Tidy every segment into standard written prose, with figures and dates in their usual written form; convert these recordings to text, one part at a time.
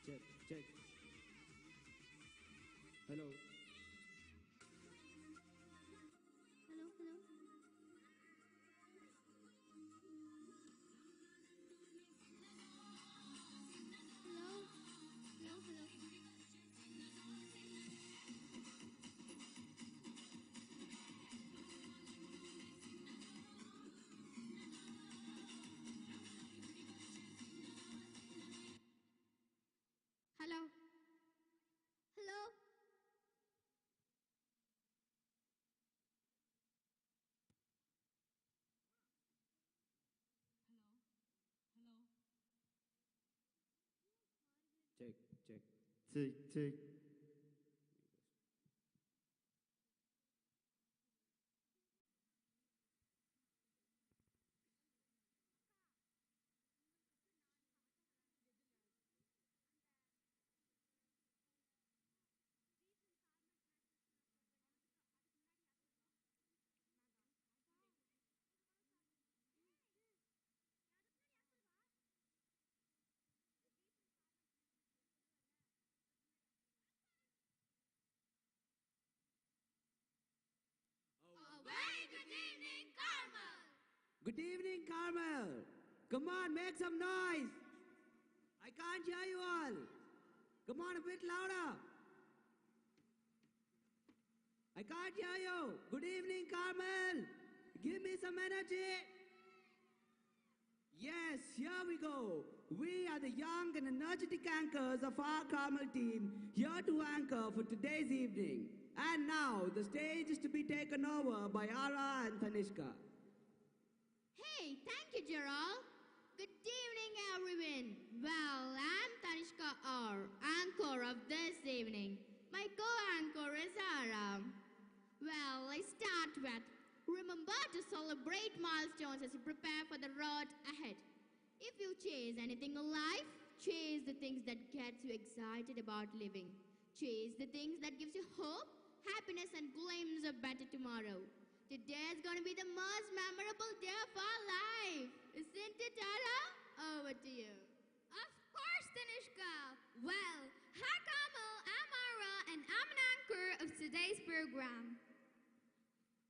Check, check. Hello. Hello, hello. Hello, hello, hello. Hello. Hello. Hello? Hello? Check, check. Check, check. A very good evening, Carmel. Good evening, Carmel. Come on, make some noise. I can't hear you all. Come on, a bit louder. I can't hear you. Good evening, Carmel. Give me some energy. Yes, here we go. We are the young and energetic anchors of our Carmel team, here to anchor for today's evening. And now, the stage is to be taken over by Ara and Tanishka. Hey, thank you, Gerald. Good evening, everyone. Well, I'm Tanishka R, anchor of this evening. My co-anchor is Ara. Well, let's start with, remember to celebrate milestones as you prepare for the road ahead. If you chase anything in life, chase the things that gets you excited about living. Chase the things that gives you hope, happiness, and glimpse of better tomorrow. Today is going to be the most memorable day of our life. Isn't it, Ara? Over to you. Of course, Tanishka. Well, hi Kamal, I'm Ara and I'm an anchor of today's program.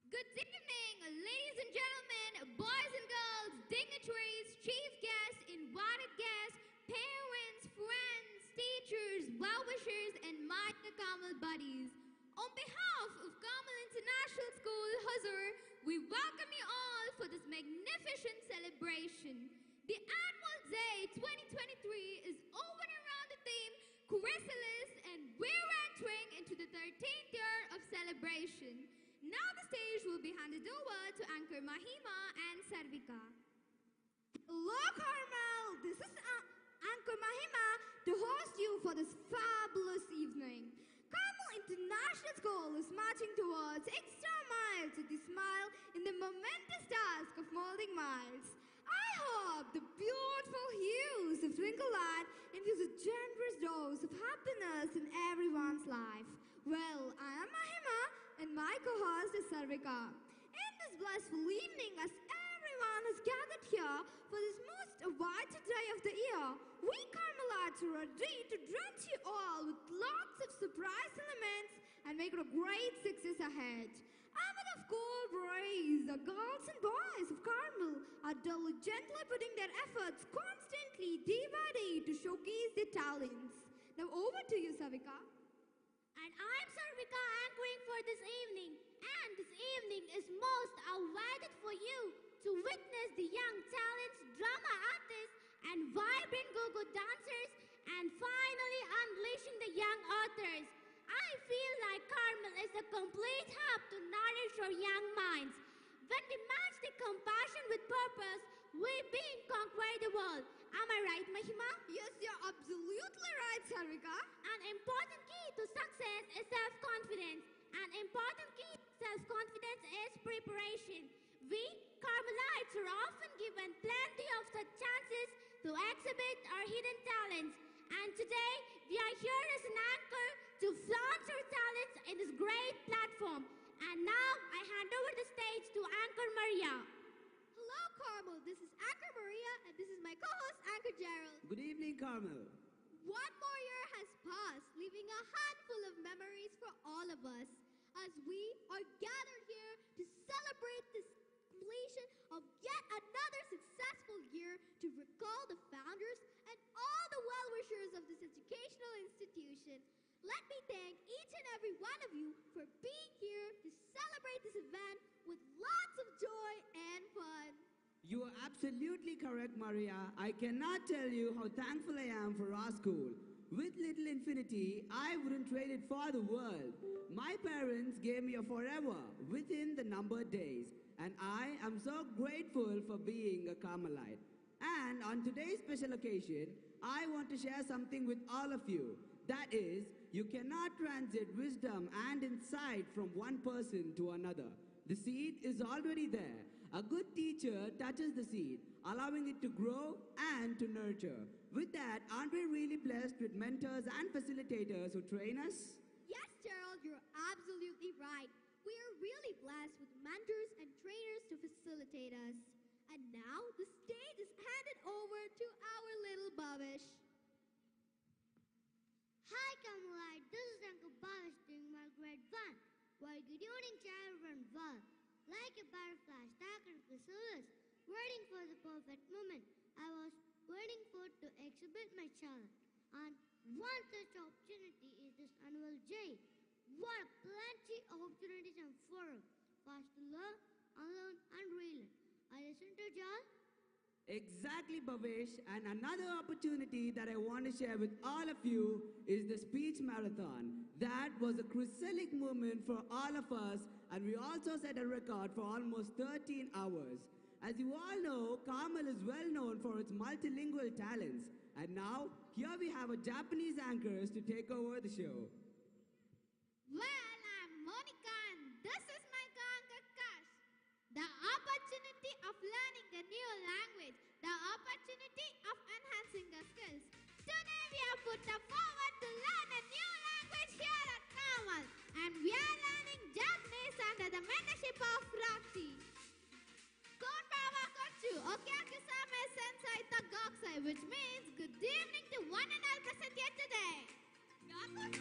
Good evening, ladies and gentlemen, boys and girls, dignitaries, chief guests, invited guests, parents, friends, teachers, well-wishers, and my Kamal buddies. On behalf of Kamal International School, Huzur, we welcome you all for this magnificent celebration. The annual day 2023 is over around the theme Chrysalis, and we're entering into the 13th year of celebration. Now the stage will be handed over to Anchor Mahima and Sarvika. Hello, Carmel. This is Anchor Mahima to host you for this fabulous evening. Carmel International School is marching towards extra miles with the smile in the momentous task of molding miles. I hope the beautiful hues of twinkle light infuse a generous dose of happiness in everyone's life. Well, I am Mahima and my co-host is Sarvika. In this blissful evening, as everyone has gathered here for this most awaited day of the year, we Carmelites are ready to drench you all with lots of surprise elements and make it a great success ahead. Amid of cool breeze, the girls and boys of Carmel are diligently putting their efforts constantly day by day to showcase their talents. Now over to you, Savika. And I'm Sarvika anchoring for this evening. And this evening is most awaited for you to witness the young talents, drama artists, and vibrant go-go dancers, and finally unleashing the young authors. I feel like Carmel is a complete hub to nourish our young minds. When we match the compassion with purpose, we being conquer the world. Am I right, Mahima? Yes, you're absolutely right, Sarvika. An important key to success is self-confidence. An important key to self-confidence is preparation. We, Carmelites, are often given plenty of such chances to exhibit our hidden talents. And today, we are here as an anchor to flaunt our talents in this great platform. And now, I hand over the stage to Anchor Maria. Hello, Carmel. This is Anchor Maria, and this is my co-host, Anchor Gerald. Good evening, Carmel. One more year has passed, leaving a handful of memories for all of us as we are gathered here to celebrate this completion of yet another successful year to recall the founders and all the well-wishers of this educational institution. Let me thank each and every one of you for being here to celebrate this event with lots of joy and fun. You are absolutely correct, Maria. I cannot tell you how thankful I am for our school. With Little Infinity, I wouldn't trade it for the world. My parents gave me a forever within the numbered days, and I am so grateful for being a Carmelite. And on today's special occasion, I want to share something with all of you. That is, you cannot transit wisdom and insight from one person to another. The seed is already there. A good teacher touches the seed, allowing it to grow and to nurture. With that, aren't we really blessed with mentors and facilitators who train us? Yes, Gerald, you're absolutely right. We are really blessed with mentors and trainers to facilitate us. And now the stage is handed over to our little Babish. Hi, Carmelite. This is Uncle Babish doing my grade 1. Well, good evening, children. Well, like a butterfly stuck in chrysalis, waiting for the perfect moment, I was waiting for to exhibit my talent. And one such opportunity is this annual J. What a plenty of opportunities and forum for us to learn, unlearn, and relearn. I listen to John. Exactly, Bhavesh. And another opportunity that I want to share with all of you is the speech marathon. That was a chrysalic moment for all of us, and we also set a record for almost 13 hours. As you all know, Carmel is well known for its multilingual talents. And now, here we have a Japanese anchors to take over the show. Well, I'm Monica, and this is my Kankakash. The opportunity of learning a new language, the opportunity of enhancing our skills. Today we are put forward to learn a new language here at Carmel, and we are learning Japanese under the mentorship of Rakti. Konbawa Kochu, Okyakusame Sensei Tagoksai, which means good evening to one and all present here today. I'm very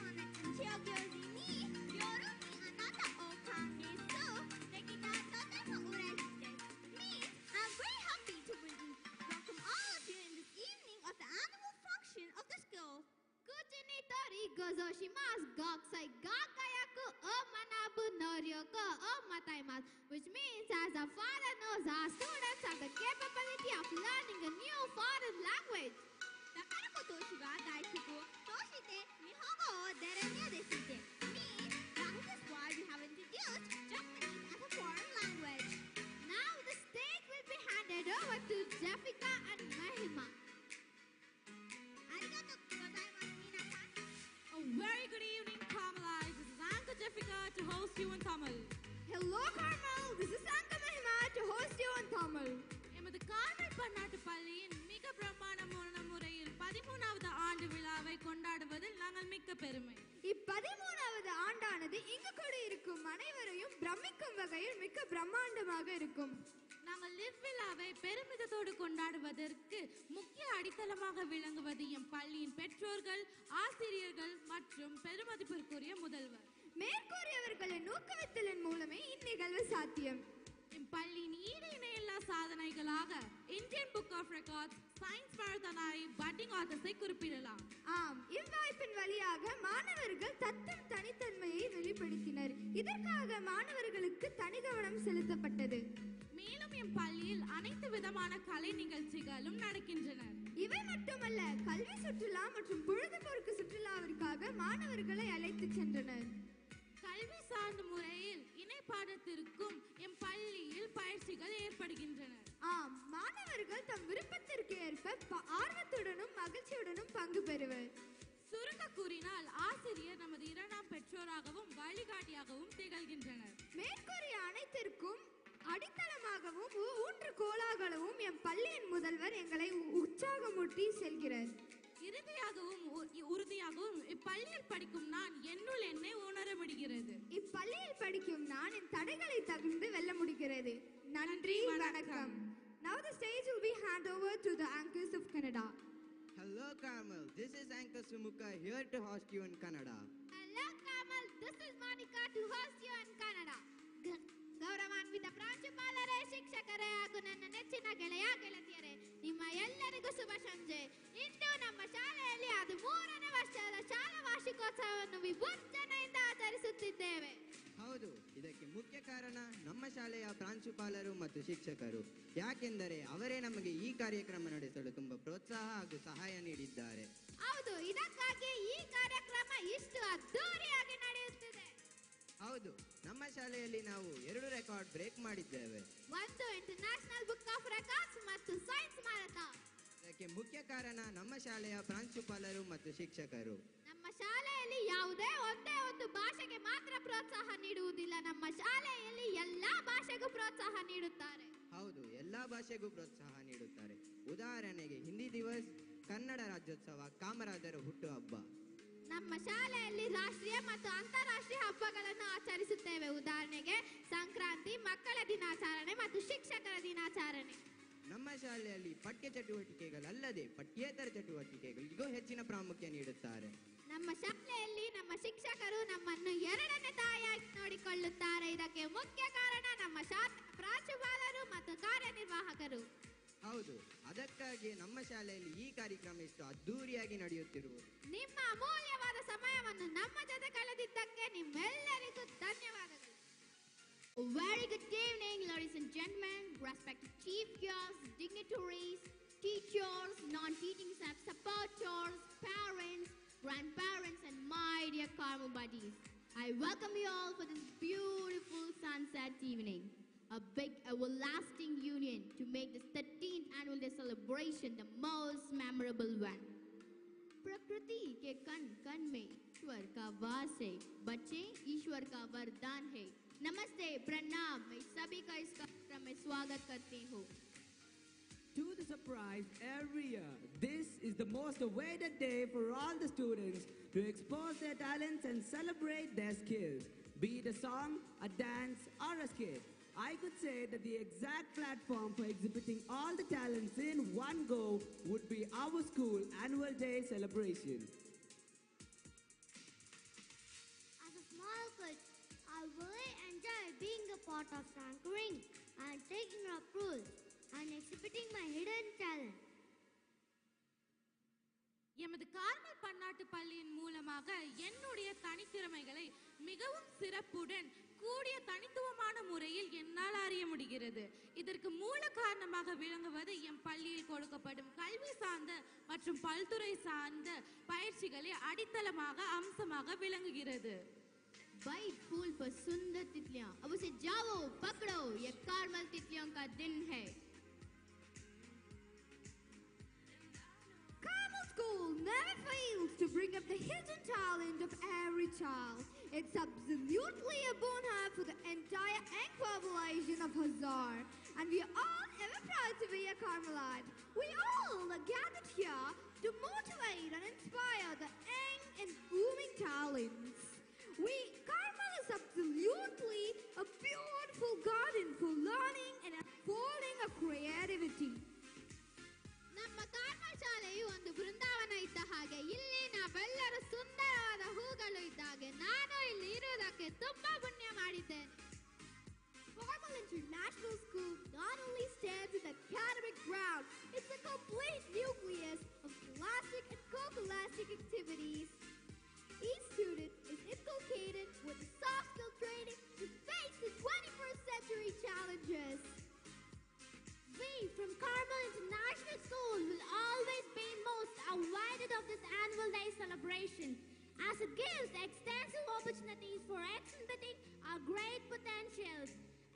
happy to welcome all of you in this evening of the annual function of the school. Kuchini tori gozoshimasu, gokusai gakayaku o manabu noryoko o mataimasu, which means as a father knows, our students have the capability of learning a new foreign language. だから今年は外国を通して日本語を出るにですって means that is why we have introduced Japanese as a foreign language. Now the stage will be handed over to Jessica and Mahima. ありがとうございます皆さん。 A very good evening, Carmelites. This is Anka Jessica to host you in Tamil. Hello Carmel, this is Anka Mahima to host you in Tamil. எமது Carmel பன்னாட்டு பள்ளியின் மிக பிரமாண்டமான முறையில் 13வது ஆண்டு விழாவை கொண்டாடுவதில் நாங்கள் மிக்க பெருமை. இ13வது ஆண்டானது இங்கு கூடியிருக்கும் அனைவரையும் பிரமிக்கும் வகையில் மிக்க பிரம்மாண்டமாக இருக்கும். நாங்கள் இவ்விழாவை பெருமிதத்தோடு கொண்டாடுவதற்கு முக்கிய அடித்தளமாக விளங்குவது எம் பள்ளியின் பெற்றோர்கள், ஆசிரியர்கள் மற்றும் பெருமதிப்பிற்குரிய முதல்வர். மேற்கூறியவர்களின் ஊக்குவித்தலின் மூலமே இந்நிகழ்வு சாத்தியம். எம் பள்ளியின் ஈடு இணையில்லா சாதனைகளாக Indian book of records, science மரதனாய், பட்டிங் ஆத்தர்ஸை குறிப்பிடலாம். ஆம், இவ்வாய்ப்பின் வழியாக மாணவர்கள் தத்தம் தனித்தன்மையை வெளிப்படுத்தினர். இதற்காக மாணவர்களுக்கு தனி கவனம் செலுத்தப்பட்டது. மேலும் என் பள்ளியில் அனைத்து விதமான கலை நிகழ்ச்சிகளும் நடக்கின்றன. இவை மட்டுமல்ல, கல்வி சுற்றுலா மற்றும் பொழுதுபோக்கு சுற்றுலாவிற்காக மாணவர்களை அழைத்து சென்றனர். கல்வி சார்ந்த முறையில் இணை பாடத்திற்கும் என் பள்ளியில் பயிற்சிகள் ஏற்படுகின்றன. ஆம், மாணவர்கள் தம் விருப்பத்திற்கு ஏற்ப ஆர்வத்துடனும் மகிழ்ச்சியுடனும் பங்கு பெறுவர். சுருங்க கூறினால் ஆசிரியர் நமது இரண்டாம் பெற்றோராகவும் வழிகாட்டியாகவும் திகழ்கின்றனர். மேற்கூறிய அனைத்திற்கும் அடித்தளமாகவும் ஊன்றுகோலாகவும் என் பள்ளியின் முதல்வர் எங்களை உற்சாகமூட்டி செல்கிறார். இறுதியாகவும் உறுதியாகவும் இப்பள்ளியில் படிக்கும் நான் என்னுள் என்னை உணர முடிகிறது. இப்பள்ளியில் படிக்கும் நான் என் தடைகளை தகர்ந்து வெல்ல முடிகிறது. நன்றி, வணக்கம். Now the stage will be handed over to the anchors of Canada. Hello Carmel, this is Anchor Sumukha here to host you in Canada. Hello Kamal, this is Monica to host you in Canada. ಗೌರವಾನ್ವಿತ ಪ್ರಾಂಶುಪಾಲರೇ, ಶಿಕ್ಷಕರೇ ಹಾಗೂ ನನ್ನ ನೆಚ್ಚಿನ ಗೆಳೆಯ ಗೆಳತಿಯರೇ, ನಿಮ್ಮ ಎಲ್ಲರಿಗೂ ಶುಭ ಸಂಜೆ. ಇಂದು ನಮ್ಮ ಶಾಲೆಯಲ್ಲಿ 13ನೇ ವರ್ಷದ ಶಾಲಾ ವಾರ್ಷಿಕೋತ್ಸವವನ್ನು ವಿಜೃಂಭಣೆಯಿಂದ ಆಚರಿಸುತ್ತಿದ್ದೇವೆ. ಹೌದು, ಇದಕ್ಕೆ ಮುಖ್ಯ ಕಾರಣ ನಮ್ಮ ಶಾಲೆಯ ಪ್ರಾಂಶುಪಾಲರು ಮತ್ತು ಶಿಕ್ಷಕರು. ಯಾಕೆಂದರೆ ಅವರೇ ನಮಗೆ ಈ ಕಾರ್ಯಕ್ರಮ ನಡೆಸಲು ತುಂಬಾ ಪ್ರೋತ್ಸಾಹ ಹಾಗೂ ಸಹಾಯ ನೀಡಿದ್ದಾರೆ. ಹೌದು, ಇದಕ್ಕಾಗಿ ಈ ಕಾರ್ಯಕ್ರಮ ಇಷ್ಟು ಅದ್ದೂರಿಯಾಗಿ ನಡೆಯುತ್ತಿದೆ. ಹೌದು, ನಮ್ಮ ಶಾಲೆಯಲ್ಲಿ ನಾವು 2 ರೆಕಾರ್ಡ್ ಬ್ರೇಕ್ ಮಾಡಿದ್ದೇವೆ. ಒಂದು ಇಂಟರ್ನ್ಯಾಷನಲ್ ಬುಕ್ ಆಫ್ ರೆಕಾರ್ಡ್ಸ್ ಮತ್ತು ಸೈನ್ಸ್ ಮ್ಯಾರಥಾನ್. ಇದಕ್ಕೆ ಮುಖ್ಯ ಕಾರಣ ನಮ್ಮ ಶಾಲೆಯ ಪ್ರಾಂಶುಪಾಲರು ಮತ್ತು ಶಿಕ್ಷಕರು. ನಮ್ಮ ಶಾಲೆಯಲ್ಲಿ ಯಾವುದೇ ಒಂದೇ ಒಂದು ಭಾಷೆಗೆ ಮಾತ್ರ ಪ್ರೋತ್ಸಾಹ ನೀಡುವುದಿಲ್ಲ. ನಮ್ಮ ಶಾಲೆಯಲ್ಲಿ ಎಲ್ಲಾ ಭಾಷೆಗೂ ಪ್ರೋತ್ಸಾಹ ನೀಡುತ್ತಾರೆ. ಹೌದು, ಎಲ್ಲಾ ಭಾಷೆಗೂ ಪ್ರೋತ್ಸಾಹ ನೀಡುತ್ತಾರೆ. ಉದಾಹರಣೆಗೆ ಹಿಂದಿ ದಿವಸ್, ಕನ್ನಡ ರಾಜ್ಯೋತ್ಸವ, ಕಾಮರಾಜರ ಹುಟ್ಟುಹಬ್ಬ. ನಮ್ಮ ಶಾಲೆಯಲ್ಲಿ ರಾಷ್ಟ್ರೀಯ ಮತ್ತು ಅಂತಾರಾಷ್ಟ್ರೀಯ ಹಬ್ಬಗಳನ್ನು ಆಚರಿಸುತ್ತೇವೆ. ಉದಾಹರಣೆಗೆ ಸಂಕ್ರಾಂತಿ, ಮಕ್ಕಳ ದಿನಾಚರಣೆ ಮತ್ತು ಶಿಕ್ಷಕರ ದಿನಾಚರಣೆ. ನಮ್ಮ ಶಾಲೆಯಲ್ಲಿ ಪಠ್ಯ ಚಟುವಟಿಕೆಗಳಲ್ಲದೆ ಪಠ್ಯೇತರ ಚಟುವಟಿಕೆಗಳಿಗೂ ಹೆಚ್ಚಿನ ಪ್ರಾಮುಖ್ಯ ನೀಡುತ್ತಾರೆ. ನಮ್ಮ ಶಾಲೆಯಲ್ಲಿ ನಮ್ಮ ಶಿಕ್ಷಕರು ನಮ್ಮನ್ನು ಎರಡನೇ ತಾಯಿಯಾಗಿ ನೋಡಿಕೊಳ್ಳುತ್ತಾರೆ. ಇದಕ್ಕೆ ಮುಖ್ಯ ಕಾರಣ ನಮ್ಮ ಪ್ರಾಂಶುಪಾಲರು ಮತ್ತು ಕಾರ್ಯನಿರ್ವಾಹಕರು. ಹೌದು, ಅದಕ್ಕಾಗಿ ನಮ್ಮ ಶಾಲೆಯಲ್ಲಿ ಈ ಕಾರ್ಯಕ್ರಮ ಇಷ್ಟು ಅದ್ದೂರಿಯಾಗಿ ನಡೆಯುತ್ತಿರುವುದು. ನಿಮ್ಮ ಅಮೂಲ್ಯವಾದ ಸಮಯವನ್ನು ನಮ್ಮ ಜೊತೆ ಕಳೆದಿದ್ದಕ್ಕೆ ನಿಮ್ಮೆಲ್ಲರಿಗೂ ಧನ್ಯವಾದಗಳು. Very good evening, ladies and gentlemen, respected chief guests, dignitaries, teachers, non-teaching staff, supporters, parents, grandparents, and my dear Carmel buddies. I welcome you all for this beautiful sunset evening. A big everlasting union to make this 13th annual day celebration the most memorable one. प्रकृति के कण कण में ईश्वर का वास है, बच्चे ईश्वर का वरदान है. नमस्ते, प्रणाम, मैं सभी का इस कार्यक्रम में स्वागत करती हूँ. To the surprise, every year, this is the most awaited day for all the students to expose their talents and celebrate their skills, be it a song, a dance, or a skit. I could say that the exact platform for exhibiting all the talents in one go would be our school annual day celebration. As a small kid, I really enjoy being a part of anchoring and taking up roles and exhibiting my hidden talent. எமது Carmel பன்னாட்டு பள்ளியின் மூலமாக என்னுடைய தனித்திறமைகளை மிகவும் சிறப்புடன் கூடிய தனித்துவமான முறையில் என்னால் அறிய முடிகிறது. இதற்கு மூல காரணமாக விளங்குவது என் பள்ளியில் கொடுக்கப்படும் கல்வி சார்ந்த மற்றும் பல்துறை சார்ந்த பயிற்சிகளை அடித்தளமாக அம்சமாக விளங்குகிறது. भाई फूल पर सुंदर तितलियां, अब उसे जाओ पकड़ो, ये कार्मल तितलियों का दिन है. Carmel School never fails to bring up the hidden talent of every child. It's absolutely a bonheur for the entire young population of Hazar, and we are all ever proud to be a Carmelite. We all are gathered here to motivate and inspire the young and booming talents. Carmel is absolutely a beautiful garden for learning and unfolding of creativity. ನಮ್ಮ Carmel ಶಾಲೆಯು ಒಂದು ಬೃಂದಾವನ ಇದ್ದ ಹಾಗೆ. ಇಲ್ಲಿ ನಾವೆಲ್ಲರೂ ಸುಂದರವಾದ ಹೂಗಳು ಇದ್ದಾಗೆ. ನಾನು ಇಲ್ಲಿ ಇರುವುದಕ್ಕೆ ತುಂಬಾ ಪುಣ್ಯ ಮಾಡಿದ್ದೇನೆ. Carmel International School not only stands in the academic ground, it's a complete nucleus of scholastic and co-scholastic activities. Each student is inculcated with a soft skill training to face the 21st century challenges. We from Carmel International School will always be most awaited of this annual day celebration, as it gives extensive opportunities for exhibiting our great potentials.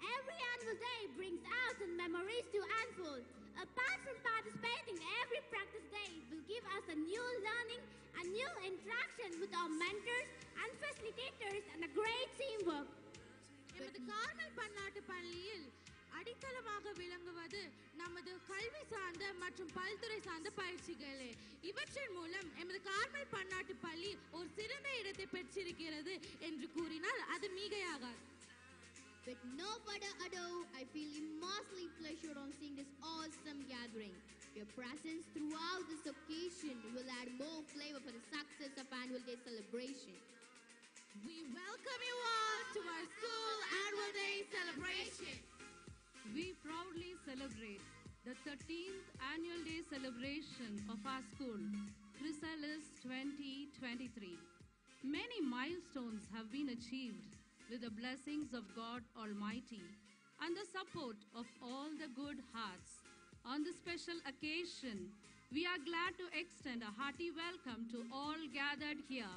Every annual day brings out and memories to unfold. Apart from participating, every practice day will give us a new learning, a new interaction with our mentors and facilitators, and a great teamwork. எமது Carmel பன்னாட்டு பள்ளியில் அடித்தளமாக விளங்குவது நமது கல்வி சார்ந்த மற்றும் பல்துறை சார்ந்த பயிற்சிகளே. இவற்றின் மூலம் எமது கார்மல் பன்னாட்டு பள்ளி ஒரு சிறந்த இடத்தை பெற்றிருக்கிறது என்று கூறினால் அது மிகையாகாது. With no further ado, I feel immensely pleasured on seeing this awesome gathering. Your presence throughout this occasion will add more flavor for the success of Annual Day celebration. We welcome you all to our school Annual Day celebration. We proudly celebrate the 13th Annual Day celebration of our school, Chrysalis 2023. Many milestones have been achieved with the blessings of God Almighty and the support of all the good hearts. On this special occasion, we are glad to extend a hearty welcome to all gathered here.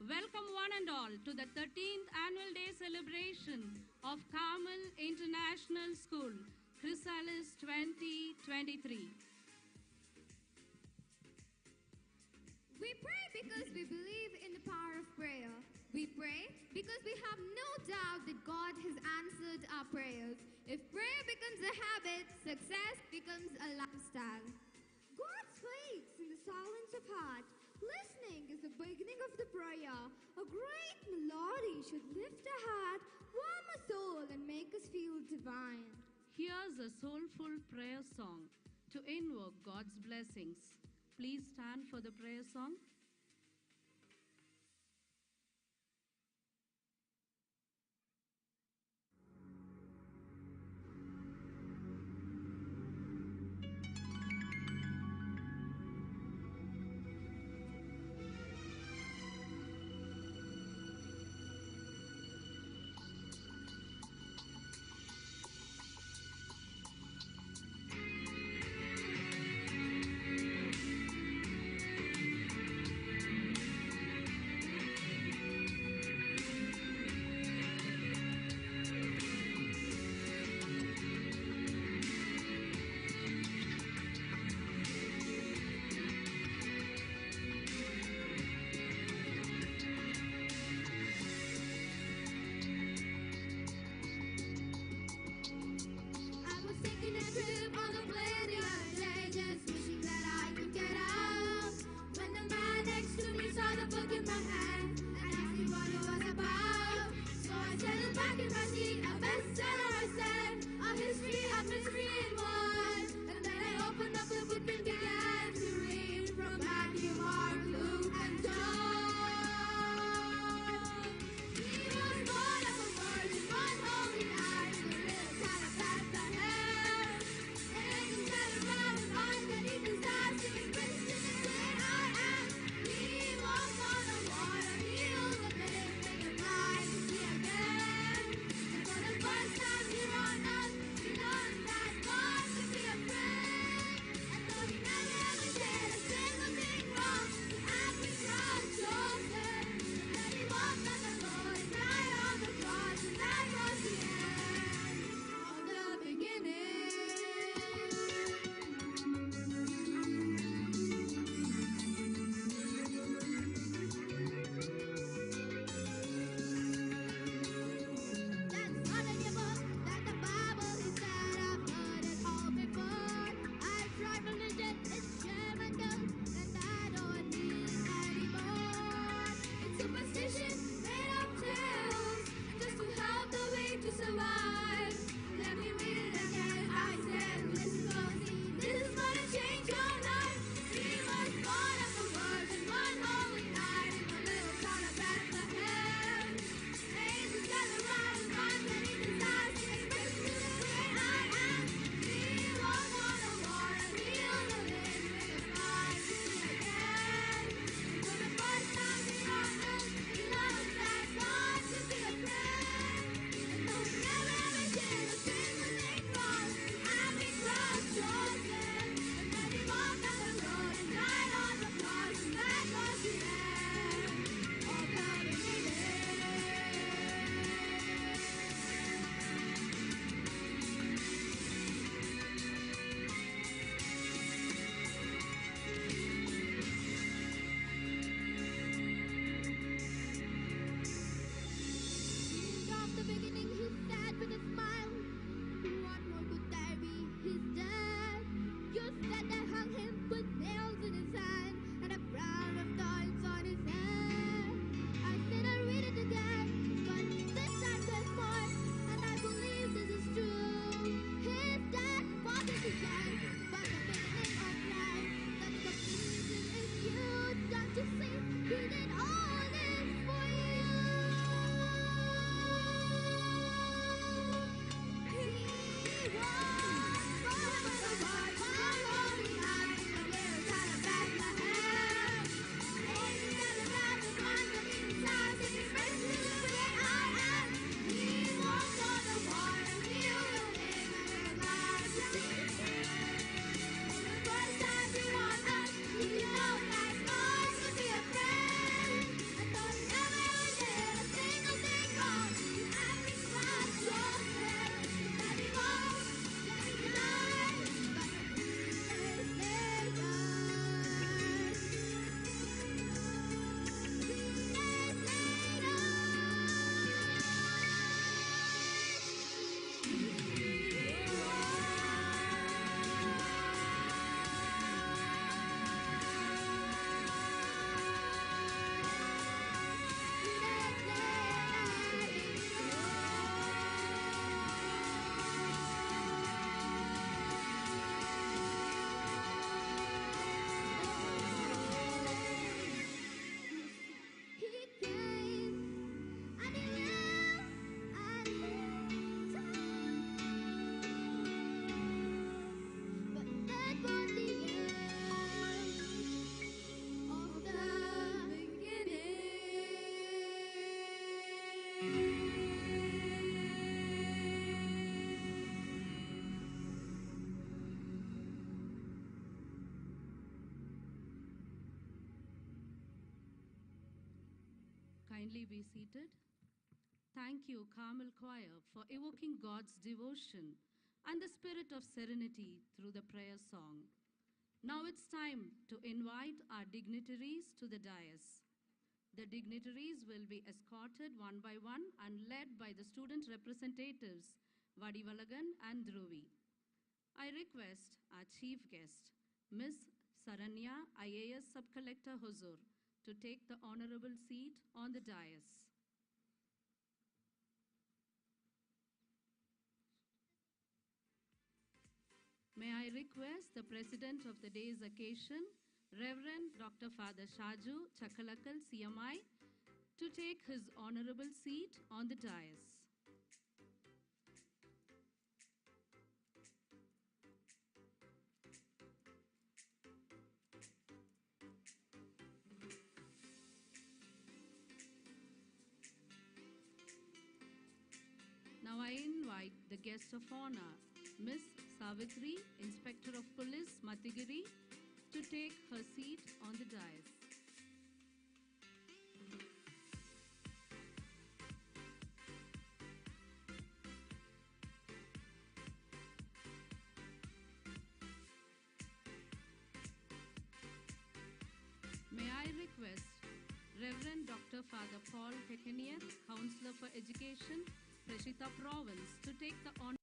Welcome one and all to the 13th Annual Day celebration of Carmel International School, Chrysalis 2023. We pray because we believe in the power of prayer. We pray because we have no doubt that God has answered our prayers. If prayer becomes a habit, success becomes a lifestyle. God speaks in the silence of heart. Listening is the beginning of the prayer. A great melody should lift a heart, warm a soul, and make us feel divine. Here's a soulful prayer song to invoke God's blessings. Please stand for the prayer song. Kindly be seated. Thank you, Carmel Choir, for evoking God's devotion and the spirit of serenity through the prayer song. Now it's time to invite our dignitaries to the dais. The dignitaries will be escorted one by one and led by the student representatives, Vadivalagan and Dhruvi. I request our chief guest, Ms. Saranya, IAS Sub-Collector Huzur, to take the honorable seat on the dais. May I request the President of the day's occasion, Reverend Dr. Father Shaju Chakalakal CMI, to take his honorable seat on the dais. Now I invite the guest of honor, Ms. Savitri, Inspector of Police, Matigiri, to take her seat on the dais. May I request Reverend Dr. Father Paul Tekenieth, Counselor for Education, Prashita Province, to take the honor.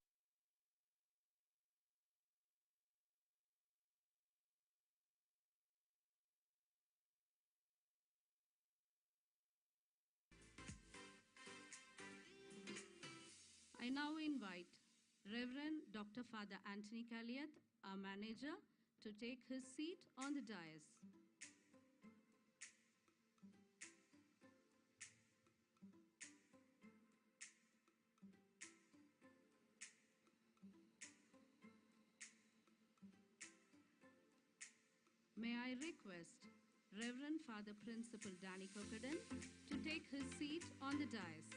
I now invite Reverend Dr. Father Anthony Kaliath, our manager, to take his seat on the dais. May I request Reverend Father Principal Danny Kokadan to take his seat on the dais.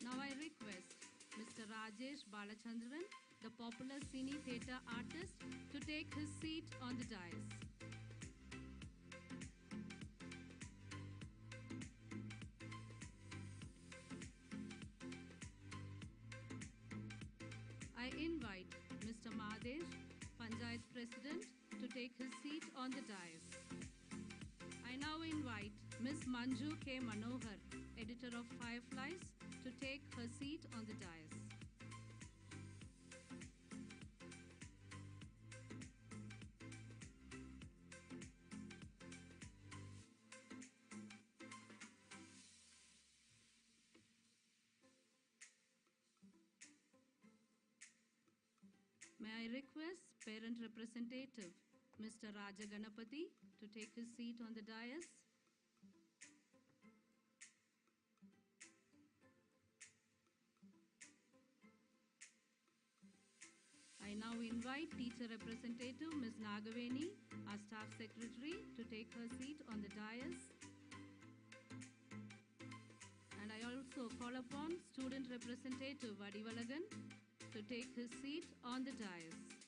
Now I request Mr. Rajesh Balachandran, the popular cine theatre artist, to take his seat on the dais. I invite Mr. Mahadesh, Panchayat President, to take his seat on the dais. I now invite Ms. Manju K. Manohar, Editor of Fireflies, to take her seat on the dais. May I request Parent Representative Mr. Raja Ganapati to take his seat on the dais. I now invite Teacher Representative Ms. Nagaveni, our Staff Secretary, to take her seat on the dais. And I also call upon Student Representative Vadivalagan to take his seat on the dais.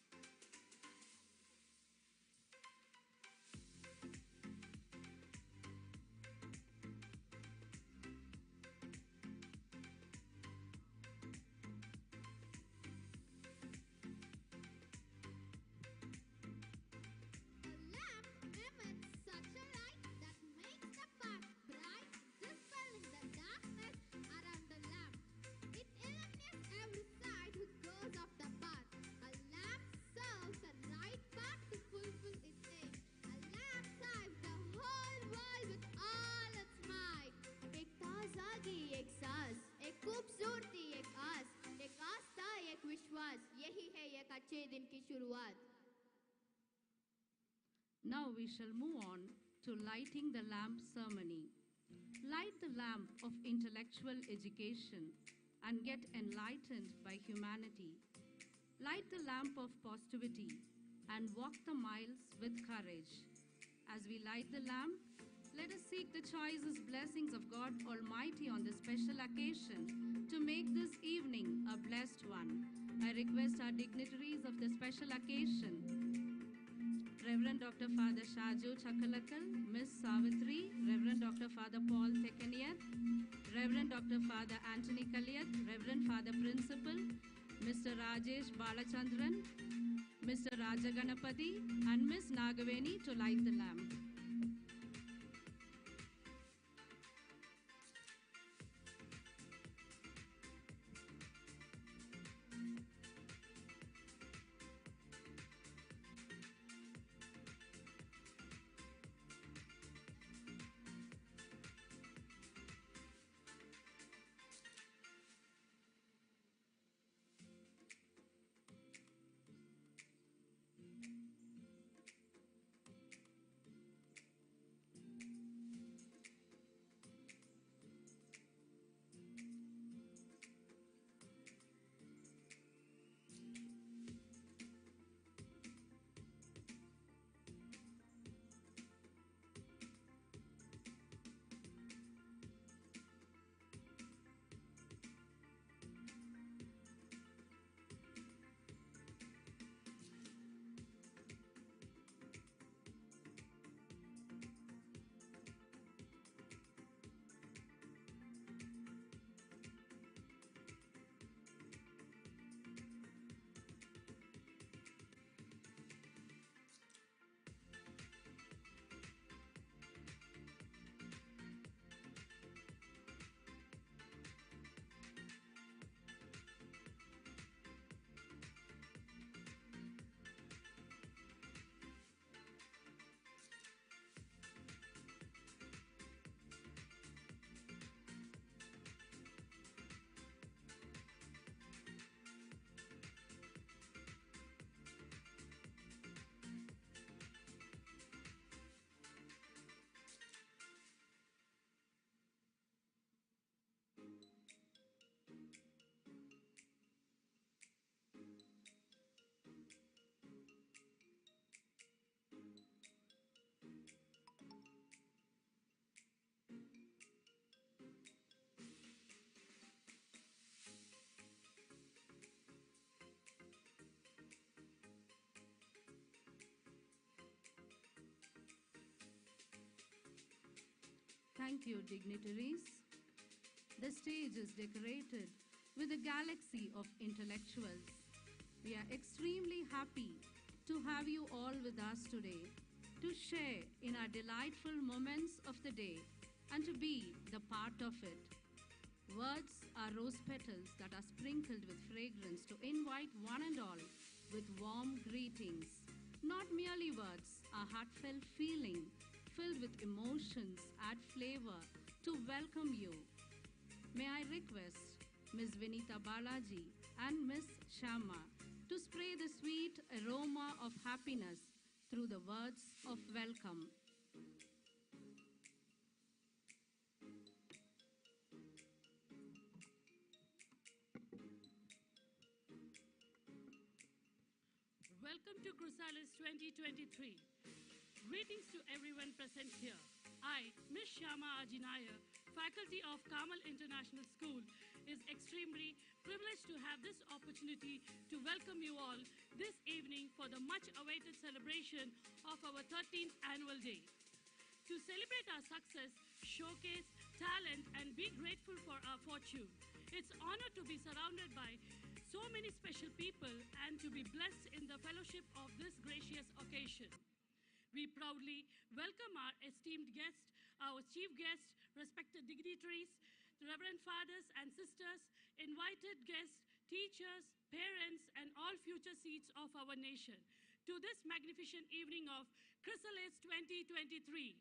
Now we shall move on to lighting the lamp ceremony. Light the lamp of intellectual education and get enlightened by humanity. Light the lamp of positivity and walk the miles with courage. As we light the lamp, let us seek the choicest blessings of God Almighty on this special occasion to make this evening a blessed one. I request our dignitaries of the special occasion, Reverend Dr. Father Shaju Chakalakal, Miss Savitri, Reverend Dr. Father Paul Tekaniat, Reverend Dr. Father Anthony Kaliyat, Reverend Father Principal, Mr. Rajesh Balachandran, Mr. Rajaganapati, and Miss Nagaveni to light the lamp. Thank you, dignitaries. The stage is decorated with a galaxy of intellectuals. We are extremely happy to have you all with us today to share in our delightful moments of the day and to be the part of it. Words are rose petals that are sprinkled with fragrance to invite one and all with warm greetings. Not merely words, a heartfelt feeling filled with emotions add flavor to welcome you. May I request Ms. Vinita Balaji and Ms. Shama to spray the sweet aroma of happiness through the words of welcome. Welcome to Chrysalis 2023. Greetings to everyone present here. I, Ms. Shama Ajinaya, faculty of Carmel International School, is extremely privileged to have this opportunity to welcome you all this evening for the much-awaited celebration of our 13th annual day. To celebrate our success, showcase talent, and be grateful for our fortune. It's an honor to be surrounded by so many special people and to be blessed in the fellowship of this gracious occasion. We proudly welcome our esteemed guests, our chief guests, respected dignitaries, reverend fathers and sisters, invited guests, teachers, parents, and all future seats of our nation to this magnificent evening of Chrysalis 2023.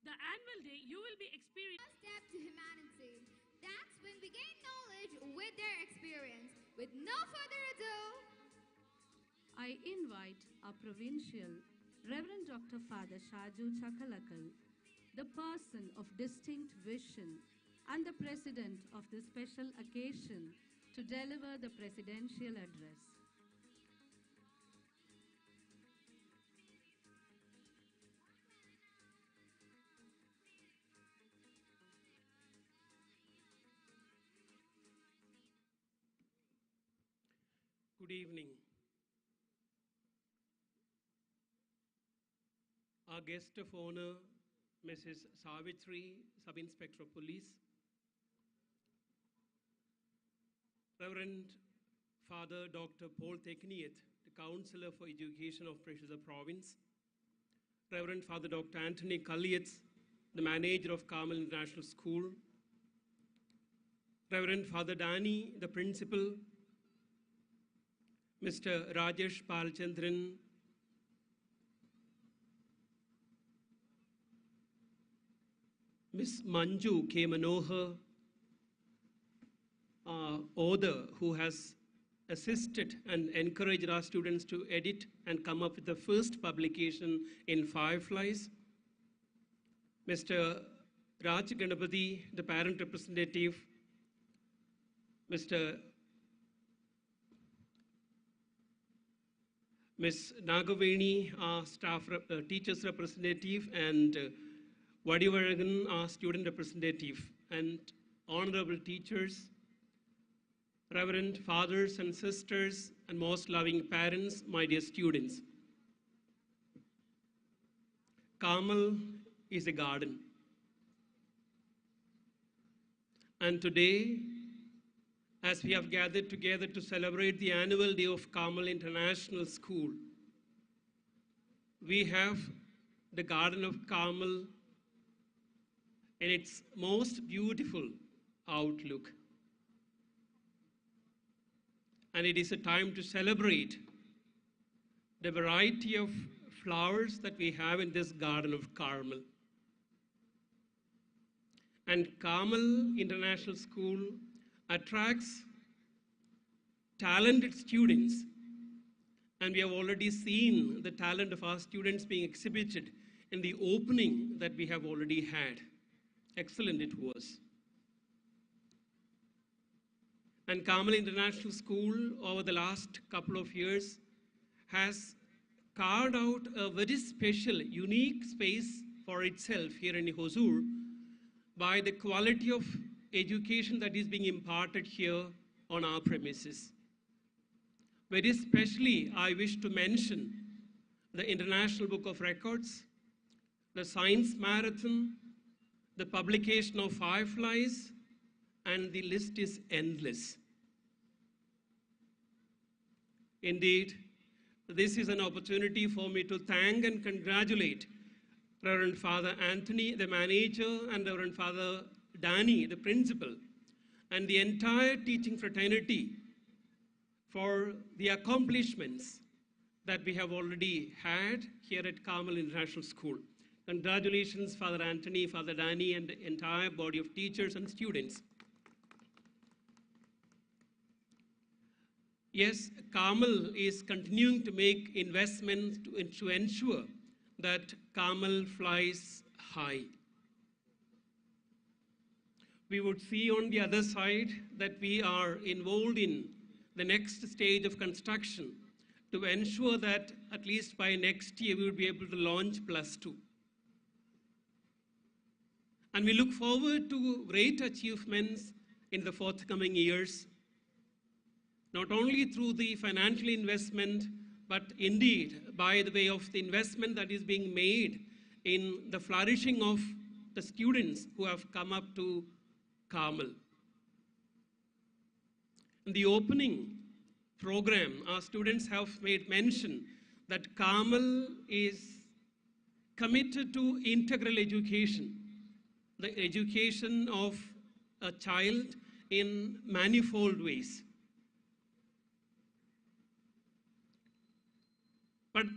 The annual day you will be experiencing. First step to humanity. That's when we gain knowledge with their experience. With no further ado, I invite our provincial Reverend Dr. Father Shaju Chakalakal, the person of distinct vision and the president of this special occasion, to deliver the presidential address. Good evening. Our guest of honor, Mrs. Savitri, Sub-Inspector of Police, Reverend Father Dr. Paul Tekniyat, the Counselor for Education of Precious Province, Reverend Father Dr. Anthony Kalliyats, the Manager of Carmel International School, Reverend Father Danny, the Principal, Mr. Rajesh Palchandran, Ms. Manju K. Manohar, author who has assisted and encouraged our students to edit and come up with the first publication in Fireflies, Mr. Raj Ganapati, the parent representative, Ms. Nagaveni, our teachers representative, and Vadivaragan, our student representative, and honorable teachers, reverend fathers and sisters, and most loving parents, my dear students. Carmel is a garden. And today, as we have gathered together to celebrate the annual day of Carmel International School, we have the Garden of Carmel in its most beautiful outlook. And it is a time to celebrate the variety of flowers that we have in this Garden of Carmel. And Carmel International School attracts talented students, and we have already seen the talent of our students being exhibited in the opening that we have already had. Excellent it was. And Carmel International School over the last couple of years has carved out a very special, unique space for itself here in Hosur by the quality of education that is being imparted here on our premises. Very especially, I wish to mention the International Book of Records, the Science Marathon, the publication of Fireflies, and the list is endless. Indeed, this is an opportunity for me to thank and congratulate Reverend Father Anthony, the manager, and Reverend Father Danny, the principal, and the entire teaching fraternity for the accomplishments that we have already had here at Carmel International School. Congratulations, Father Anthony, Father Danny, and the entire body of teachers and students. Yes, Carmel is continuing to make investments to ensure that Carmel flies high. We would see on the other side that we are involved in the next stage of construction to ensure that at least by next year we will be able to launch +2. And we look forward to great achievements in the forthcoming years, not only through the financial investment, but indeed by the way of the investment that is being made in the flourishing of the students who have come up to Carmel. In the opening program, our students have made mention that Carmel is committed to integral education, the education of a child in manifold ways. But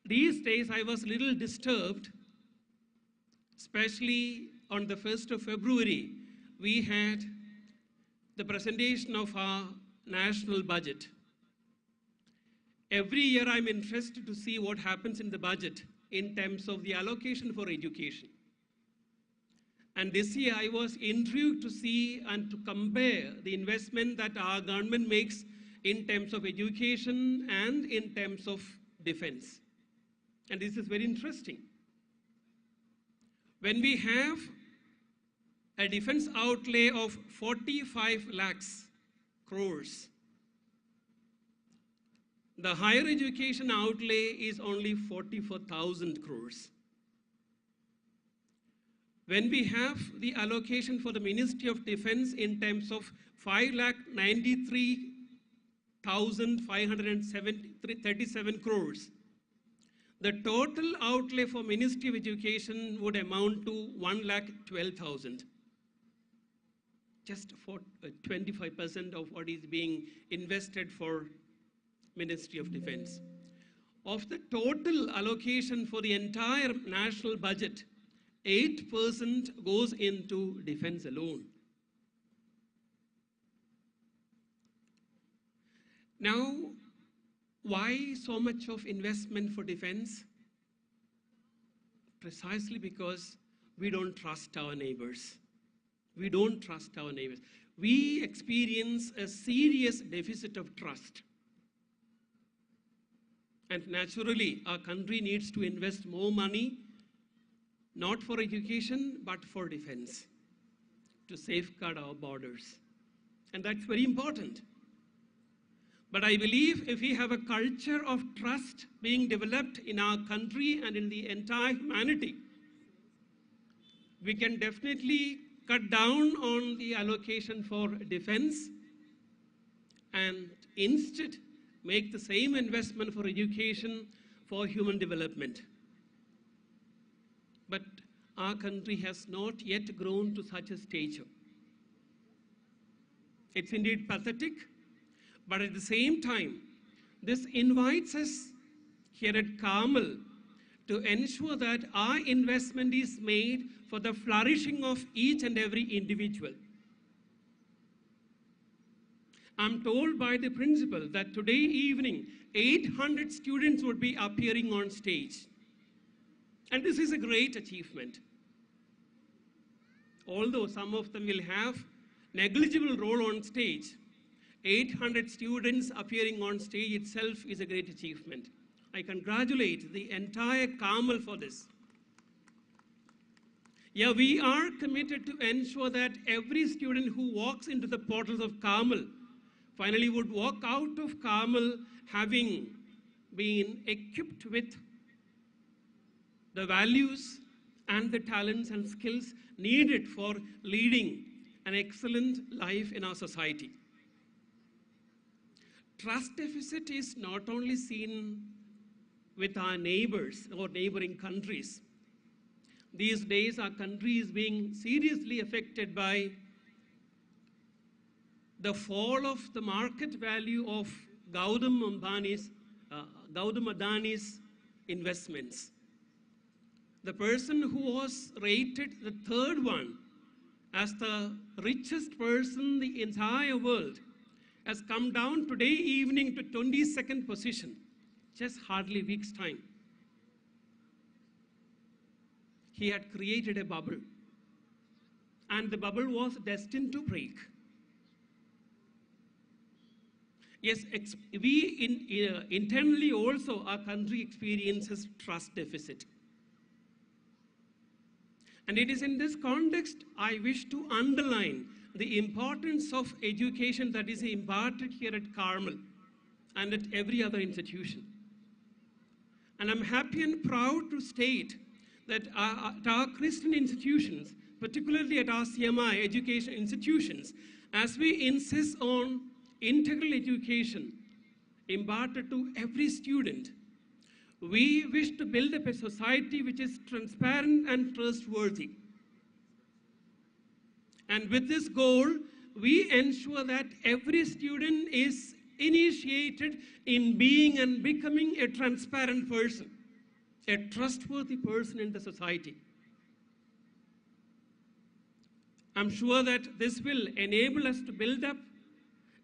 these days I was a little disturbed, especially on the 1st of February, we had the presentation of our national budget. Every year I'm interested to see what happens in the budget in terms of the allocation for education. And this year I was intrigued to see and to compare the investment that our government makes in terms of education and in terms of defense. And this is very interesting. When we have a defense outlay of 45 lakhs crores, the higher education outlay is only 44,000 crores. When we have the allocation for the Ministry of Defense in terms of 5,93,537 crores, the total outlay for Ministry of Education would amount to 1,12,000. Just for 25% of what is being invested for Ministry of Defense. Of the total allocation for the entire national budget, 8% goes into defense alone. Now, why so much of investment for defense? Precisely because we don't trust our neighbors. We don't trust our neighbors. We experience a serious deficit of trust. And naturally, our country needs to invest more money, not for education, but for defense, to safeguard our borders. And that's very important. But I believe if we have a culture of trust being developed in our country and in the entire humanity, we can definitely cut down on the allocation for defense and instead make the same investment for education for human development. But our country has not yet grown to such a stature. It's indeed pathetic, but at the same time, this invites us here at Carmel to ensure that our investment is made for the flourishing of each and every individual. I'm told by the principal that today evening, 800 students would be appearing on stage. And this is a great achievement. Although some of them will have negligible role on stage, 800 students appearing on stage itself is a great achievement. I congratulate the entire Carmel for this. Yeah, we are committed to ensure that every student who walks into the portals of Carmel finally would walk out of Carmel having been equipped with the values and the talents and skills needed for leading an excellent life in our society. Trust deficit is not only seen with our neighbors or neighboring countries. These days, our country is being seriously affected by the fall of the market value of Gautam Adani's investments. The person who was rated the third one as the richest person in the entire world has come down today evening to 22nd position, just hardly a week's time. He had created a bubble, and the bubble was destined to break. Yes, internally also our country experiences trust deficit. And it is in this context I wish to underline the importance of education that is imparted here at Carmel and at every other institution. And I'm happy and proud to state that at our Christian institutions, particularly at our CMI education institutions, as we insist on integral education imparted to every student, we wish to build up a society which is transparent and trustworthy. And with this goal, we ensure that every student is initiated in being and becoming a transparent person, a trustworthy person in the society. I'm sure that this will enable us to build up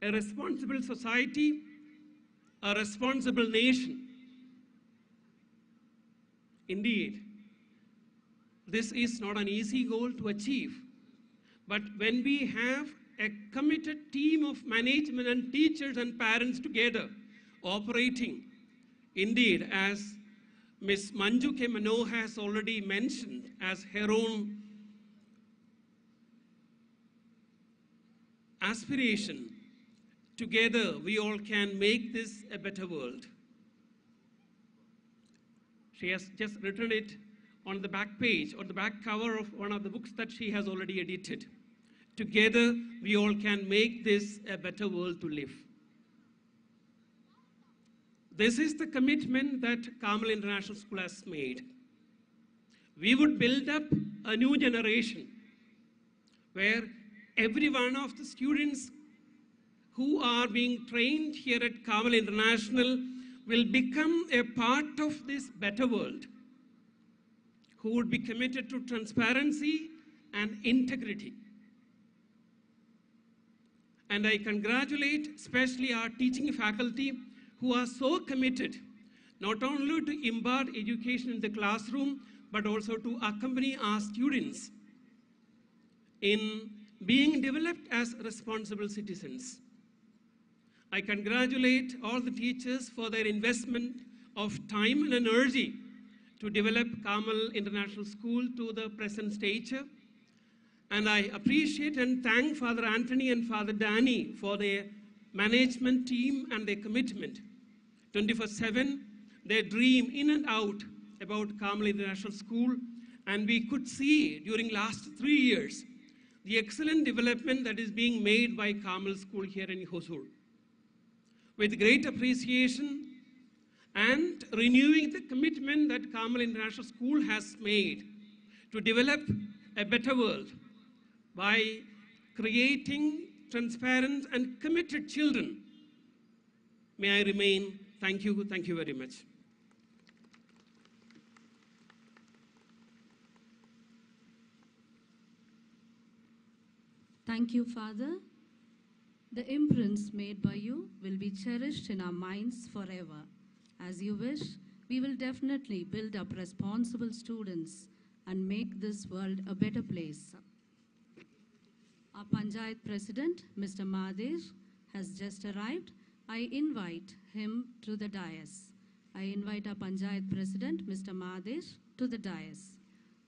a responsible society, a responsible nation. Indeed, this is not an easy goal to achieve, but when we have a committed team of management and teachers and parents together operating, indeed, as Ms. Manju K. Mano has already mentioned as her own aspiration, Together, we all can make this a better world. She has just written it on the back page, or the back cover of one of the books that she has already edited. Together, we all can make this a better world to live. This is the commitment that Carmel International School has made. We would build up a new generation where every one of the students who are being trained here at Carmel International will become a part of this better world, who would be committed to transparency and integrity. And I congratulate especially our teaching faculty who are so committed not only to impart education in the classroom, but also to accompany our students in being developed as responsible citizens. I congratulate all the teachers for their investment of time and energy to develop Carmel International School to the present stature. And I appreciate and thank Father Anthony and Father Danny for their management team and their commitment. 24/7, they dream in and out about Carmel International School, and we could see during last 3 years the excellent development that is being made by Carmel School here in Hosur. With great appreciation and renewing the commitment that Carmel International School has made to develop a better world by creating transparent and committed children, may I remain. Thank you very much. Thank you, Father. The imprints made by you will be cherished in our minds forever. As you wish, we will definitely build up responsible students and make this world a better place. Our Panchayat President, Mr. Mahadesh, has just arrived. I invite him to the dais. I invite our Panchayat President, Mr. Mahadesh, to the dais.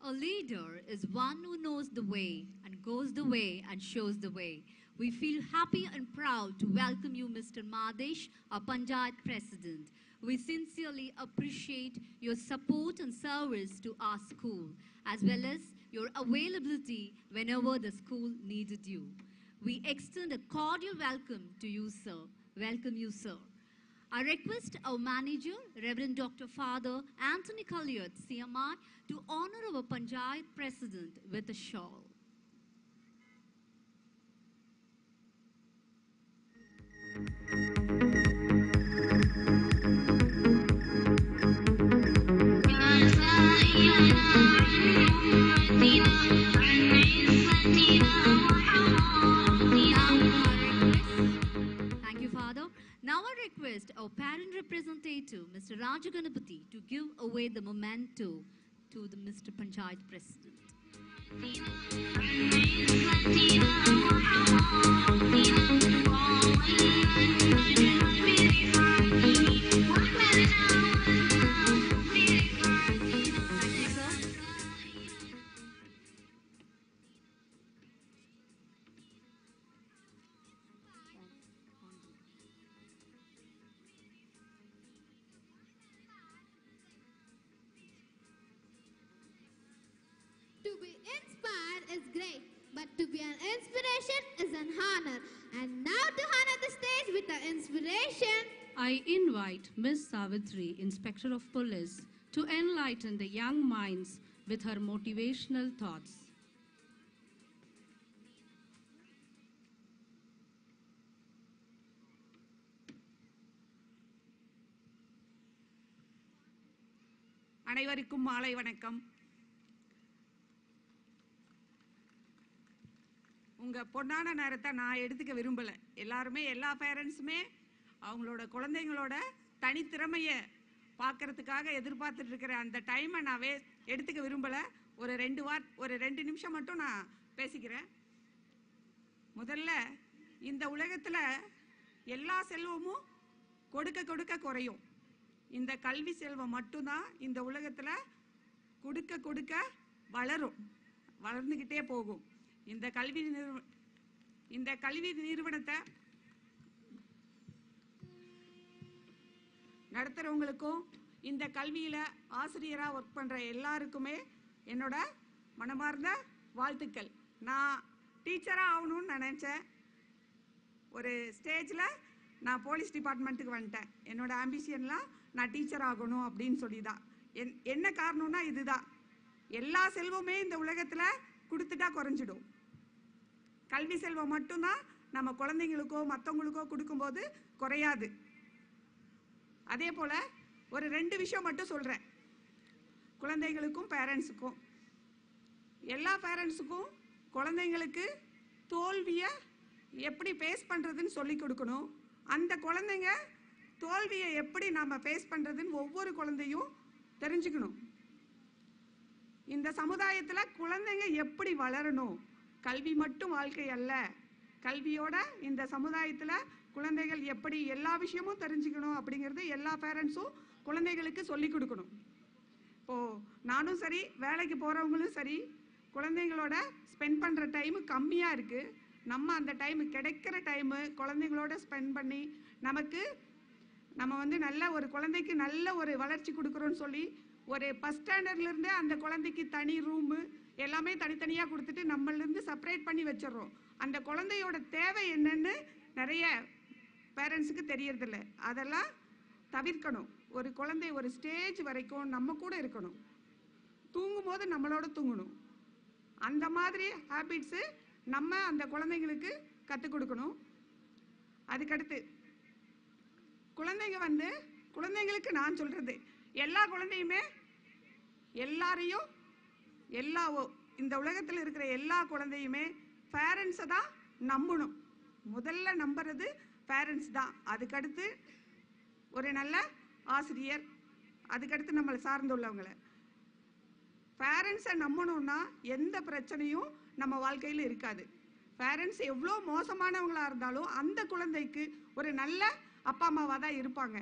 A leader is one who knows the way and goes the way and shows the way. We feel happy and proud to welcome you, Mr. Mahadesh, our Panchayat President. We sincerely appreciate your support and service to our school, as well as your availability whenever the school needed you. We extend a cordial welcome to you, sir. Welcome you, sir. I request our manager, Reverend Dr. Father Anthony Kalliot, CMI, to honor our Panchayat President with a shawl. Thank you, Father. Now I request our parent representative, Mr. Rajaganapati, to give away the memento to the Mr. Panchayat President. To be inspired is great, but to be an inspiration is an honor. And now to honor the stage with the inspiration, I invite Ms. Savitri, Inspector of Police, to enlighten the young minds with her motivational thoughts. அனைவருக்கும் மாலை வணக்கம். உங்க பொன்னான நேரத்தை நான் எடுத்துக்க விரும்பல. எல்லாருமே, எல்லா பேரண்ட்ஸுமே அவங்களோட குழந்தைங்களோட தனித்திறமையை பார்க்கறதுக்காக எதிர்பார்த்துட்டு இருக்கிற அந்த டைமை நான் எடுத்துக்க விரும்பல. ஒரு 2 நிமிஷம் மட்டும் நான் பேசிக்கிறேன். முதல்ல, இந்த உலகத்துல எல்லா செல்வமும் கொடுக்க கொடுக்க குறையும். இந்த கல்வி செல்வம் மட்டும்தான் இந்த உலகத்துல கொடுக்க கொடுக்க வளரும், வளர்ந்துகிட்டே போகும். இந்த கல்வி நிறுவனத்தை நடத்துகிறவங்களுக்கும் இந்த கல்வியில் ஆசிரியராக ஒர்க் பண்ணுற எல்லாருக்குமே என்னோட மனமார்ந்த வாழ்த்துக்கள். நான் டீச்சராக ஆகணும்னு நினச்சேன். ஒரு ஸ்டேஜில் நான் போலீஸ் டிபார்ட்மெண்ட்டுக்கு வந்துட்டேன். என்னோட ஆம்பிஷன்லாம் நான் டீச்சர் ஆகணும் அப்படின்னு சொல்லி தான். என்ன காரணம்னா இதுதான், எல்லா செல்வமே இந்த உலகத்தில் கொடுத்துட்டா குறைஞ்சிடும். கல்வி செல்வம் மட்டும்தான் நம்ம குழந்தைங்களுக்கோ மற்றவங்களுக்கோ கொடுக்கும்போது குறையாது. அதே போல் ஒரு 2 விஷயம் மட்டும் சொல்கிறேன். குழந்தைங்களுக்கும் பேரண்ட்ஸுக்கும், எல்லா பேரண்ட்ஸுக்கும் குழந்தைங்களுக்கு தோல்வியை எப்படி ஃபேஸ் பண்ணுறதுன்னு சொல்லி கொடுக்கணும். அந்த குழந்தைங்க தோல்வியை எப்படி நாம் ஃபேஸ் பண்ணுறதுன்னு ஒவ்வொரு குழந்தையும் தெரிஞ்சுக்கணும். இந்த சமுதாயத்தில் குழந்தைங்க எப்படி வளரணும், கல்வி மட்டும் வாழ்க்கை அல்ல, கல்வியோட இந்த சமுதாயத்தில் குழந்தைகள் எப்படி எல்லா விஷயமும் தெரிஞ்சுக்கணும் அப்படிங்கிறது எல்லா பேரண்ட்ஸும் குழந்தைகளுக்கு சொல்லி கொடுக்கணும். இப்போது நானும் சரி, வேலைக்கு போகிறவங்களும் சரி, குழந்தைங்களோட ஸ்பெண்ட் பண்ணுற டைமு கம்மியாக இருக்குது. நம்ம அந்த டைமு, கிடைக்கிற டைமு குழந்தைங்களோட ஸ்பெண்ட் பண்ணி நம்ம வந்து நல்ல ஒரு குழந்தைக்கு நல்ல ஒரு வளர்ச்சி கொடுக்குறோன்னு சொல்லி ஒரு ஃபஸ்ட் ஸ்டாண்டர்ட்லேருந்தே அந்த குழந்தைக்கு தனி ரூமு எல்லாமே தனித்தனியாக கொடுத்துட்டு நம்மளிருந்து செப்பரேட் பண்ணி வச்சிடறோம். அந்த குழந்தையோட தேவை என்னன்னு நிறைய பேரண்ட்ஸுக்கு தெரியறதில்ல. அதெல்லாம் தவிர்க்கணும். ஒரு குழந்தை ஒரு ஸ்டேஜ் வரைக்கும் நம்ம கூட இருக்கணும், தூங்கும் போது நம்மளோட தூங்கணும். அந்த மாதிரி ஹேபிட்ஸு நம்ம அந்த குழந்தைங்களுக்கு கற்றுக் கொடுக்கணும். அதுக்கடுத்து குழந்தைங்களுக்கு நான் சொல்கிறது, எல்லா குழந்தையுமே எல்லாரையும் இந்த உலகத்தில் இருக்கிற எல்லா குழந்தையுமே பேரண்ட்ஸை தான் நம்பணும். முதல்ல நம்புறது பேரண்ட்ஸ் தான். அதுக்கடுத்து ஒரு நல்ல ஆசிரியர், அதுக்கடுத்து நம்மளை சார்ந்துள்ளவங்களை. பேரண்ட்ஸை நம்பணும்னா எந்த பிரச்சனையும் நம்ம வாழ்க்கையில் இருக்காது. பேரண்ட்ஸ் எவ்வளோ மோசமானவங்களாக இருந்தாலும் அந்த குழந்தைக்கு ஒரு நல்ல அப்பா அம்மாவாக தான் இருப்பாங்க.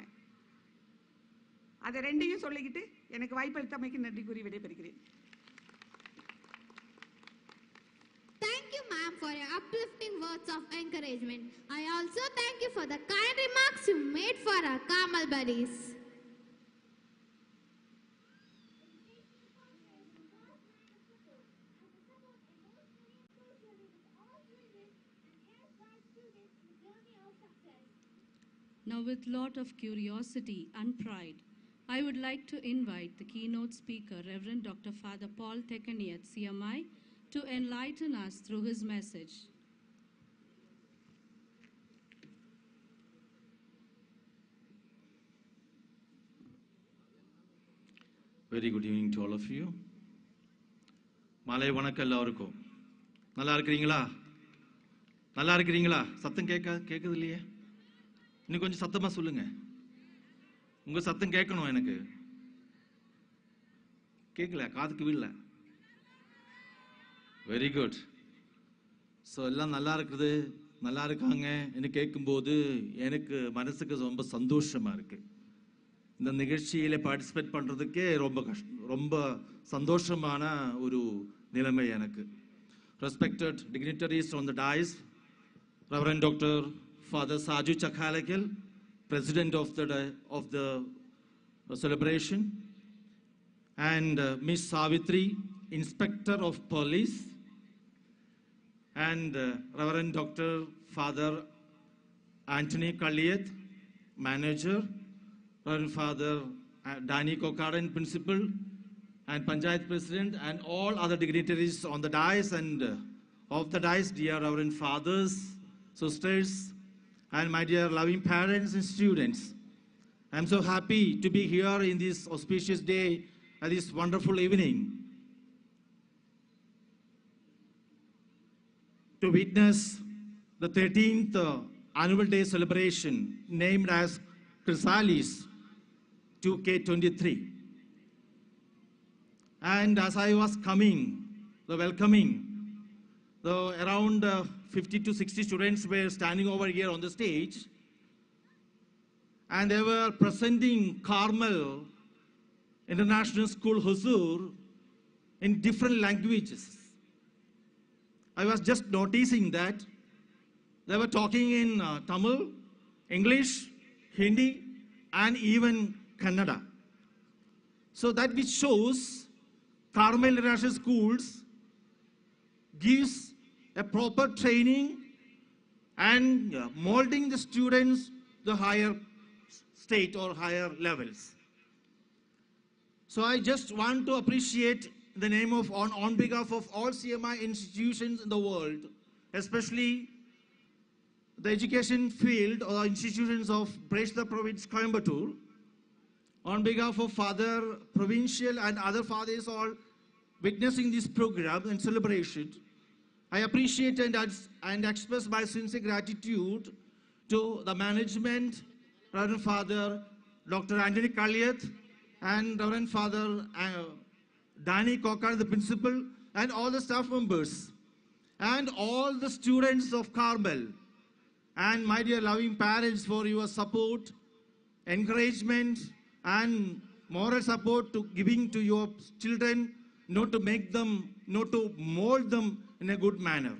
அதை 2ஐயும் சொல்லிக்கிட்டு எனக்கு வாய்ப்பளித்தமைக்கு நன்றி கூறி விடைபெறுகிறேன். Thank you, ma'am, for your uplifting words of encouragement. I also thank you for the kind remarks you made for our Kamal buddies. Now, with lot of curiosity and pride, I would like to invite the keynote speaker, Reverend Dr. Father Paul Tekaniat, CMI, to enlighten us through his message. Very good evening to all of you. மாலை வணக்கம் எல்லாருக்கும். நல்லா இருக்கிறீங்களா? நல்லா இருக்கிறீங்களா? சத்தம் கேட்குது இல்லையே? இன்னும் கொஞ்சம் சத்தமாக சொல்லுங்க. உங்க சத்தம் கேட்கணும். எனக்கு கேட்கல, காதுக்கு விடல. Very good. ஸோ எல்லாம் நல்லா இருக்குது, நல்லா இருக்காங்க என்று கேட்கும்போது எனக்கு மனசுக்கு ரொம்ப சந்தோஷமா இருக்கு. இந்த நிகழ்ச்சியில் பார்ட்டிசிபேட் பண்ணுறதுக்கே ரொம்ப சந்தோஷமான ஒரு நிலைமை எனக்கு. Respected dignitaries on the dais, Reverend Dr. Father Saju Chakhalakil, President of the celebration, and Miss Savitri, Inspector of Police, and Reverend Dr. Father Anthony Kaliyat, Manager, Reverend Father Danny Kokaran, Principal, and Panchayat President, and all other dignitaries on the dais and off the dais, dear Reverend Fathers, sisters, and my dear loving parents and students. I'm so happy to be here in this auspicious day at this wonderful evening to witness the 13th annual day celebration named as Chrysalis 2K23. And as I was welcoming, around 50 to 60 students were standing over here on the stage, and they were presenting Carmel International School Hosur in different languages. I was just noticing that they were talking in Tamil, English, Hindi, and even Kannada. So that which shows Carmel International Schools gives a proper training and molding the students to higher state or higher levels. So I just want to appreciate the name of, on behalf of all CMI institutions in the world, especially the education field or institutions of Breshla Province, Coimbatore, on behalf of Father Provincial and other fathers all witnessing this program and celebration, I appreciate and express my sincere gratitude to the management, Reverend Father Dr. Anthony Kalliath, and Reverend Father Danny Cocker, the principal, and all the staff members, and all the students of Carmel, and my dear loving parents for your support, encouragement, and moral support to giving to your children, not to make them, not to mold them in a good manner.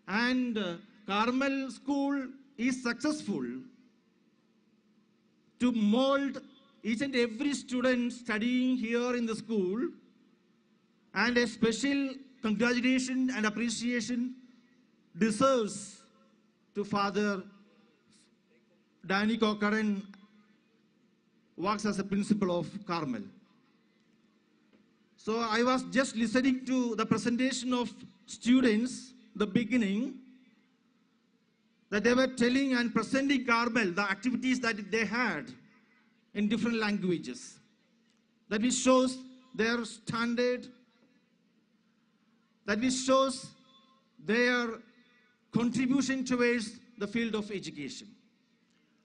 And Carmel School is successful to mold each and every student studying here in the school, and a special congratulation and appreciation deserves to Father Danny Cochran, works as a principal of Carmel. So I was just listening to the presentation of students, the beginning, that they were telling and presenting Carmel, the activities that they had in different languages. That which shows their standard, that which shows their contribution towards the field of education.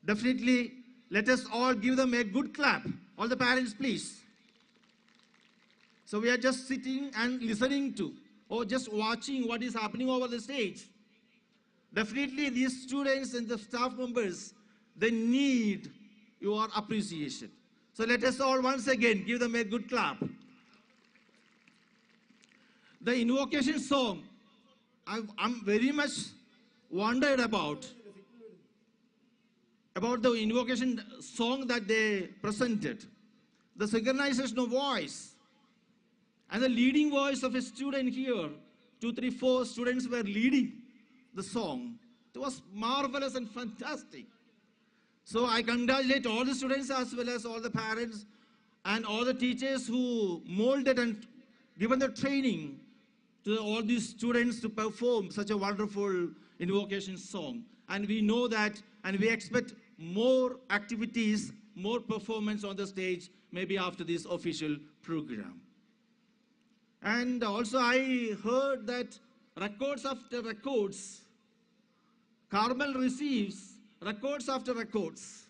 Definitely, let us all give them a good clap. All the parents, please. So we are just sitting and listening to, or just watching what is happening over the stage. Definitely, these students and the staff members, they need your appreciation. So let us all once again give them a good clap. The invocation song, I'm very much wondered about the invocation song that they presented. The synchronization of voice and the leading voice of a student here, 2, 3, 4 students were leading the song. It was marvelous and fantastic. So I congratulate all the students as well as all the parents and all the teachers who molded and given the training to all these students to perform such a wonderful invocation song. And we know that, and we expect more activities, more performance on the stage, maybe after this official program. And also I heard that records after records, Carmel receives records after records,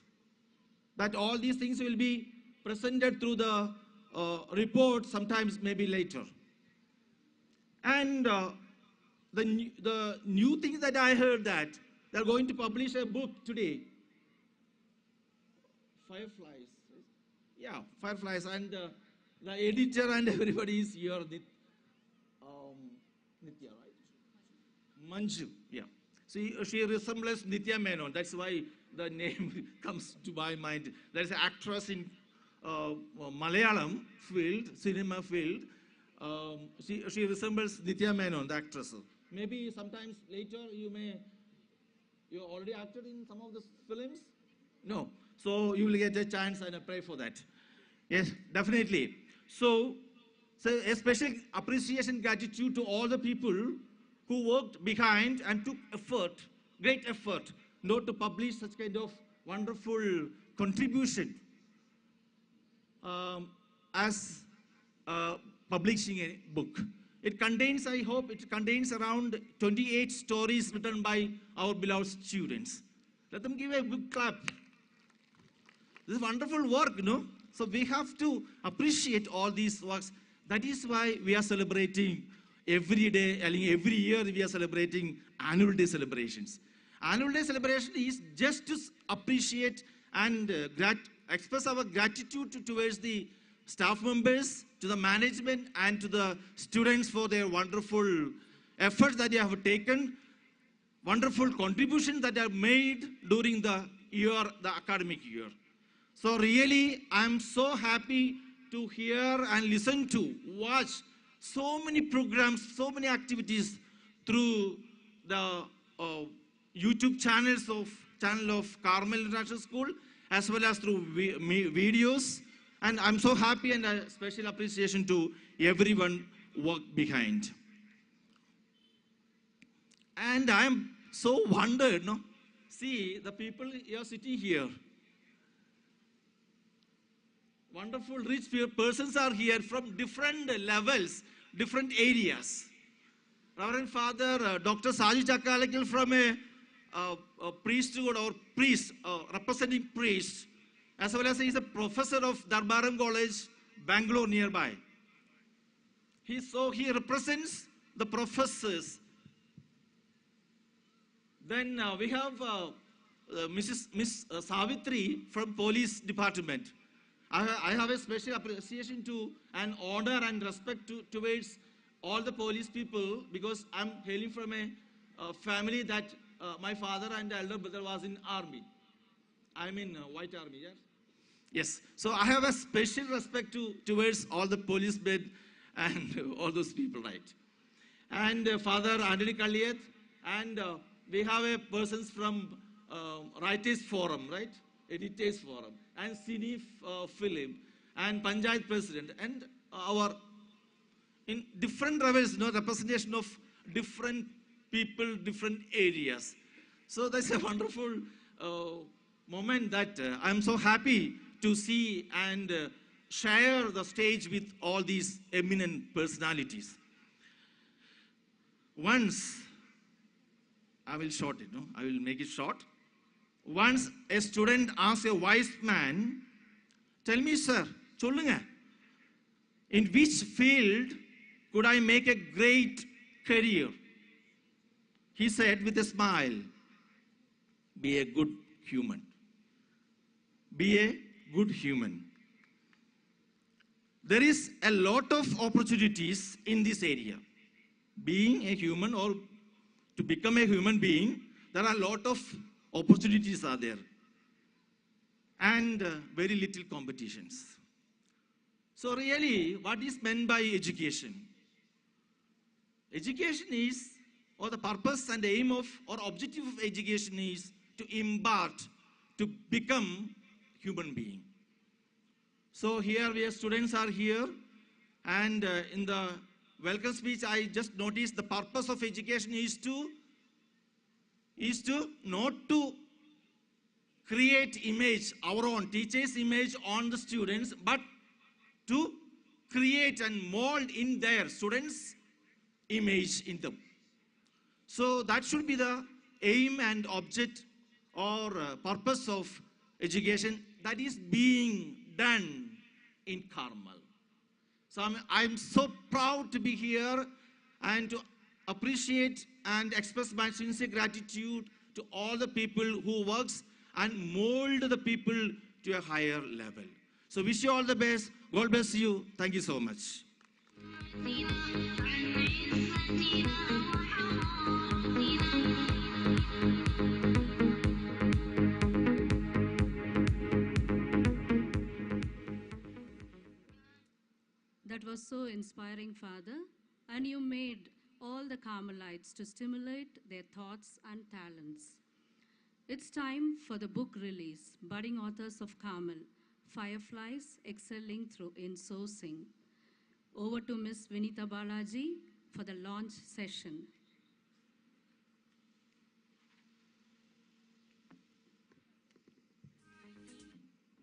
that all these things will be presented through the report sometimes maybe later. And the new thing that I heard that they're going to publish a book today. Fireflies. Yeah, Fireflies. And the editor and everybody is here. Nitya, right? Manju, yeah. See, she resembles Nitya Menon. That's why the name comes to my mind. There's an actress in Malayalam field, cinema field. She resembles Nitya Menon, the actress. Maybe sometimes later you already acted in some of the films? No. So you will get a chance, and I pray for that. Yes, definitely. So a special appreciation, gratitude to all the people who worked behind and took effort, great effort, not to publish such kind of wonderful contribution as publishing a book. It contains, I hope, it contains around 28 stories written by our beloved students. Let them give a big clap. This is wonderful work, you know. So we have to appreciate all these works. That is why we are celebrating every day, every year we are celebrating annual day celebrations. Annual day celebration is just to appreciate and express our gratitude towards the staff members, to the management, and to the students for their wonderful efforts that they have taken, wonderful contributions that are made during the year, the academic year. So really, I'm so happy to hear and listen to, watch so many programs, so many activities through the YouTube channel of Carmel International School, as well as through videos. And I'm so happy, and a special appreciation to everyone work behind. And I'm so wondered, no? See, the people you're sitting here, wonderful rich persons are here from different levels, different areas. Reverend Father Dr. Saji Chakalakil from a priesthood or priest, representing priest, as well as he is a professor of Darbaram College, Bangalore nearby. He represents the professors. Then we have Miss Savitri from Police Department. I have a special appreciation to and honor and respect towards all the police people, because I'm hailing from a family that my father and elder brother was in army. I'm in White Army, yes? Yes. So I have a special respect towards all the policemen and all those people, right? And Father Anthony Kalliyat, and we have a persons from Writers Forum, right? Editors Forum, and Cine Film, and Panchayat President, and our in different levels, representation of different people, different areas. So that's a wonderful moment that I'm so happy to see and share the stage with all these eminent personalities. Once, I will short it, no? I will make it short. Once a student asked a wise man, tell me, sir, cholunga, in which field could I make a great career? He said with a smile, be a good human. Be a good human. There is a lot of opportunities in this area. Being a human, or to become a human being, there are a lot of opportunities are there, and very little competitions. So really, what is meant by education? Education is, or the purpose and aim of, or objective of education is to impart, to become human being. So here students are here, and in the welcome speech I just noticed the purpose of education is to not to create image, our own teacher's image on the students, but to create and mold in their students' image in them. So that should be the aim and object or purpose of education that is being done in Carmel. So I'm so proud to be here and to appreciate and express my sincere gratitude to all the people who works and mold the people to a higher level. So wish you all the best. God bless you. Thank you so much. That was so inspiring, Father. And you made all the Carmelites to stimulate their thoughts and talents. It's time for the book release, Budding Authors of Carmel, Fireflies Excelling Through Insourcing. Over to Ms. Vinita Balaji for the launch session.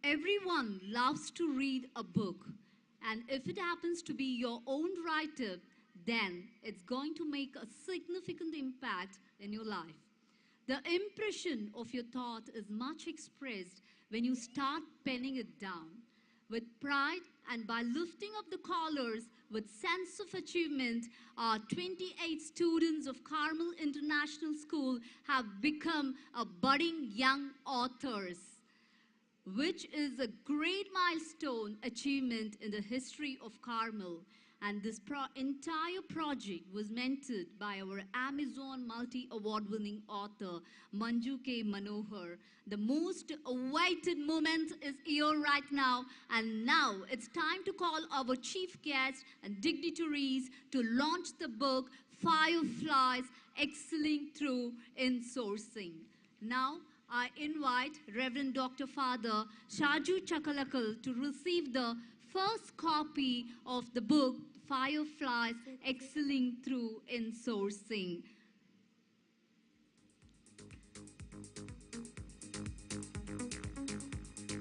Everyone loves to read a book, and if it happens to be your own write-up, then it's going to make a significant impact in your life. The impression of your thought is much expressed when you start penning it down. With pride and by lifting up the collars with sense of achievement, our 28 students of Carmel International School have become a budding young authors, which is a great milestone achievement in the history of Carmel. And this entire project was mentored by our Amazon multi-award winning author, Manju K. Manohar. The most awaited moment is here right now. And now it's time to call our chief guests and dignitaries to launch the book, Fireflies, Excelling Through Insourcing. Now, I invite Reverend Dr. Father Shaju Chakalakal to receive the first copy of the book, Fireflies, Excelling Through Insourcing.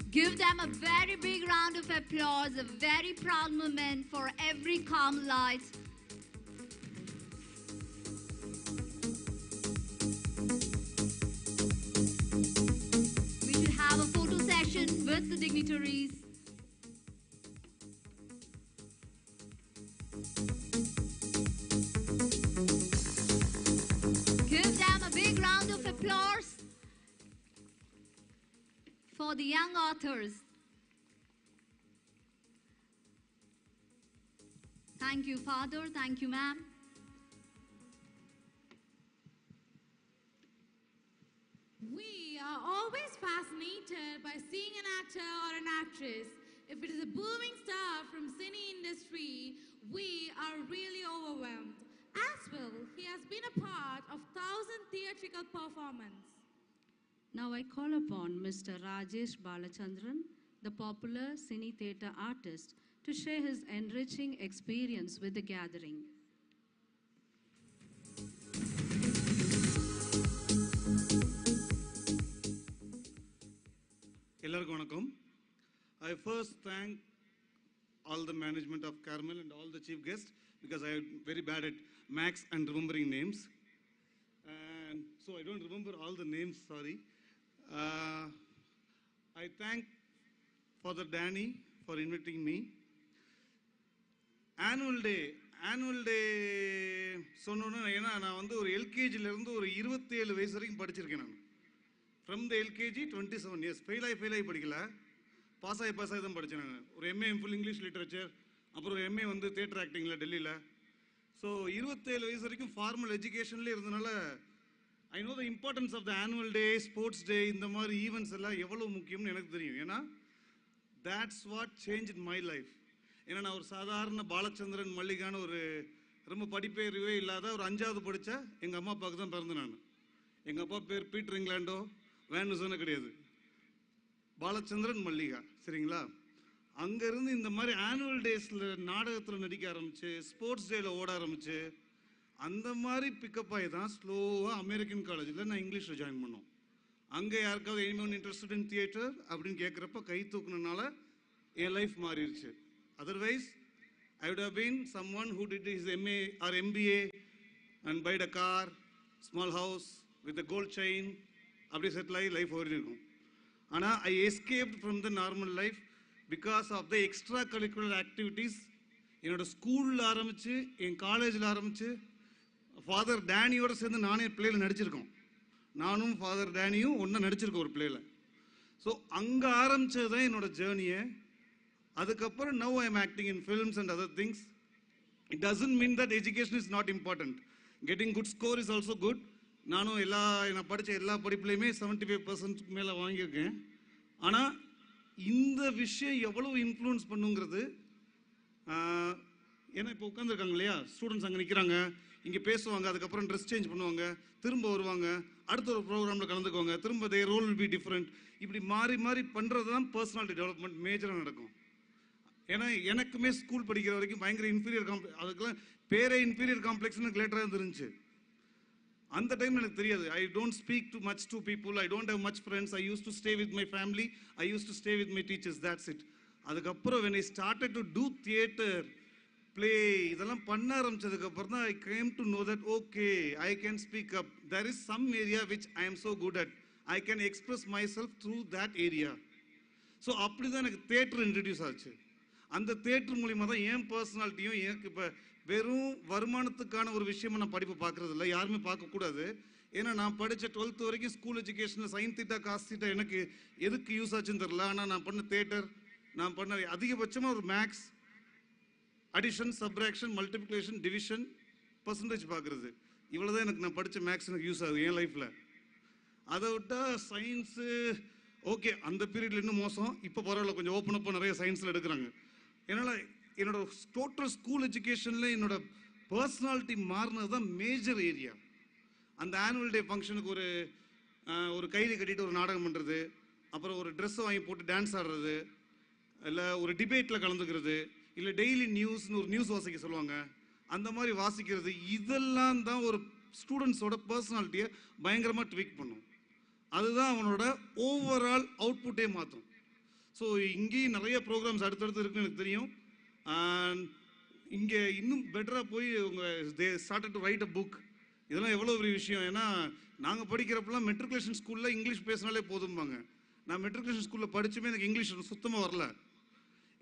Give them a very big round of applause, a very proud moment for every Carmelite. We should have a photo session with the dignitaries. Give them a big round of applause for the young authors. Thank you, Father. Thank you, ma'am. We are always fascinated by seeing an actor or an actress. If it is a booming star from cine industry, we are really overwhelmed. As well, he has been a part of 1,000 theatrical performances. Now I call upon Mr. Rajesh Balachandran, the popular cine theatre artist, to share his enriching experience with the gathering. Ellarku vanakkam. I first thank all the management of Carmel and all the chief guests because I am very bad at maths and remembering names. And so I don't remember all the names, sorry. I thank Father Danny for inviting me. Annual day சொன்னோன்னா ஏன்னா நான் வந்து ஒரு எல்கேஜிலேருந்து ஒரு 27 வயசு வரைக்கும் படிச்சிருக்கேன் நான். From the LKG 27 years. Fail ஆகி படிக்கல, பாஸ் ஆகி தான் படித்தேன் நான். ஒரு எம்ஏ ஃபுல் இங்கிலீஷ் லிட்ரேச்சர், அப்புறம் ஒரு எம்ஏ வந்து தியேட்டர் ஆக்டிங்கில் டெல்லியில். ஸோ 27 வயசு வரைக்கும் ஃபார்மல் எஜுகேஷன்லேயே இருந்தனால I know the importance of the annual day, sports day, இந்த மாதிரி ஈவெண்ட்ஸ் எல்லாம் எவ்வளோ முக்கியம்னு எனக்கு தெரியும். ஏன்னா that's what change in my life. ஏன்னா நான் ஒரு சாதாரண பாலச்சந்திரன் மல்லிகான்னு ஒரு ரொம்ப படிப்பேறிவே இல்லாத ஒரு 5வது படித்த எங்கள் அம்மா அப்பாவுக்கு தான் பிறந்தேன் நான். எங்கள் அப்பா பேர் பீட்டர் இங்கிலாண்டோ வேனுசனோ கிடையாது, பாலச்சந்திரன் மல்லிகா, சரிங்களா? அங்கேருந்து இந்த மாதிரி ஆனுவல் டேஸில் நாடகத்தில் நடிக்க ஆரம்பிச்சு, ஸ்போர்ட்ஸ் டேயில் ஓட ஆரம்பிச்சு, அந்த மாதிரி பிக்கப் ஆகி தான் ஸ்லோவாக அமெரிக்கன் காலேஜில் நான் இங்கிலீஷில் ஜாயின் பண்ணோம். அங்கே யாருக்காவது எனிமன் இன்ட்ரெஸ்டட் இன் தியேட்டர் அப்படின்னு கேட்குறப்ப கை தூக்குனனால என் லைஃப் மாறிடுச்சு. Otherwise I would have been someone who did his MA or MBA and bought a car, small house with a gold chain, அப்படி செட்டில் ஆகி லைஃப் ஓடிருக்கும். ஆனால் I escaped from the normal life because of the extra curricular activities. என்னோடய ஸ்கூலில் ஆரம்பித்து, என் காலேஜில் ஆரம்பித்து, father டேனியோடு சேர்ந்து நானே பிளேயில் நடிச்சிருக்கோம். நானும் ஃபாதர் டேனியும் ஒன்றா நடிச்சிருக்கோம் ஒரு பிளேயில். ஸோ அங்கே ஆரம்பித்தது தான் என்னோடய ஜேர்னியை. அதுக்கப்புறம் now I am acting in films and other things. It doesn't mean that education is not important. Getting good score is also good. நானும் நான் படித்த எல்லா படிப்புலையுமே 75% மேலே வாங்கியிருக்கேன். ஆனால் இந்த விஷயம் எவ்வளோ இன்ஃப்ளூயன்ஸ் பண்ணுங்கிறது, ஏன்னா இப்போ உட்காந்துருக்காங்க இல்லையா ஸ்டூடெண்ட்ஸ், அங்கே நிற்கிறாங்க, இங்கே பேசுவாங்க, அதுக்கப்புறம் ட்ரெஸ் சேஞ்ச் பண்ணுவாங்க, திரும்ப வருவாங்க, அடுத்த ஒரு ப்ரோக்ராமில் கலந்துக்குவாங்க, திரும்ப the roll will be different. இப்படி மாறி மாறி பண்ணுறது தான் பர்சனாலிட்டி டெவலப்மெண்ட் மேஜராக நடக்கும். ஏன்னா எனக்குமே ஸ்கூல் படிக்கிற வரைக்கும் பயங்கர இன்ஃபீரியர் காம்ப்ளெக்ஸ், அதுக்கெல்லாம் பேரே இன்ஃபீரியர் காம்ப்ளெக்ஸ்னு எனக்கு லேட்டராக இருந்துச்சு. அந்த டைம் எனக்கு தெரியாது. I don't speak too much to people, I don't have much friends, I use to stay with my family, I use to stay with my teachers, that's it. அதுக்கப்புறம் when I started to do theater, play, இதெல்லாம் பண்ண ஆரம்பிச்சதுக்கப்புறம் தான் I came to know that okay, I can speak up. There is some area which I am so good at. I can express myself through that area. So அப்படி தான் எனக்கு theatre introduce ஆச்சு. அந்த theatre மூலிமா தான் என் பர்சனாலிட்டியும், எனக்கு இப்போ வெறும் வருமானத்துக்கான ஒரு விஷயமா நான் படிப்பு பார்க்குறது இல்லை, யாருமே பார்க்கக்கூடாது. ஏன்னா நான் படித்த 12th வரைக்கும் ஸ்கூல் எஜுகேஷனில் சைன் தீட்டா காஸ் தீட்டா எனக்கு எதுக்கு யூஸ் ஆச்சுன்னு தெரில. ஆனால் நான் பண்ண தேட்டர், நான் பண்ண அதிகபட்சமாக ஒரு maths, addition, subtraction, multiplication, division, percentage பார்க்குறது. இவ்வளோ தான் எனக்கு நான் படித்த மேக்ஸ் எனக்கு யூஸ் ஆகுது என் லைஃப்பில். அதை விட்டால் சயின்ஸு ஓகே, அந்த பீரியடில் இன்னும் மோசம். இப்போ பரவாயில்ல, கொஞ்சம் ஓப்பன் அப்பாக நிறைய சயின்ஸில் எடுக்கிறாங்க. என்னால் என்னோட டோட்டல் ஸ்கூல் எஜுகேஷனில் என்னோட பர்சனாலிட்டி மாறினது தான் மேஜர் ஏரியா. அந்த ஆனுவல் டே ஃபங்க்ஷனுக்கு ஒரு கைது கட்டிட்டு ஒரு நாடகம் பண்ணுறது, அப்புறம் ஒரு ட்ரெஸ்ஸை வாங்கி போட்டு டான்ஸ் ஆடுறது, இல்லை ஒரு டிபேட்டில் கலந்துக்கிறது, இல்லை டெய்லி நியூஸ்னு ஒரு நியூஸ் வாசிக்க சொல்லுவாங்க, அந்த மாதிரி வாசிக்கிறது, இதெல்லாம் தான் ஒரு ஸ்டூடெண்ட்ஸோட பர்சனாலிட்டியை பயங்கரமாக ட்வீக் பண்ணும். அதுதான் அவனோட ஓவரால் அவுட்புட்டே மாற்றும். ஸோ இங்கேயும் நிறைய ப்ரோக்ராம்ஸ் அடுத்தடுத்து இருக்குன்னு எனக்கு தெரியும். அண்ட் இங்கே இன்னும் பெட்டராக போய் they started to right a book. இதெல்லாம் எவ்வளோ பெரிய விஷயம். ஏன்னா நாங்கள் படிக்கிறப்பெல்லாம் மெட்ரிகுலேஷன் ஸ்கூலில் இங்கிலீஷ் பேசினாலே போதும்பாங்க. நான் மெட்ரிகுலேஷன் ஸ்கூலில் படிச்சுமே எனக்கு இங்கிலீஷ் சுத்தமாக வரல.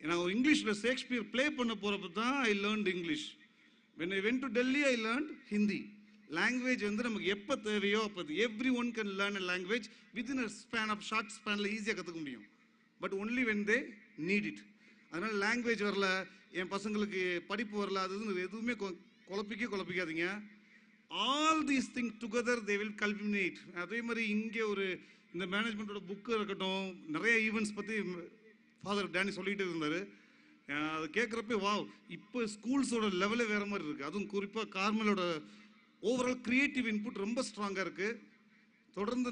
நான் ஒரு இங்கிலீஷில் ஷேக்ஸ்பியர் ப்ளே பண்ண போகிறப்ப தான் I learned English. when I went to Delhi, I learned Hindi. Language வந்து நமக்கு எப்போ தேவையோ அப்போ every one can learn a language within a span of short ஸ்பேனில் ஈஸியாக கற்றுக்க முடியும். But only when they need it. அதனால் லாங்குவேஜ் வரல, என் பசங்களுக்கு படிப்பு வரல, அது எதுவுமே குழப்பிக்காதீங்க. All these thing together they will culminate. அதே மாதிரி இங்கே இந்த மேனேஜ்மெண்ட்டோட புக்கு இருக்கட்டும், நிறைய ஈவெண்ட்ஸ் பற்றி ஃபாதர் டேனி சொல்லிகிட்டு இருந்தார். அது கேட்குறப்ப வாவ், இப்போ ஸ்கூல்ஸோட லெவலே வேறு மாதிரி இருக்குது. அதுவும் குறிப்பாக கார்மலோட ஓவரால் கிரியேட்டிவ் இன்புட் ரொம்ப ஸ்ட்ராங்காக இருக்குது. தொடர்ந்து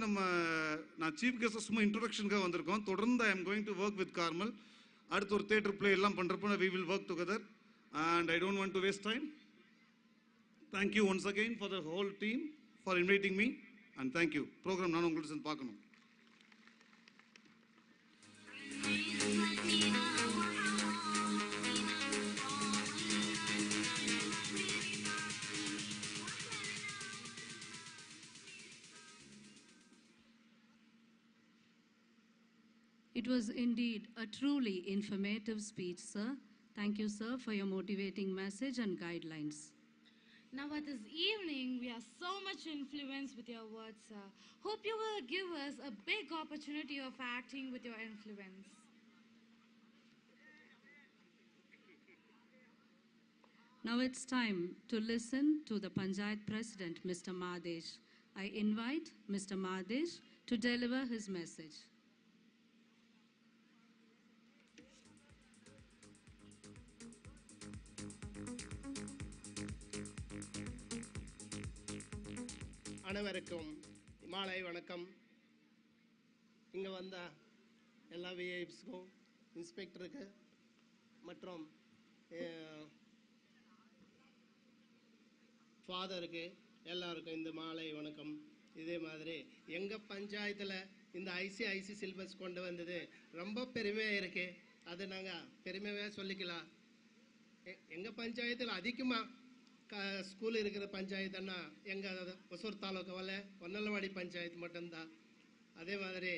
நான் சீஃப் கெஸ்ட்டாக சும்மா இன்ட்ரொடக்ஷனுக்காக வந்திருக்கோம். தொடர்ந்து I am going to work with Carmel. அடுத்து ஒரு தியேட்டர் பிளே எல்லாம் பண்ணுறப்போ we will work together and I don't want to waste time. Thank you once again for the whole team for inviting me and thank you. Programme நானும் உங்கள்கிட்ட சேர்ந்து பார்க்கணும். It was indeed a truly informative speech, sir. Thank you, sir, for your motivating message and guidelines. Now at this evening, we are so much influenced with your words, sir. Hope you will give us a big opportunity of acting with your influence. Now it's time to listen to the Panchayat President, Mr. Madesh. I invite Mr. Madesh to deliver his message. அனைவருக்கும் மாலை வணக்கம். இங்கே வந்த எல்லா விஐபிஸ்க்கும், இன்ஸ்பெக்டருக்கு மற்றும் ஃபாதருக்கு எல்லாருக்கும் இந்த மாலை வணக்கம். இதே மாதிரி எங்கள் பஞ்சாயத்தில் இந்த ஐசிஐசி சிலபஸ் கொண்டு வந்தது ரொம்ப பெருமையாக இருக்குது. அது நாங்கள் பெருமையாக சொல்லிக்கலாம். எங்கள் பஞ்சாயத்தில் அதிகமாக ஸ்கூல் இருக்கிற பஞ்சாயத்துன்னா எங்கள் ஒசூர் தாலுக்காவில் ஒன்னலவாடி பஞ்சாயத்து மட்டும்தான். அதே மாதிரி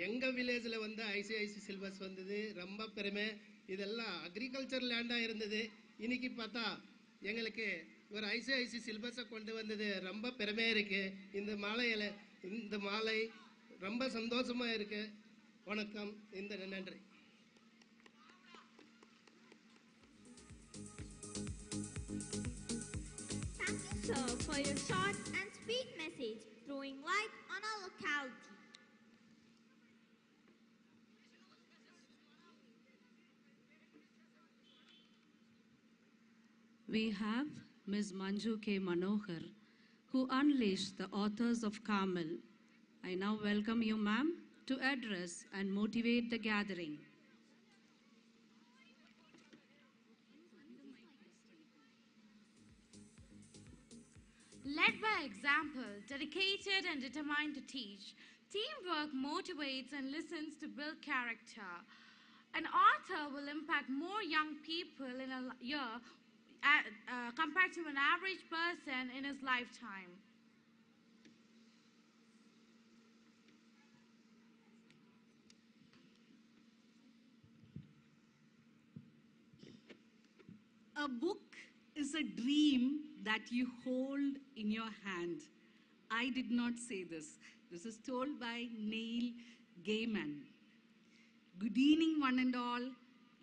எங்கள் வில்லேஜில் வந்து ஐசிஐசி சிலபஸ் வந்தது ரொம்ப பெருமை. இதெல்லாம் அக்ரிகல்ச்சர் லேண்டாக இருந்தது. இன்னைக்கு பார்த்தா எங்களுக்கு ஒரு ஐசிஐசி சிலபஸை கொண்டு வந்தது ரொம்ப பெருமையாக இருக்குது. இந்த மாலை ரொம்ப சந்தோஷமாக இருக்குது. வணக்கம். நன்றி. Sir, for your short and sweet message, throwing light on our locality. We have Ms. Manju K. Manohar, who unleashed the authors of Carmel. I now welcome you, ma'am, to address and motivate the gathering. Led by example, dedicated and determined to teach, teamwork motivates and listens to build character. An author will impact more young people in a year compared to an average person in his lifetime. A book is a dream that you hold in your hand. I did not say this. This is told by Neil Gaiman. Good evening, one and all.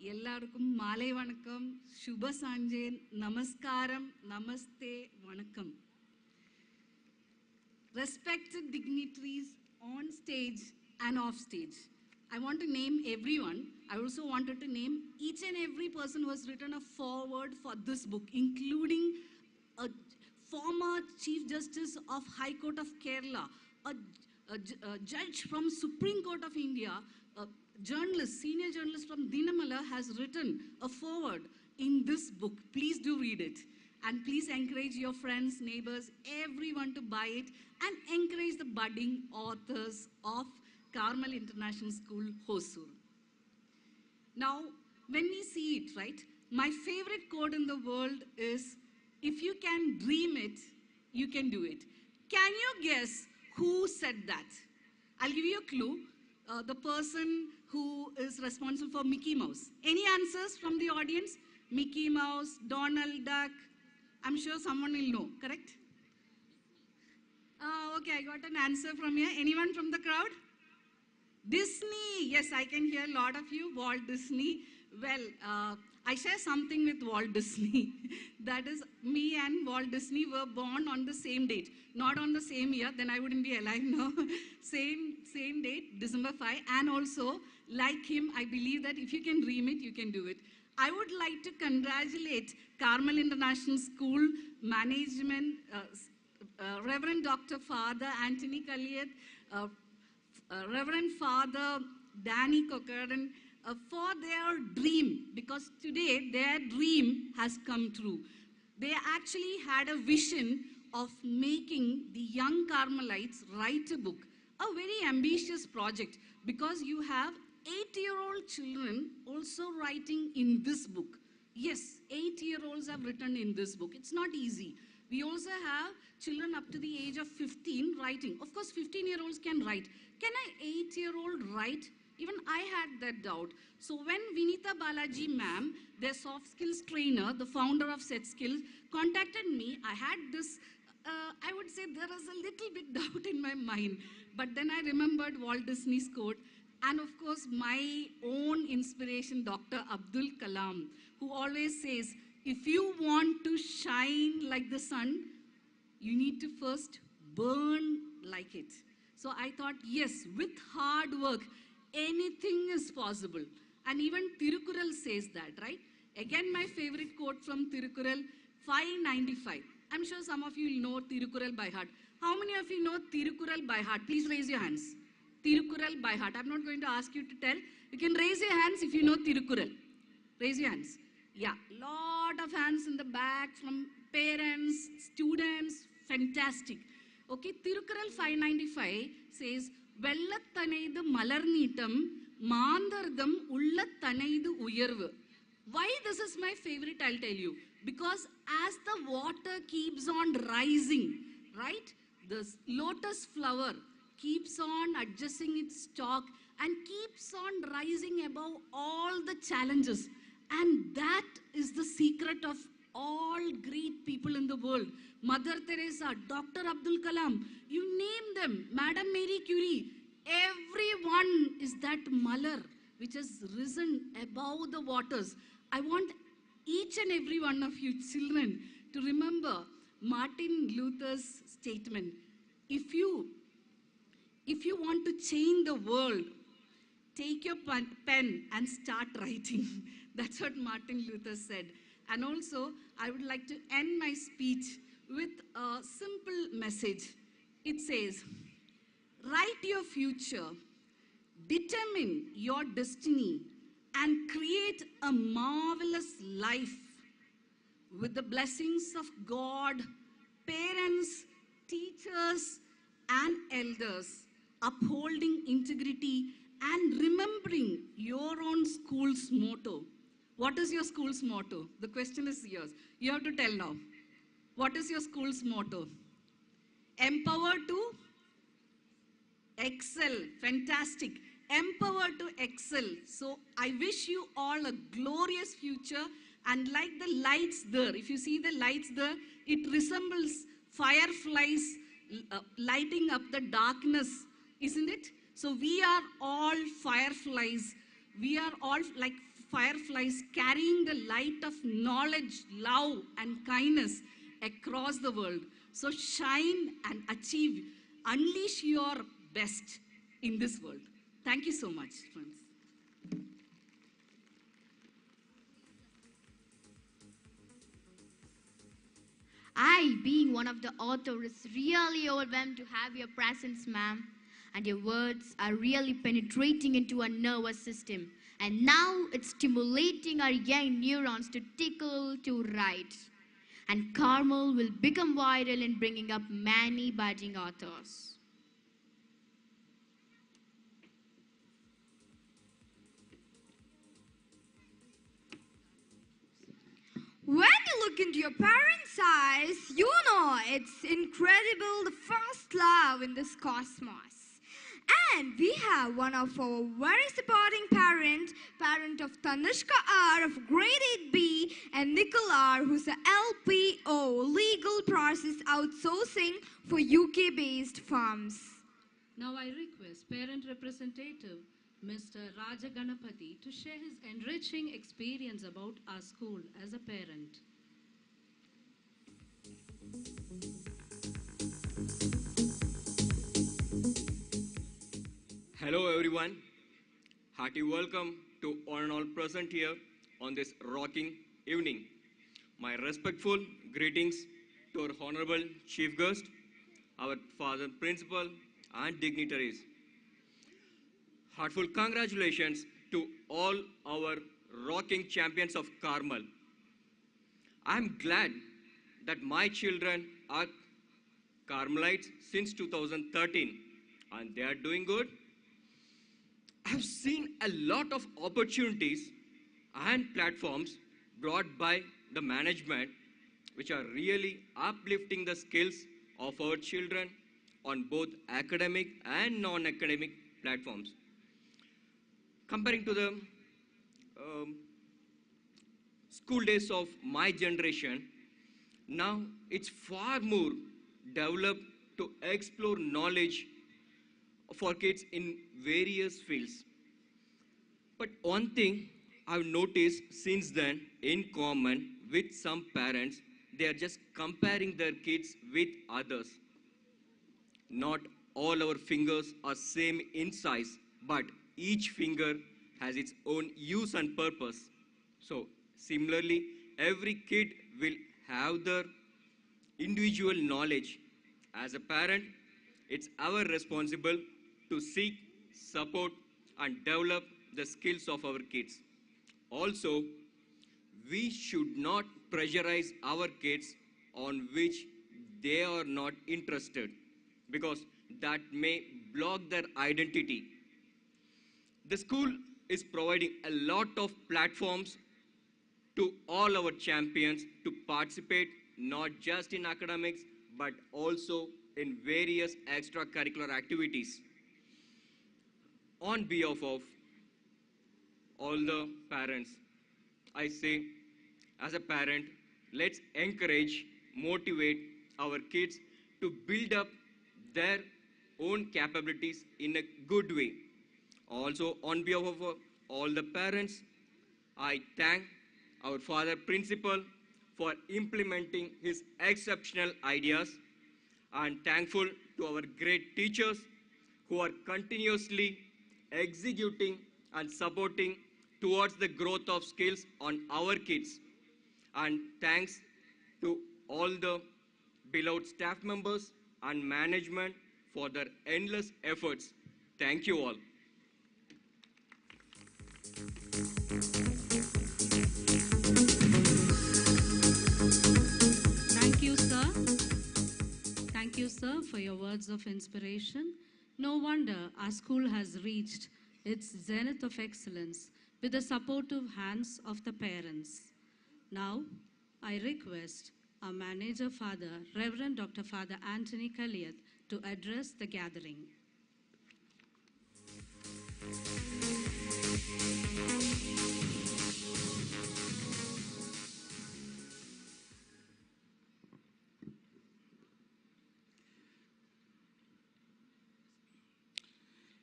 எல்லாருக்கும் மாலை வணக்கம், சுப சாஞ்சேன், நமஸ்காரம், நமஸ்தே, வணக்கம். Respected dignitaries on stage and off stage. I want to name everyone. I also wanted to name each and every person who has written a foreword for this book, including a former Chief Justice of High Court of Kerala, a judge from Supreme Court of India, a journalist, senior journalist from Dinamala has written a foreword in this book. Please do read it. And please encourage your friends, neighbors, everyone to buy it and encourage the budding authors of Carmel International School, Hosur. Now, when we see it, right, my favorite quote in the world is, if you can dream it, you can do it. Can you guess who said that? I'll give you a clue. The person who is responsible for Mickey Mouse. Any answers from the audience? Mickey Mouse, Donald Duck. I'm sure someone will know, correct? Okay, I got an answer from here. Anyone from the crowd? Disney. Yes, I can hear a lot of you. Walt Disney. Well, I share something with Walt Disney. That is, me and Walt Disney were born on the same date. Not on the same year, then I wouldn't be alive now. Same date, December 5. And also, like him, I believe that if you can dream it, you can do it. I would like to congratulate Carmel International School management, Reverend Dr. Father Anthony Kalliet, Reverend Father Danny Cochran, for their dream, because today their dream has come true. They actually had a vision of making the young Carmelites write a book, a very ambitious project, because you have 8-year-old children also writing in this book. Yes, 8-year-olds have written in this book. It's not easy. We also have children up to the age of 15 writing. Of course, 15-year-olds can write. Can an 8-year-old write? Even I had that doubt. So when Vinita Balaji ma'am, their soft skills trainer, the founder of Set Skills, contacted me, I had this, I would say there was a little bit doubt in my mind. But then I remembered Walt Disney's quote, and of course my own inspiration, Dr. Abdul Kalam, who always says, if you want to shine like the sun, you need to first burn like it. So I thought, yes, with hard work, anything is possible. And even Tirukural says that, right? Again, my favorite quote from Tirukural 595. I'm sure some of you know Tirukural by heart. How many of you know Tirukural by heart? Please raise your hands. Tirukural by heart. I'm not going to ask you to tell. You can raise your hands if you know Tirukural. Raise your hands. Yeah, lot of hands in the back from parents, students. Fantastic. Okay, Tirukural 595 says, வெள்ளத்தனைது மலர்நீட்டம் மாந்தர்தம் உள்ளத்தனைது உயர்வு. Why this is my favorite, I'll tell you. Because as the water keeps on rising, right, the lotus flower keeps on adjusting its stalk and keeps on rising above all the challenges. And that is the secret of all great people in the world. Mother Teresa, Dr. Abdul Kalam, you name them, Madam Mary Curie, everyone is that malar which has risen above the waters. I want each and every one of you children to remember Martin Luther's statement. If you want to change the world, take your pen and start writing. That's what Martin Luther said. And also, I would like to end my speech with a simple message. It says, write your future, determine your destiny, and create a marvelous life with the blessings of God, parents, teachers, and elders, upholding integrity and remembering your own school's motto. What is your school's motto? The question is yours. You have to tell now. What is your school's motto? Empower to excel. Fantastic. Empower to excel. So I wish you all a glorious future. And like the lights there, if you see the lights there, it resembles fireflies lighting up the darkness, isn't it? So we are all fireflies. We are all like fireflies carrying the light of knowledge, love, and kindness across the world. So shine and achieve, unleash your best in this world. Thank you so much, friends. I, being one of the authors, is really overwhelmed to have your presence, ma'am. And your words are really penetrating into our nervous system. And now it's stimulating our young neurons to tickle to write. And Carmel will become viral in bringing up many budding authors. When you look into your parents' eyes, you know it's incredible, the first love in this cosmos. And we have one of our very supporting parent of Tanishka R of grade 8B and Nicole R, who's a LPO, Legal Process Outsourcing for UK-based firms. Now I request parent representative Mr. Raja Ganapati to share his enriching experience about our school as a parent. Hello everyone. Hearty welcome to all and all present here on this rocking evening. My respectful greetings to our Honorable Chief Guest, our Father Principal and dignitaries. Heartful congratulations to all our rocking champions of Carmel. I'm glad that my children are Carmelites since 2013 and they are doing good. I've seen a lot of opportunities and platforms brought by the management which are really uplifting the skills of our children on both academic and non-academic platforms. Comparing to the school days of my generation, now it's far more developed to explore knowledge for kids in various fields. But one thing I've noticed since then in common with some parents, they are just comparing their kids with others. Not all our fingers are same in size, but each finger has its own use and purpose. So similarly, every kid will have their individual knowledge. As a parent, it's our responsibility to seek, support, and develop the skills of our kids. Also, we should not pressurize our kids on which they are not interested, because that may block their identity. The school is providing a lot of platforms to all our champions to participate not just in academics but also in various extracurricular activities. On behalf of all the parents, I say, as a parent, let's encourage, motivate our kids to build up their own capabilities in a good way. Also, on behalf of all the parents, I thank our Father Principal for implementing his exceptional ideas, and thankful to our great teachers who are continuously executing and supporting towards the growth of skills on our kids. And thanks to all the beloved staff members and management for their endless efforts. Thank you all. Thank you, sir. Thank you, sir, for your words of inspiration. No wonder our school has reached its zenith of excellence with the supportive hands of the parents. Now, I request our manager father, Reverend Dr. Father Anthony Kalliath, to address the gathering.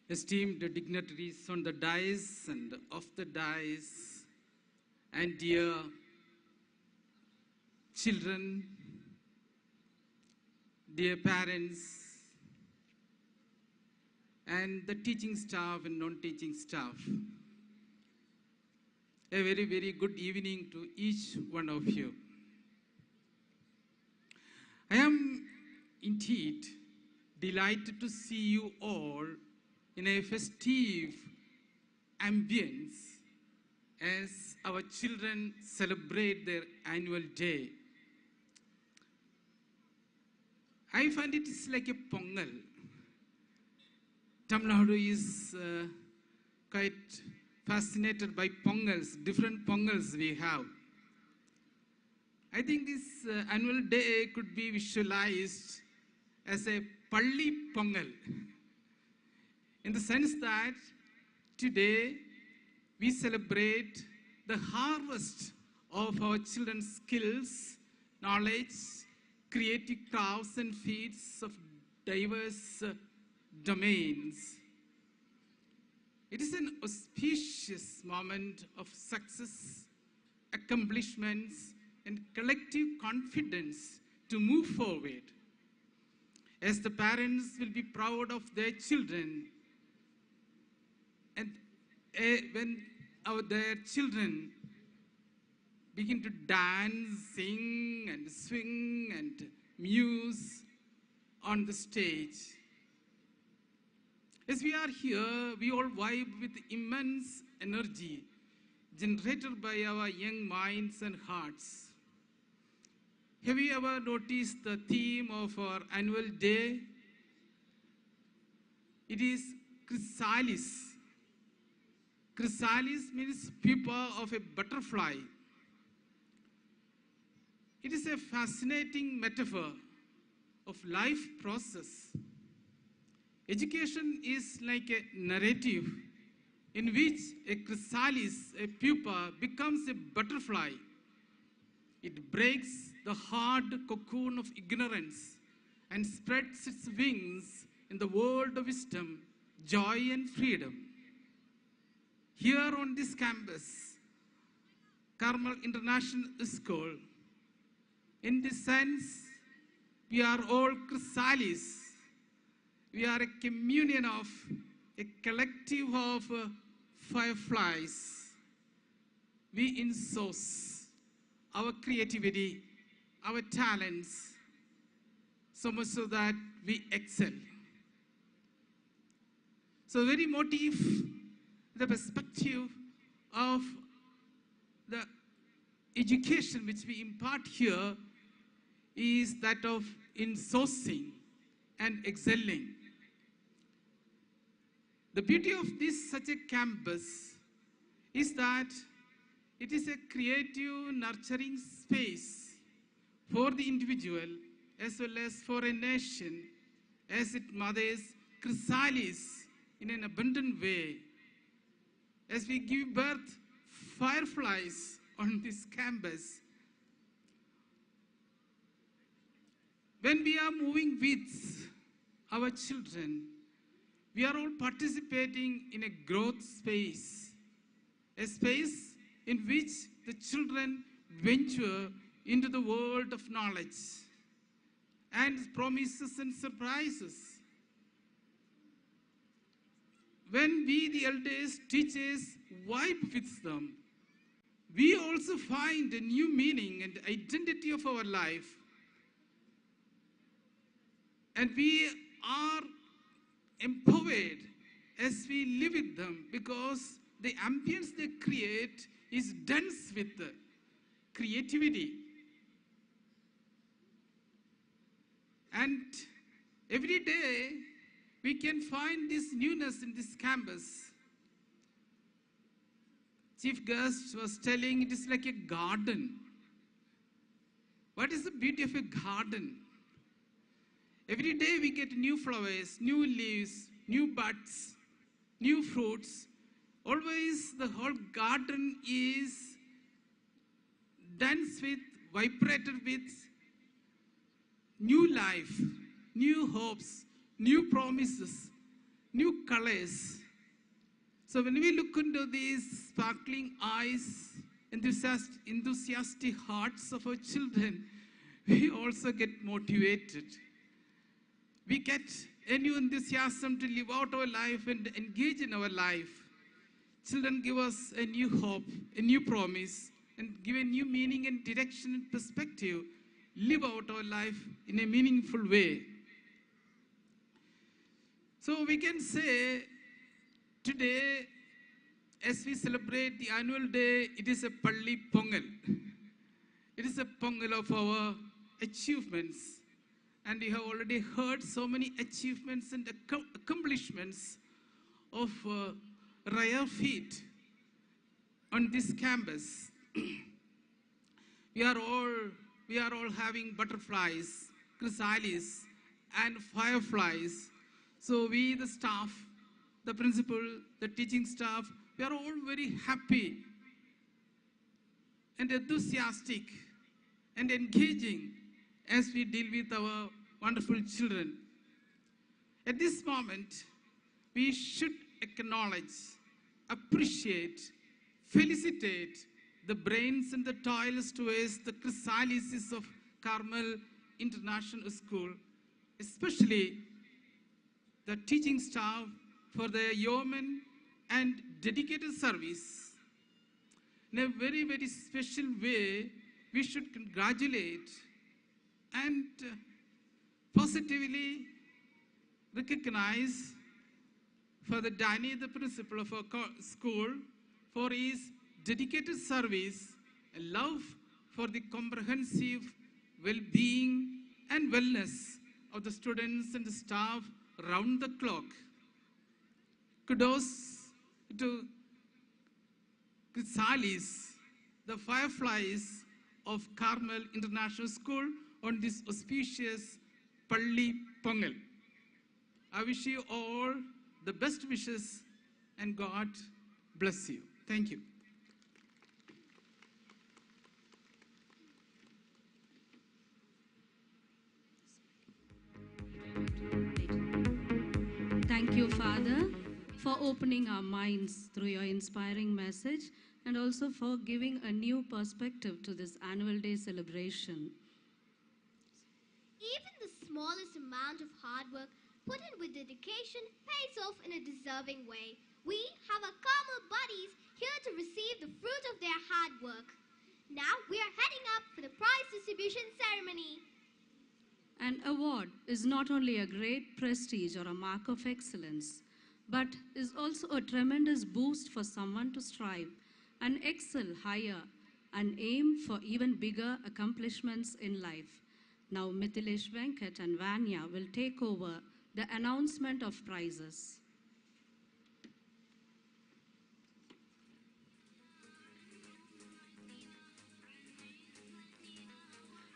Esteemed dignitaries on the dais and off the dais, and dear children, dear parents, and the teaching staff and non-teaching staff. A very, very good evening to each one of you. I am indeed delighted to see you all in a festive ambience as our children celebrate their annual day. I find it is like a Pongal. Tamil Nadu is quite fascinated by Pongals, different Pongals we have. I think this annual day could be visualized as a Palli Pongal, in the sense that today we celebrate the harvest of our children's skills, knowledge, creative crafts and feats of diverse domains. It is an auspicious moment of success, accomplishments, and collective confidence to move forward. As the parents will be proud of their children, and when their children begin to dance, sing, and swing, and muse on the stage. As we are here, we all vibe with immense energy generated by our young minds and hearts. Have you ever noticed the theme of our annual day? It is Chrysalis. Chrysalis means pupa of a butterfly. It is a fascinating metaphor of life process. Education is like a narrative in which a chrysalis, a pupa, becomes a butterfly. It breaks the hard cocoon of ignorance and spreads its wings in the world of wisdom, joy, and freedom. Here on this campus, Carmel International School, in this sense, we are all chrysalis. We are a communion of, a collective of fireflies. We ensource our creativity, our talents, so much so that we excel. So the very motive, the perspective of the education which we impart here is that of ensourcing and excelling. The beauty of this such a campus is that it is a creative, nurturing space for the individual as well as for a nation, as it mothers chrysalis in an abundant way. As we give birth fireflies on this campus, when we are moving with our children, we are all participating in a growth space, a space in which the children venture into the world of knowledge and promises and surprises. When we, the elders, teachers, vibe with them, we also find a new meaning and identity of our life. And we are empowered as we live with them because the ambience they create is dense with creativity. And every day we can find this newness in this campus. Chief guest was telling it is like a garden. What is the beauty of a garden? Every day we get new flowers, new leaves, new buds, new fruits. Always the whole garden is dense with, vibrated with new life, new hopes, new promises, new colors. So when we look into these sparkling eyes enthusiastic hearts of our children, we also get motivated. We get a new enthusiasm to live out our life and engage in our life. Children give us a new hope, a new promise, and give a new meaning and direction and perspective. Live out our life in a meaningful way. So we can say today, as we celebrate the annual day, it is a Palli Pongal. It is a Pongal of our achievements. And we have already heard so many achievements and accomplishments of rare feet on this campus. We are all having butterflies, chrysalis, and fireflies. So we, the staff, the principal, the teaching staff, we are all very happy and enthusiastic and engaging as we deal with our wonderful children. At this moment, we should acknowledge, appreciate, felicitate the brains and the toils towards the Chrysalis of Carmel International School, especially the teaching staff for their yeoman and dedicated service. In a very, very special way, we should congratulate and positively recognize Father Danny, the principal of our school, for his dedicated service and love for the comprehensive well-being and wellness of the students and the staff round the clock. Kudos to Chrysalis, the fireflies of Carmel International School, on this auspicious Palli Pongal. I wish you all the best wishes and God bless you. Thank you. Thank you, Father, for opening our minds through your inspiring message and also for giving a new perspective to this annual day celebration. Even the smallest amount of hard work put in with dedication pays off in a deserving way. We have our Carmel buddies here to receive the fruit of their hard work. Now we are heading up for the prize distribution ceremony. An award is not only a great prestige or a mark of excellence, but is also a tremendous boost for someone to strive and excel higher and aim for even bigger accomplishments in life. Now Mithilesh Venkat and Vanya will take over the announcement of prizes.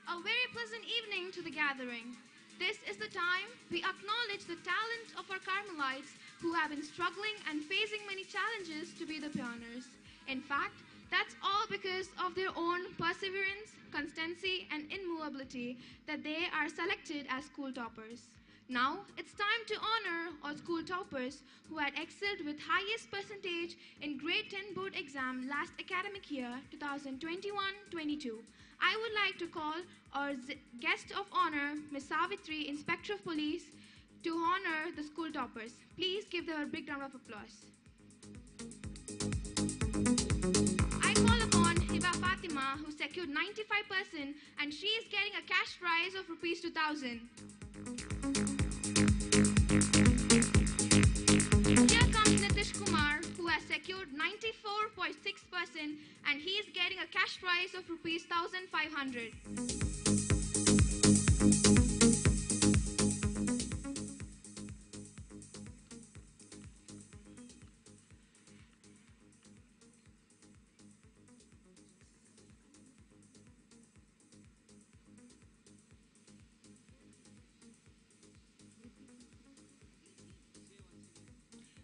A very pleasant evening to the gathering. This is the time we acknowledge the talent of our Carmelites who have been struggling and facing many challenges to be the pioneers. In fact, that's all because of their own perseverance, constancy, and immovability that they are selected as school toppers. Now, it's time to honor our school toppers who had excelled with highest percentage in grade 10 board exam last academic year, 2021-22. I would like to call our guest of honor, Ms. Savitri, Inspector of Police, to honor the school toppers. Please give them a big round of applause. I call upon Hiba Fatima, who secured 95%, and she is getting a cash prize of Rs 2,000. Here comes Nitish Kumar, who has secured 94.6%, and he is getting a cash prize of Rs 1,500.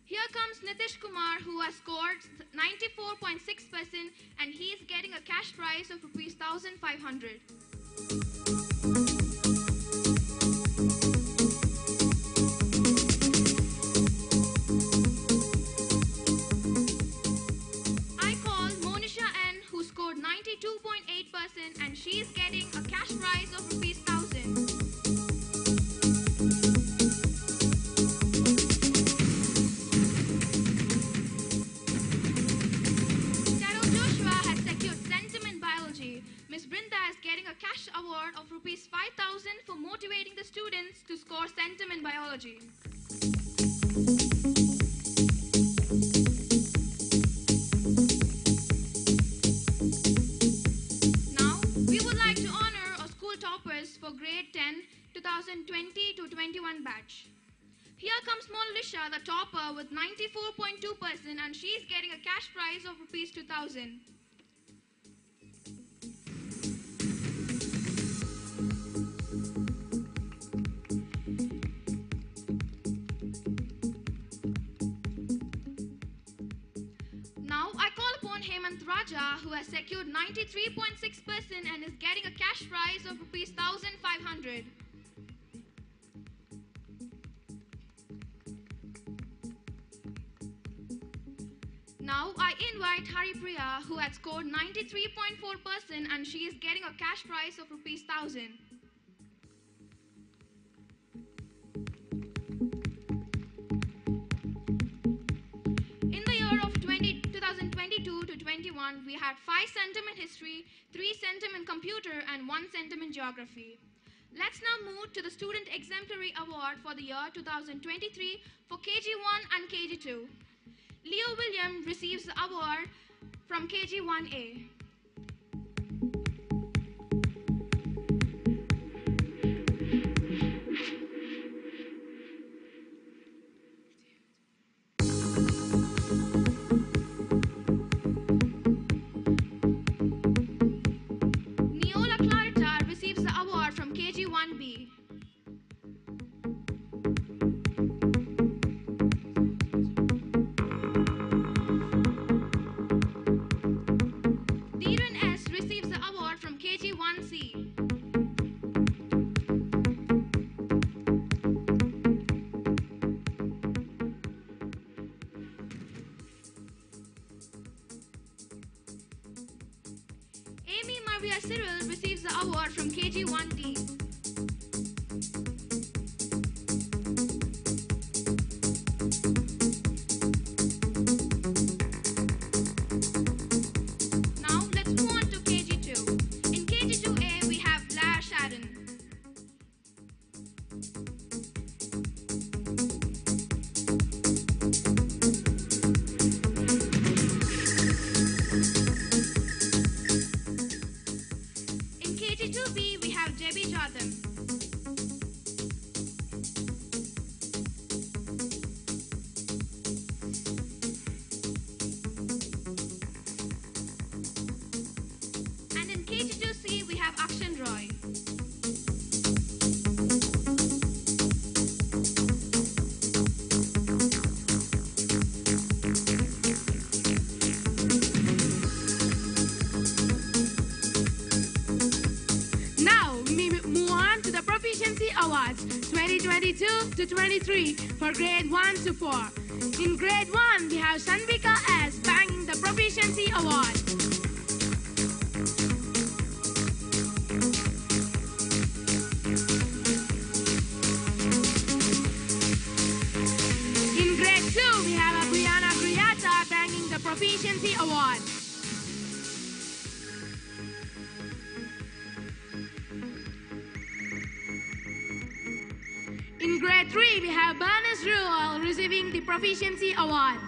Here comes Nitish Kumar, who has scored 94.6%, and he is getting a cash prize of Rs 1,500. I call Monisha N, who scored award of rupees 5,000 for motivating the students to score centum in biology. Now, we would like to honor our school toppers for grade 10, 2020 to 21 batch. Here comes Monisha, the topper, with 94.2%, and she is getting a cash prize of rupees 2,000. Now I call upon Hemant Raja, who has secured 93.6% and is getting a cash prize of rupees 1,500. Now I invite Haripriya, who had scored 93.4% and she is getting a cash prize of rupees 1,000. In the year of 2022 to 21, we had 5 centum in history, 3 centum in computer, and 1 centum in geography. Let's now move to the Student Exemplary Award for the year 2023 for KG1 and KG2. Leo William receives the award from KG1A. Neola Clarita receives the award from KG1B. Dhiran S receives the award from KG1C. Amy Maria Cyril receives the award from KG1D. Now let's move on to KG2. In KG2A we have Blair Shadden. In KG2B we have Debbie Jotham. And in KG2C we have Akshan Roy. Now, we move on to the Proficiency Awards 2022 to 23 for grade 1 to 4. In grade 1, we have Sanvika S banging the Proficiency Award. In grade 2, we have Brianna Griata banging the Proficiency Award. In grade 3, we have Bernice Ruel receiving the Proficiency Award.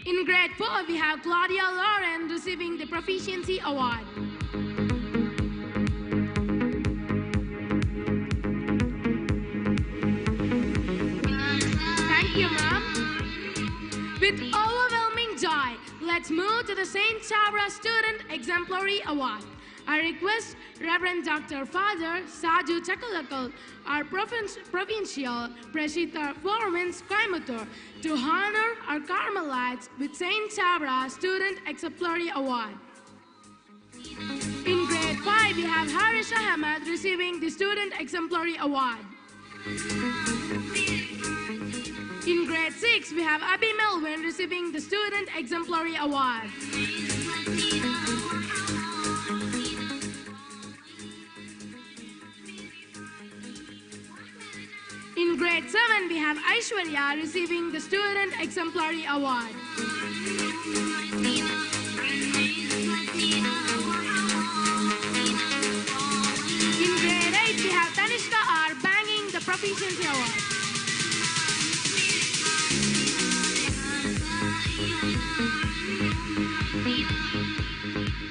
In grade 4, we have Claudia Lauren receiving the Proficiency Award. Thank you, Mom. With overwhelming joy, let's move to the St. Chabra Student Exemplary Award. I request Reverend Dr. Father Saju Chakalakal, our provincial Preshita Florence Coimbatore, to honor our Carmelites with St. Chabra Student Exemplary Award. In grade 5, we have Harish Ahmed receiving the Student Exemplary Award. In grade 6, we have Abby Melvin receiving the Student Exemplary Award. In grade 7, we have Aishwarya receiving the Student Exemplary Award. In grade 8, we have Tanishka R banging the Proficiency Award.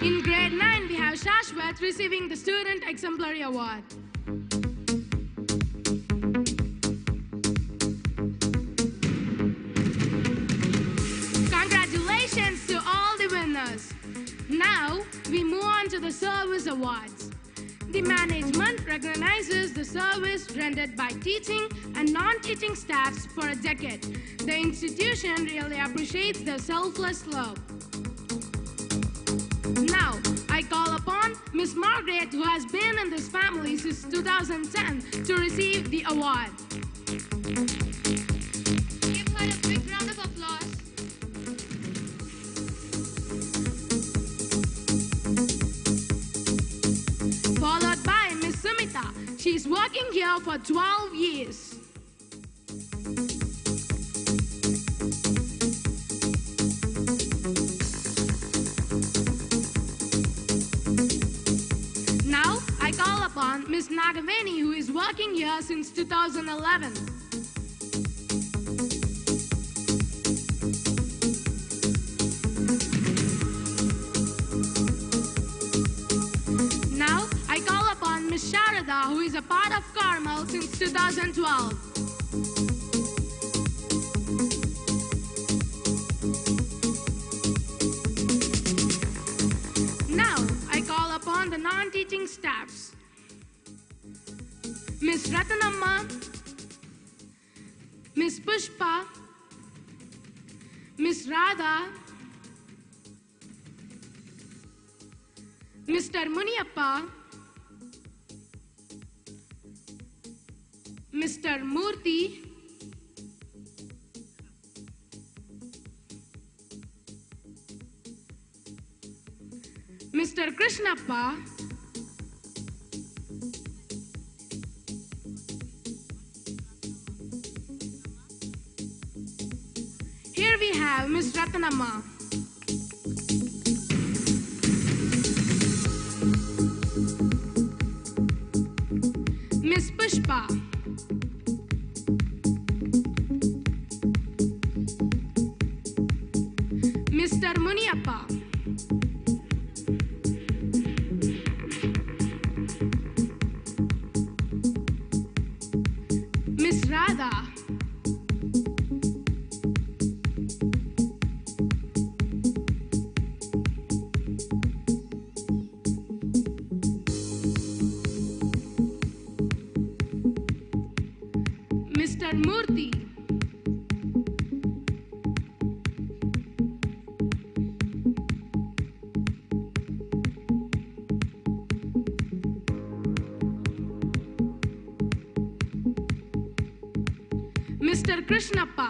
In grade 9, we have Shashwat receiving the Student Exemplary Award. Congratulations to all the winners. Now, we move on to the Service Awards. The management recognizes the service rendered by teaching and non-teaching staffs for a decade. The institution really appreciates their selfless love. Now, I call upon Miss Margaret, who has been in this family since 2010, to receive the award. Give her a big round of applause. Followed by Miss Sumita. She's working here for 12 years. Now, I call upon Miss Nagaveni, who is working here since 2011. Now, I call upon Miss Sharada, who is a part of Carmel since 2012. Now, I call upon the non-teaching staffs. Miss Ratanamma, Miss Pushpa, Miss Radha, Mr. Muniappa, Mr. Murthy, Mr. Krishnappa, here we have Miss Ratanamma. Miss Pushpa, Mr. Muniappa, Miss Radha, Mr. Murthy, Mr. Krishnappa,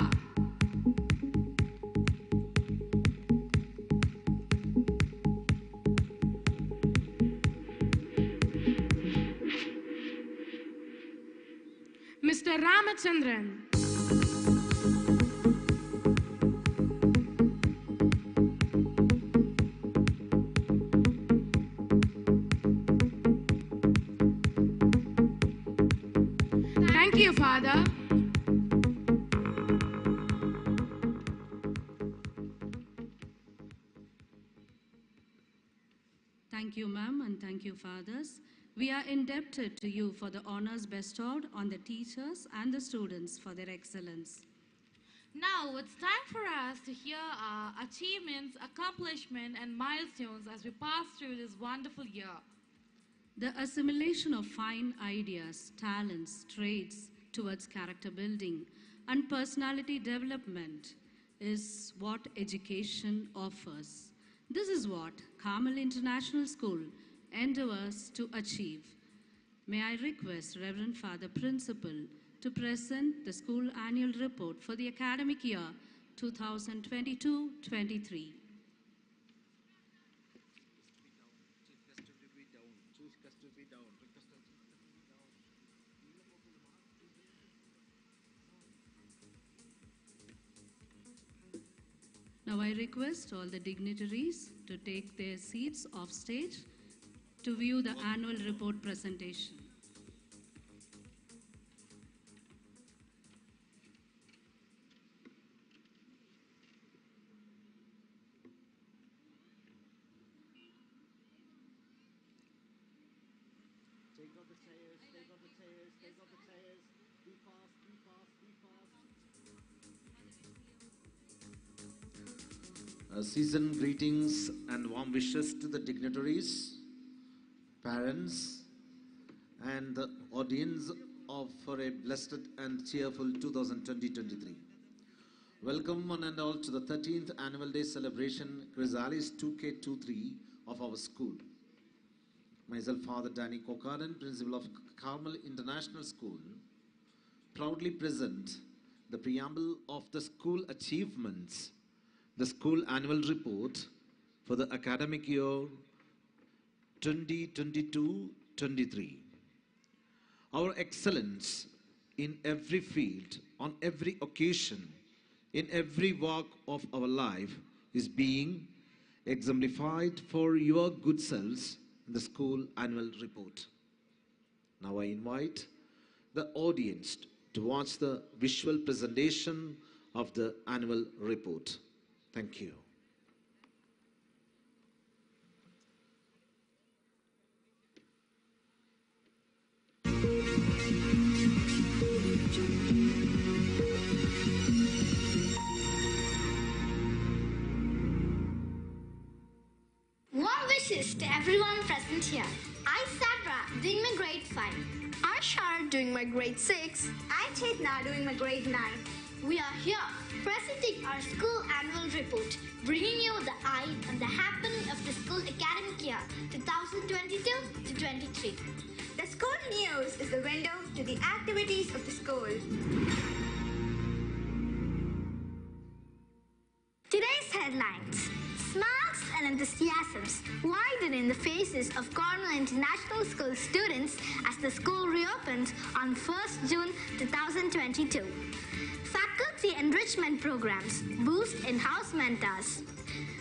Mr. Ramachandran, thank you, Father. Thank you, ma'am, and thank you, fathers. We are indebted to you for the honors bestowed on the teachers and the students for their excellence. Now it's time for us to hear our achievements, accomplishments, and milestones as we pass through this wonderful year. The assimilation of fine ideas, talents, traits towards character building and personality development is what education offers. This is what Carmel International School endeavors to achieve. May I request Reverend Father Principal to present the school annual report for the academic year 2022-23. Now I request all the dignitaries to take their seats off stage to view the annual report presentation. Seasoned greetings and warm wishes to the dignitaries, parents, and the audience for a blessed and cheerful 2020-23. Welcome one and all to the 13th Annual Day Celebration Chrysalis 2K23 of our school. Myself, Father Danny Kokaran, Principal of Carmel International School, proudly present the preamble of the school achievements, the school annual report for the academic year 2022-23. Our excellence in every field, on every occasion, in every walk of our life is being exemplified for your good selves in the school annual report. Now I invite the audience to watch the visual presentation of the annual report. Thank you. Warm wishes to everyone present here. I'm Sandra, doing my grade 5. I'm Sharon, doing my grade 6. I'm Chetna, doing my grade 9. We are here presenting our school annual report, bringing you the eye on the happening of the school academic year 2022-23. The school news is the window to the activities of the school. Today's headlines. Smiles and enthusiasms widen in the faces of Carmel International School students as the school reopens on 1st June 2022. Faculty enrichment programs boost in-house mentors.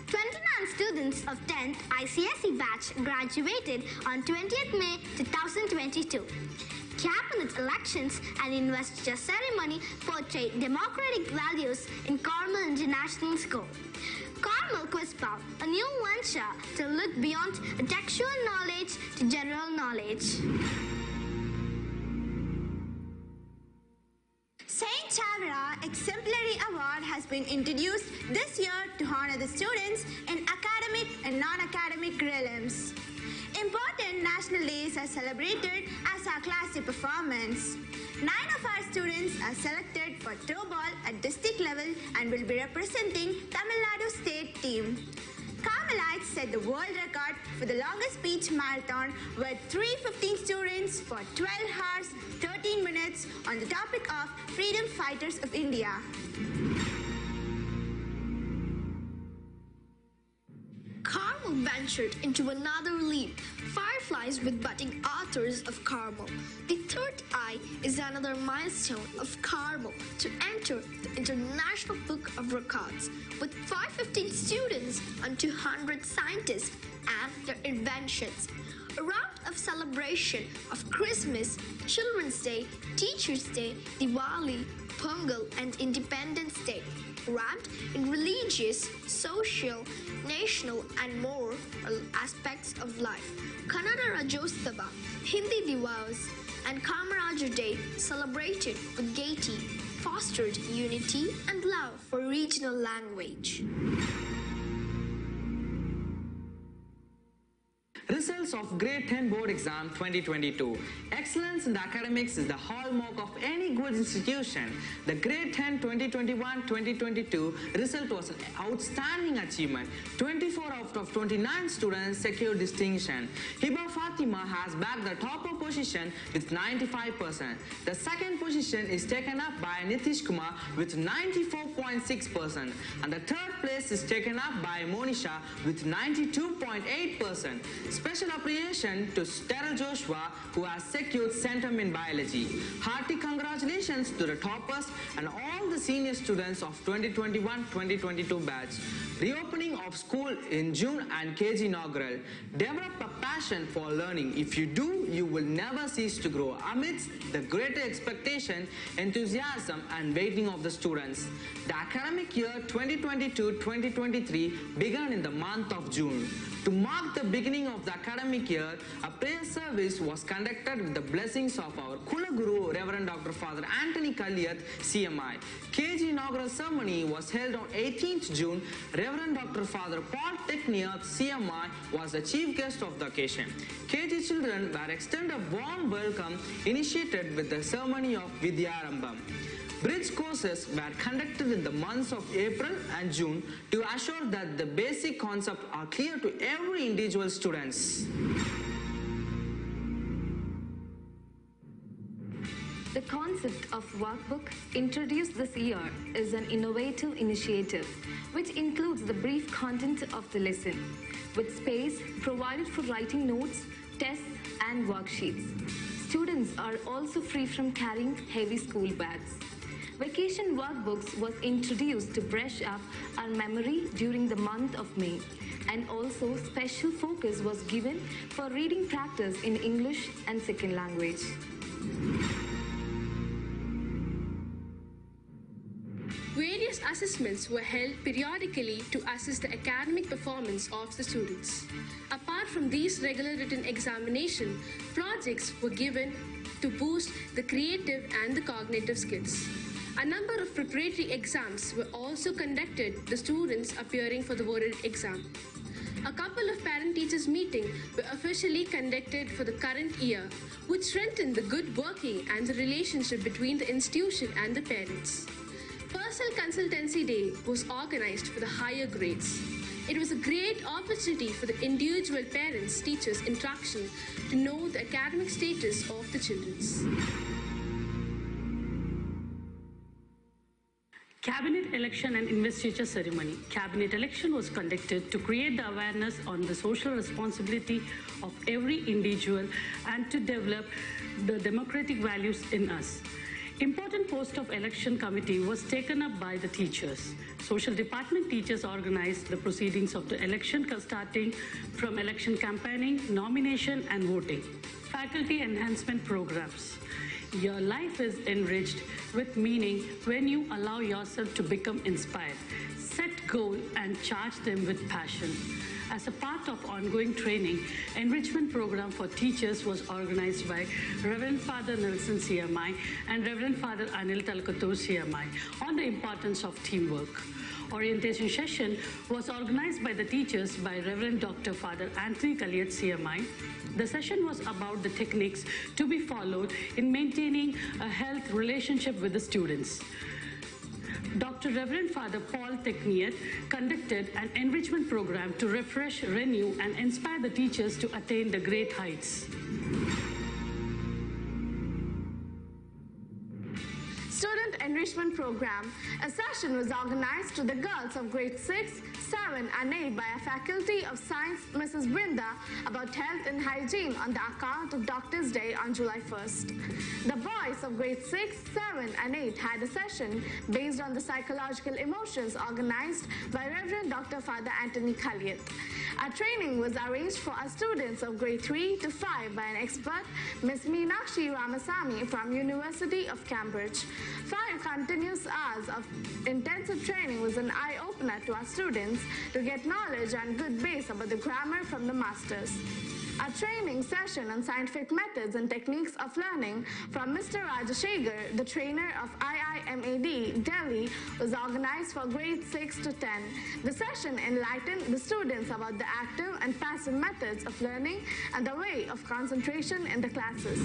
29 students of 10th ICSE batch graduated on 20th May 2022. Cabinet elections and investiture ceremony portray democratic values in Carmel International School. Carmel Quiz Bowl, a new venture to look beyond textual knowledge to general knowledge. St. Chavira Exemplary Award has been introduced this year to honor the students in academic and non-academic realms. Important national days are celebrated as our classy performance. 9 of our students are selected for throw ball at district level and will be representing Tamil Nadu state team. Carmelites set the world record for the longest speech marathon with 315 students for 12 hours, 13 minutes on the topic of freedom fighters of India. Carmel ventured into another leap. Fireflies with budding authors of Carmel. The third eye is another milestone of Carmel to enter the International Book of Records with 515 students and 200 scientists and their inventions. A round of celebration of Christmas, Children's Day, Teachers' Day, Diwali, Pongal, and Independence Day, wrapped in religious, social, national, and moral aspects of life. Kannada Rajostava, Hindi Diwalis, and Kamaraj Day celebrated with gaiety, fostered unity and love for regional language. Results of Grade 10 Board Exam 2022. Excellence in the academics is the hallmark of any good institution. The Grade 10 2021-2022 result was an outstanding achievement. 24 out of 29 students secured distinction. Hiba Fatima has bagged the topper position with 95%. The second position is taken up by Nitish Kumar with 94.6%. And the third place is taken up by Monisha with 92.8%. Special appreciation to Sterile Joshua, who has secured centum in biology. Hearty congratulations to the toppers and all the senior students of 2021-2022 batch. Reopening of school in June and KG inaugural. Develop a passion for learning. If you do, you will never cease to grow. Amidst the greater expectation, enthusiasm and waiting of the students. The academic year 2022-2023 began in the month of June. To mark the beginning of the academic year, a prayer service was conducted with the blessings of our Kula Guru, Reverend Dr. Father Anthony Kalliath, CMI. KG inaugural ceremony was held on 18th June. Reverend Dr. Father Paul Tekniath, CMI, was the chief guest of the occasion. KG children were extended a warm welcome initiated with the ceremony of Vidyarambam. Bridge courses were conducted in the months of April and June to assure that the basic concepts are clear to every individual students. The concept of workbook introduced this year is an innovative initiative which includes the brief content of the lesson with space provided for writing notes, tests and worksheets. Students are also free from carrying heavy school bags. Vacation workbooks was introduced to brush up our memory during the month of May, and also special focus was given for reading practice in English and second language. Various assessments were held periodically to assess the academic performance of the students. Apart from these regular written examinations, projects were given to boost the creative and the cognitive skills. A number of preparatory exams were also conducted, the students appearing for the board exam. A couple of parent-teachers meetings were officially conducted for the current year, which strengthened the good working and the relationship between the institution and the parents. Personal Consultancy Day was organized for the higher grades. It was a great opportunity for the individual parents-teachers interaction to know the academic status of the children. Cabinet election and investiture ceremony. Cabinet election was conducted to create the awareness on the social responsibility of every individual and to develop the democratic values in us. Important post of election committee was taken up by the teachers. Social department teachers organized the proceedings of the election starting from election campaigning, nomination and voting. Faculty enhancement programs. Your life is enriched with meaning when you allow yourself to become inspired. Set goals and charge them with passion. As a part of ongoing training, enrichment program for teachers was organized by Reverend Father Nelson CMI and Reverend Father Anil Talkatur CMI on the importance of teamwork. Orientation session was organized by the teachers by Reverend Dr. Father Anthony Kalliath CMI. The session was about the techniques to be followed in maintaining a health relationship with the students. Dr. Reverend Father Paul Tekniath conducted an enrichment program to refresh, renew, and inspire the teachers to attain the great heights. Student Enrichment Program. A session was organized to the girls of grade 6, 7 and 8 by a faculty of science, Mrs. Brinda, about health and hygiene on the account of Doctor's Day on July 1st. The boys of grade 6, 7 and 8 had a session based on the psychological emotions organized by Reverend Dr. Father Anthony Kalliath. A training was arranged for our students of grade 3 to 5 by an expert, Ms. Meenakshi Ramasamy from University of Cambridge. 5 continuous hours of intensive training was an eye-opener to our students to get knowledge and good base about the grammar from the masters. A training session on scientific methods and techniques of learning from Mr. Rajashekhar, the trainer of IIMAD, Delhi, was organized for grades 6 to 10. The session enlightened the students about the active and passive methods of learning and the way of concentration in the classes.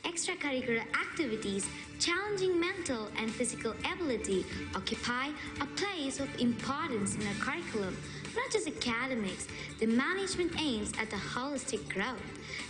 Extracurricular activities challenging mental and physical ability occupy a place of importance in our curriculum. Not just academics, the management aims at a holistic growth.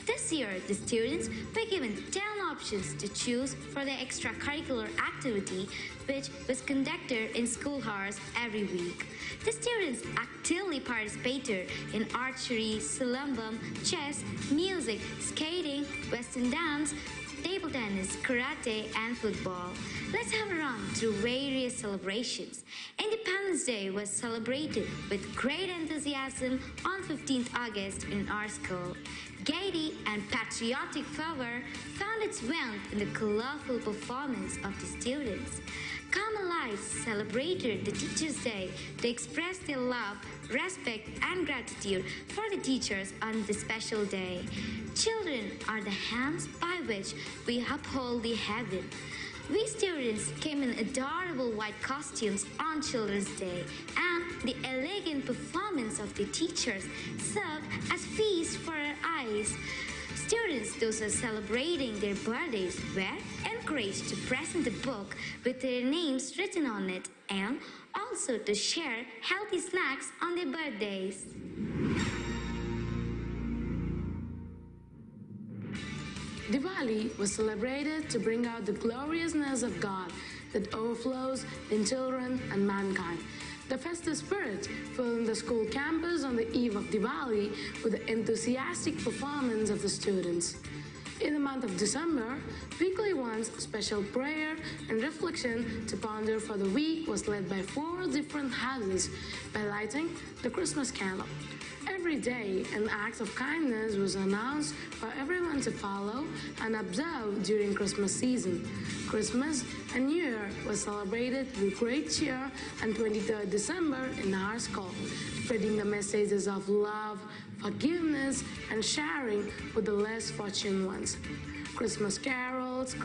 This year, the students were given 10 options to choose for their extracurricular activity, which was conducted in school hours every week. The students actively participated in archery, slalom, chess, music, skating, western dance, table tennis, karate, and football. Let's have a run through various celebrations. Independence Day was celebrated with great enthusiasm on 15th August in our school. Gaiety and patriotic fervor found its wealth in the colorful performance of the students. Carmelites celebrated the Teachers' Day to express their love, respect, and gratitude for the teachers on this special day. Children are the hands by which we uphold the heaven. We students came in adorable white costumes on Children's Day, and the elegant performance of the teachers served as feast for our eyes. Students, those who are celebrating their birthdays, were encouraged to present a book with their names written on it and also to share healthy snacks on their birthdays. Diwali was celebrated to bring out the gloriousness of God that overflows in children and mankind. The festive spirit filled the school campus on the eve of Diwali with the enthusiastic performance of the students. In the month of December, weekly once special prayer and reflection to ponder for the week was led by 4 different houses by lighting the Christmas candle. Every day, an act of kindness was announced for everyone to follow and observe during Christmas season. Christmas and New Year was celebrated with great cheer on 23rd December in our school, spreading the messages of love, forgiveness, and sharing with the less fortunate ones. Christmas carols,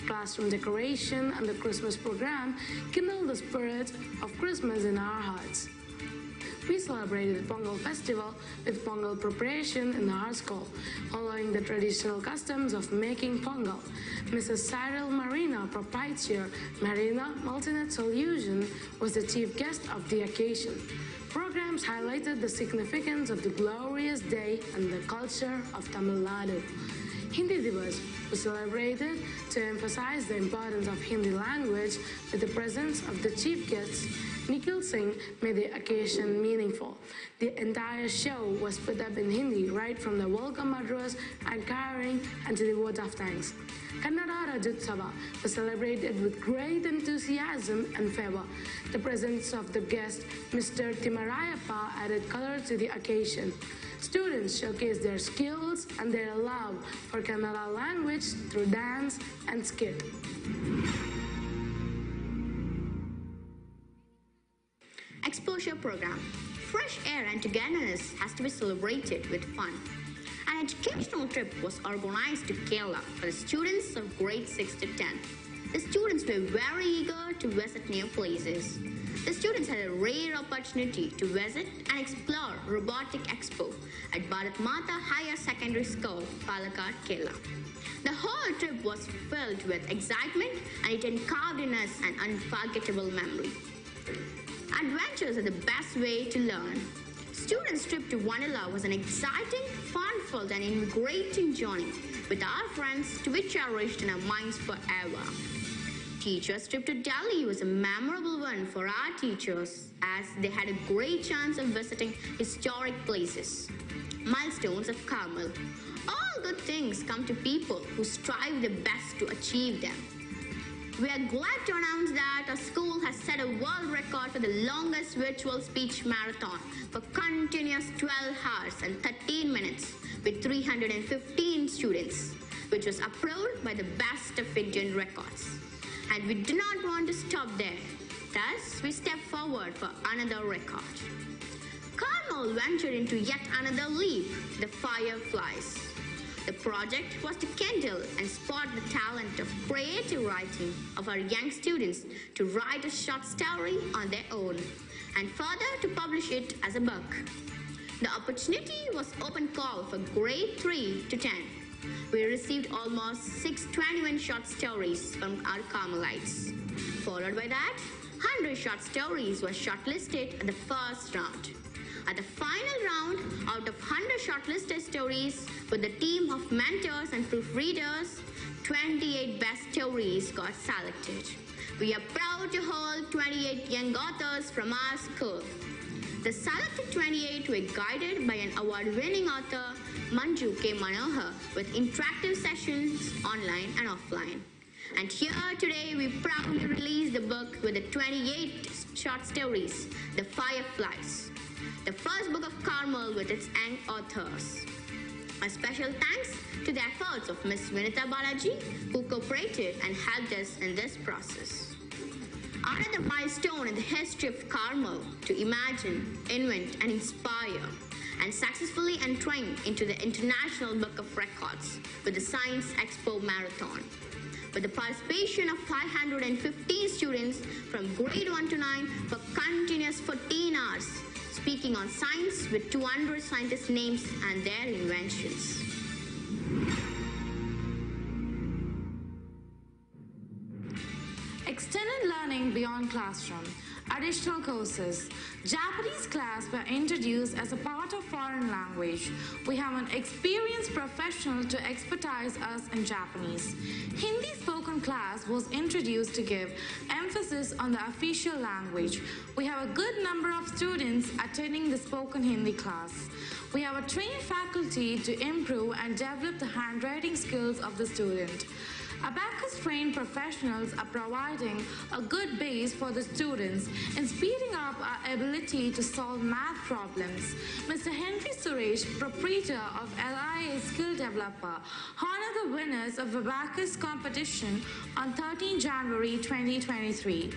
classroom decoration, and the Christmas program kindled the spirit of Christmas in our hearts. We celebrated the Pongal festival with Pongal preparation in our school, following the traditional customs of making Pongal. Mrs. Cyril Marina, proprietor, Marina Multinet Solution, was the chief guest of the occasion. Programs highlighted the significance of the glorious day and the culture of Tamil Nadu. Hindi Divas was celebrated to emphasize the importance of Hindi language with the presence of the chief guests. Nikhil Singh made the occasion meaningful. The entire show was put up in Hindi right from the welcome address and carrying and to the vote of thanks. Kannada Rajotsava was celebrated with great enthusiasm and fervor. The presence of the guest, Mr. Timarayappa, added color to the occasion. Students showcased their skills and their love for Kannada language through dance and skit. Exposure program. Fresh air and togetherness has to be celebrated with fun. An educational trip was organized to Kerala for the students of grade 6 to 10. The students were very eager to visit new places. The students had a rare opportunity to visit and explore Robotic Expo at Bharat Mata Higher Secondary School, Palakkad, Kerala. The whole trip was filled with excitement and it carved in us an unforgettable memory. Adventures are the best way to learn. Students' trip to Vanilla was an exciting, fun-filled and invigorating journey with our friends to be cherished in our minds forever. Teachers' trip to Delhi was a memorable one for our teachers as they had a great chance of visiting historic places. Milestones of Carmel. All good things come to people who strive their best to achieve them. We are glad to announce that our school has set a world record for the longest virtual speech marathon for continuous 12 hours and 13 minutes with 315 students, which was approved by the Best of Indian Records. And we do not want to stop there. Thus, we step forward for another record. Carmel ventured into yet another leap, the Fireflies. The project was to kindle and spot the talent of creative writing of our young students to write a short story on their own and further to publish it as a book. The opportunity was open call for grade 3 to 10. We received almost 621 short stories from our Carmelites. Followed by that, 100 short stories were shortlisted at the first round. At the final round, out of 100 shortlisted stories, with the team of mentors and proofreaders, 28 best stories got selected. We are proud to hold 28 young authors from our school. The selected 28 were guided by an award-winning author, Manju K. Manohar, with interactive sessions online and offline. And here today we proudly release the book with the 28 short stories, The Fireflies, the first book of Carmel with its young authors. A special thanks to the efforts of Ms. Vinita Balaji, who cooperated and helped us in this process. Another milestone in the history of Carmel to imagine, invent, and inspire, and successfully entering into the International Book of Records with the Science Expo Marathon. With the participation of 515 students from grade 1 to 9 for continuous 14 hours, speaking on science with 200 scientists' names and their inventions. Extended learning beyond classroom. Additional courses. Japanese class were introduced as a part of foreign language. We have an experienced professional to expertise us in Japanese. Hindi spoken class was introduced to give emphasis on the official language. We have a good number of students attending the spoken Hindi class. We have a trained faculty to improve and develop the handwriting skills of the student. Abacus-trained professionals are providing a good base for the students in speeding up our ability to solve math problems. Mr. Henry Suresh, proprietor of LIA Skill Developer, honored the winners of Abacus competition on 13 January 2023.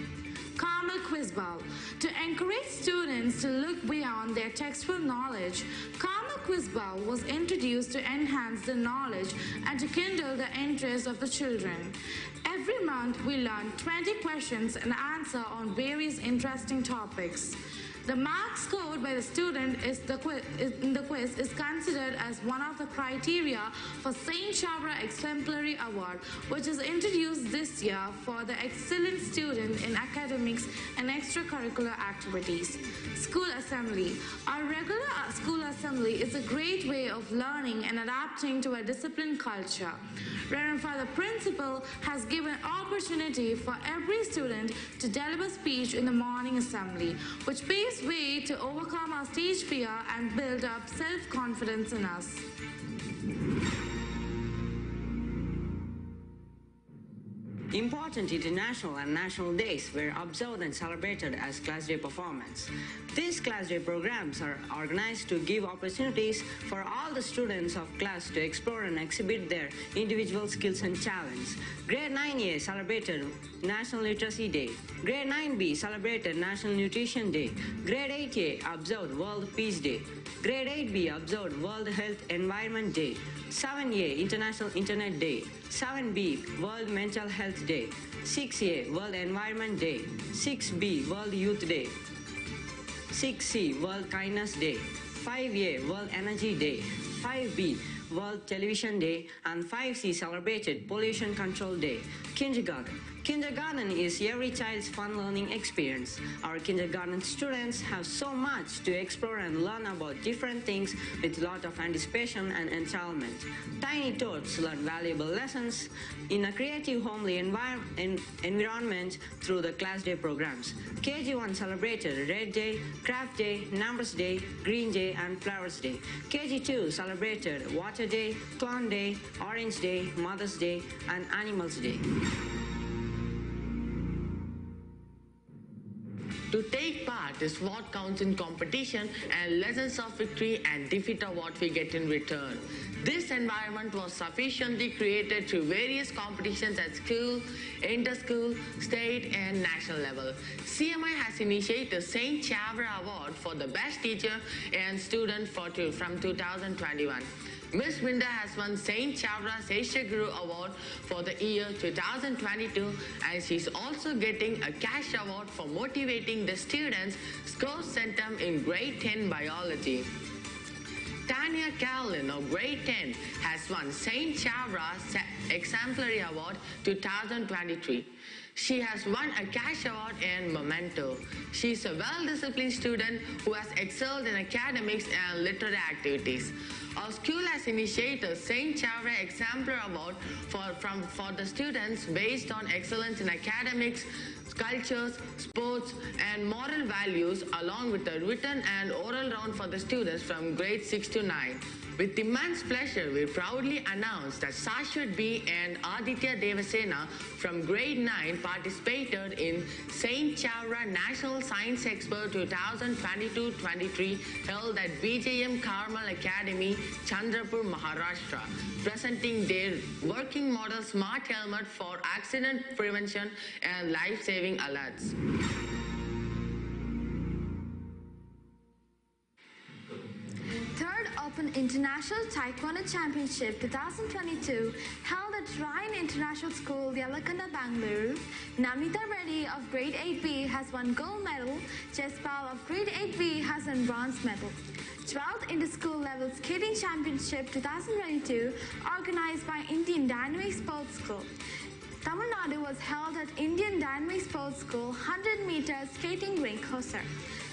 Carmel Quiz Bowl. To encourage students to look beyond their textbook knowledge, Carmel Quiz Bowl was introduced to enhance the knowledge and to kindle the interest of the children. Every month, we learn 20 questions and answer on various interesting topics. The marks scored by the student in the quiz is considered as one of the criteria for St. Chavra Exemplary Award, which is introduced this year for the excellent student in academics and extracurricular activities. School assembly. Our regular school assembly is a great way of learning and adapting to a disciplined culture. Reverend Father Principal has given opportunity for every student to deliver speech in the morning assembly, which paves way to overcome our stage fear and build up self-confidence in us. Important international and national days were observed and celebrated as Class Day performance. These Class Day programs are organized to give opportunities for all the students of class to explore and exhibit their individual skills and talents. Grade 9A celebrated National Literacy Day. Grade 9B celebrated National Nutrition Day. Grade 8A observed World Peace Day. Grade 8B observed World Health Environment Day. 7A International Internet Day. 7B World Mental Health Day. 6A World Environment Day. 6B World Youth Day. 6C World Kindness Day. 5A World Energy Day. 5B World Television Day, and 5C celebrated Pollution Control Day. Kindergarten. Kindergarten is every child's fun learning experience. Our kindergarten students have so much to explore and learn about different things with a lot of anticipation and enjoyment. Tiny tots learn valuable lessons in a creative, homely environment through the Class Day programs. KG1 celebrated Red Day, Craft Day, Numbers Day, Green Day, and Flowers Day. KG2 celebrated Water Day, Clown Day, Orange Day, Mother's Day, and Animals Day. To take part is what counts in competition, and lessons of victory and defeat are what we get in return. This environment was sufficiently created through various competitions at school, inter-school, state, and national level. CMI has initiated the St. Chavra Award for the best teacher and student from 2021. Ms. Vinda has won St. Chavra Sesha Guru Award for the year 2022, and she's also getting a cash award for motivating the students' score centum in grade 10 biology. Tanya Carlin of grade 10 has won St. Chavra Exemplary Award 2023. She has won a cash award in Memento. She is a well-disciplined student who has excelled in academics and literary activities. Our school has initiated St. Chavra Exemplar Award for the students based on excellence in academics, cultures, sports, and moral values, along with a written and oral round for the students from grade 6 to 9. With immense pleasure, we proudly announce that Sashwat B and Aditya Devasena from grade 9 participated in St. Chavra National Science Expo 2022-23 held at BJM Carmel Academy, Chandrapur, Maharashtra, presenting their working model smart helmet for accident prevention and life-saving alerts. Third Open International Taekwondo Championship 2022 held at Ryan International School, Yalakanda, Bangalore. Namita Reddy of grade 8B has won gold medal. Jespal of grade 8B has won bronze medal. 12th Inter-School Level Skating Championship 2022 organized by Indian Dynamic Sports School. Tamil Nadu was held at Indian Dynamic Sports School 100 meter skating rink, Hosur.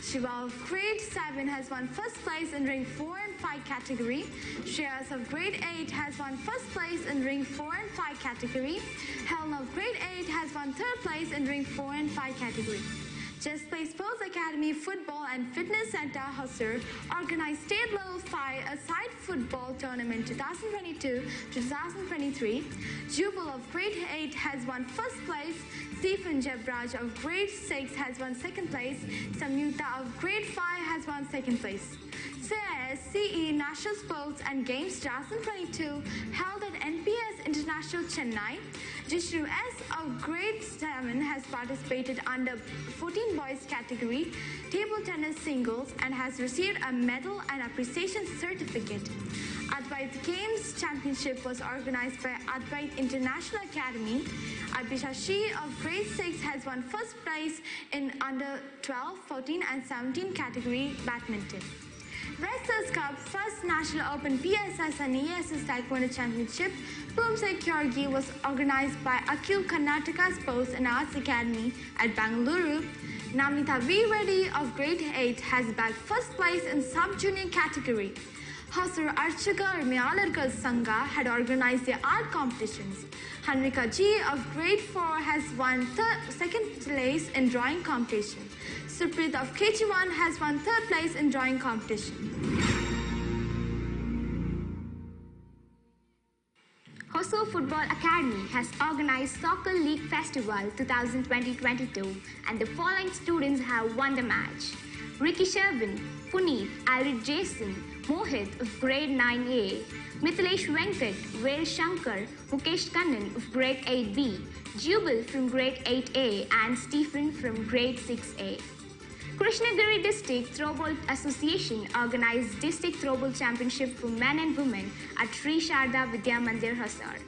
Shiva of grade 7 has won first place in ring 4 and 5 category. Shreyas of grade 8 has won first place in ring 4 and 5 category. Helen of grade 8 has won third place in ring 4 and 5 category. Just Play Sports Academy Football and Fitness Center, Hosur, organized State Level 5-a-side football tournament 2022-2023. Jubal of grade 8 has won first place. Stephen Jebraj of grade 6 has won second place. Samyuta of grade 5 has won second place. CE National Sports and Games 2022 held at NPS International Chennai. Jishnu S of grade 7 has participated under 14 boys category table tennis singles and has received a medal and appreciation certificate. Advait Games Championship was organized by Advait International Academy. Abhishashi of grade 6 has won first place in under 12, 14 and 17 category badminton. Wrestlers Cup First National Open PSS and ESS Taekwondo Championship Pumse Kyorgi was organized by Akhil Karnataka Sports and Arts Academy at Bangalore. Namita V. Reddy of grade 8 has bagged first place in sub-junior category. Hosur Archaka Miyalarkar Sangha had organized their art competitions. Hanrika G. of grade 4 has won second place in drawing competition. Supreet of KG1 has won third place in drawing competition. Hosur Football Academy has organized Soccer League Festival 2020-22 and the following students have won the match. Ricky Sherwin, Puneet, Irid Jason, Mohit of grade 9A, Mithilesh Venkat, Vel Shankar, Mukesh Kannan of grade 8B, Jubal from grade 8A and Stephen from grade 6A. Krishnagiri District Throwball Association organized District Throwball Championship for men and women at Sri Sharda Vidya Mandir, Hosur.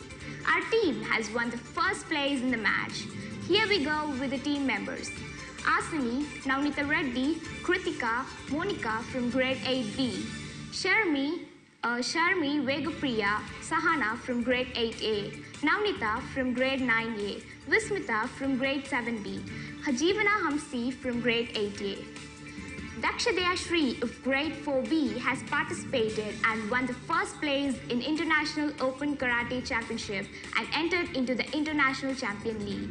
Our team has won the first place in the match. Here we go with the team members. Asami, Navnita Reddy, Kritika, Monica from grade 8B, Sharmi Vegapriya, Sahana from grade 8A, Navnita from grade 9A, Vismita from grade 7B, Hajivana Hamsi from grade 8A. Dakshadaya Shri of grade 4B has participated and won the first place in International Open Karate Championship and entered into the International Champion League.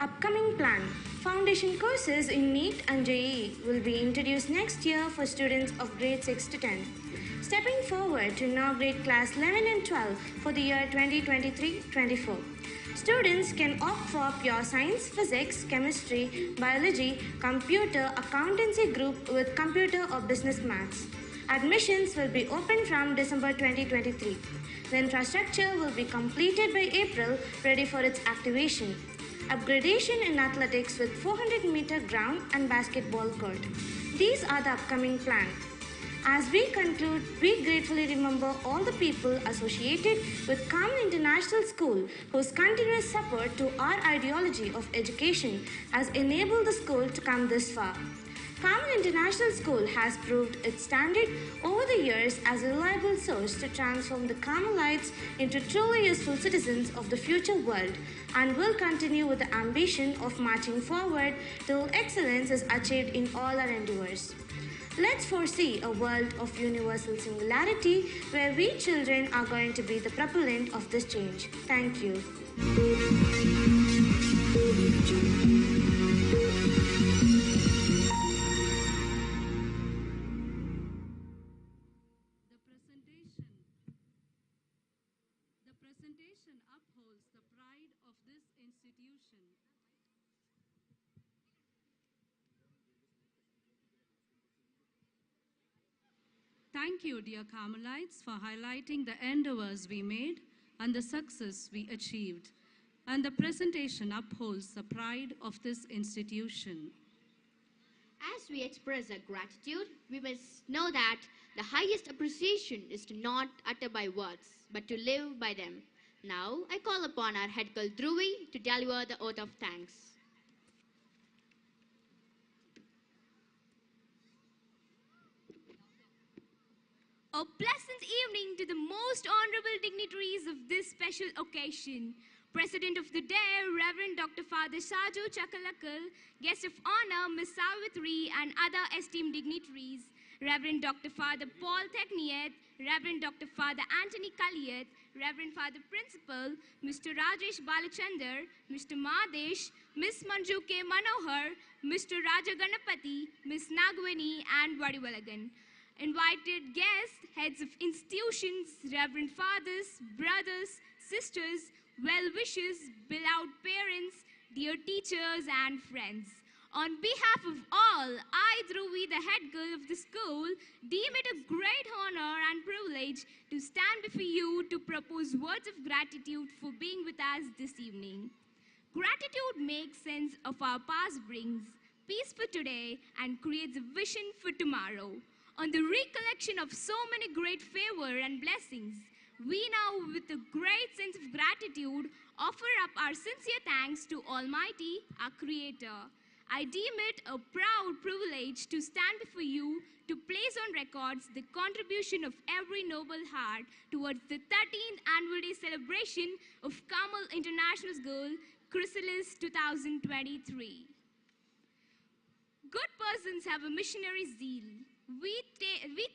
Upcoming plan. Foundation courses in NEET and JEE will be introduced next year for students of grade 6 to 10. Stepping forward to inaugurate class 11 and 12 for the year 2023-24. Students can opt for pure science, physics, chemistry, biology, computer, accountancy group with computer or business maths. Admissions will be open from December 2023. The infrastructure will be completed by April, ready for its activation. Upgradation in athletics with 400-meter ground and basketball court. These are the upcoming plans. As we conclude, we gratefully remember all the people associated with Carmel International School whose continuous support to our ideology of education has enabled the school to come this far. Carmel International School has proved its standard over the years as a reliable source to transform the Carmelites into truly useful citizens of the future world and will continue with the ambition of marching forward till excellence is achieved in all our endeavors. Let's foresee a world of universal singularity where we children are going to be the propellant of this change. Thank you. The presentation upholds the pride of this institution. Thank you, dear Carmelites, for highlighting the endeavors we made and the success we achieved. And the presentation upholds the pride of this institution. As we express our gratitude, we must know that the highest appreciation is to not utter by words, but to live by them. Now, I call upon our head girl Dhruvi to deliver the oath of thanks. A pleasant evening to the most honorable dignitaries of this special occasion. President of the day, Reverend Dr. Father Shaju Chakalakal, Guest of Honor, Ms. Savitri, and other esteemed dignitaries, Reverend Dr. Father Paul Tekniet, Reverend Dr. Father Anthony Kaliat, Reverend Father Principal, Mr. Rajesh Balachandar, Mr. Madesh, Ms. Manju K. Manohar, Mr. Raja Ganapati, Ms. Nagwani, and Vadivalagan. Invited guests, heads of institutions, Reverend Fathers, brothers, sisters, well-wishers, beloved parents, dear teachers and friends. On behalf of all, I, Dhruvi, the head girl of the school, deem it a great honor and privilege to stand before you to propose words of gratitude for being with us this evening. Gratitude makes sense of our past brings peace for today and creates a vision for tomorrow. On the recollection of so many great favor and blessings, we now, with a great sense of gratitude, offer up our sincere thanks to Almighty, our Creator. I deem it a proud privilege to stand before you to place on records the contribution of every noble heart towards the 13th Annual Day celebration of Carmel International School, Chrysalis 2023. Good persons have a missionary zeal. We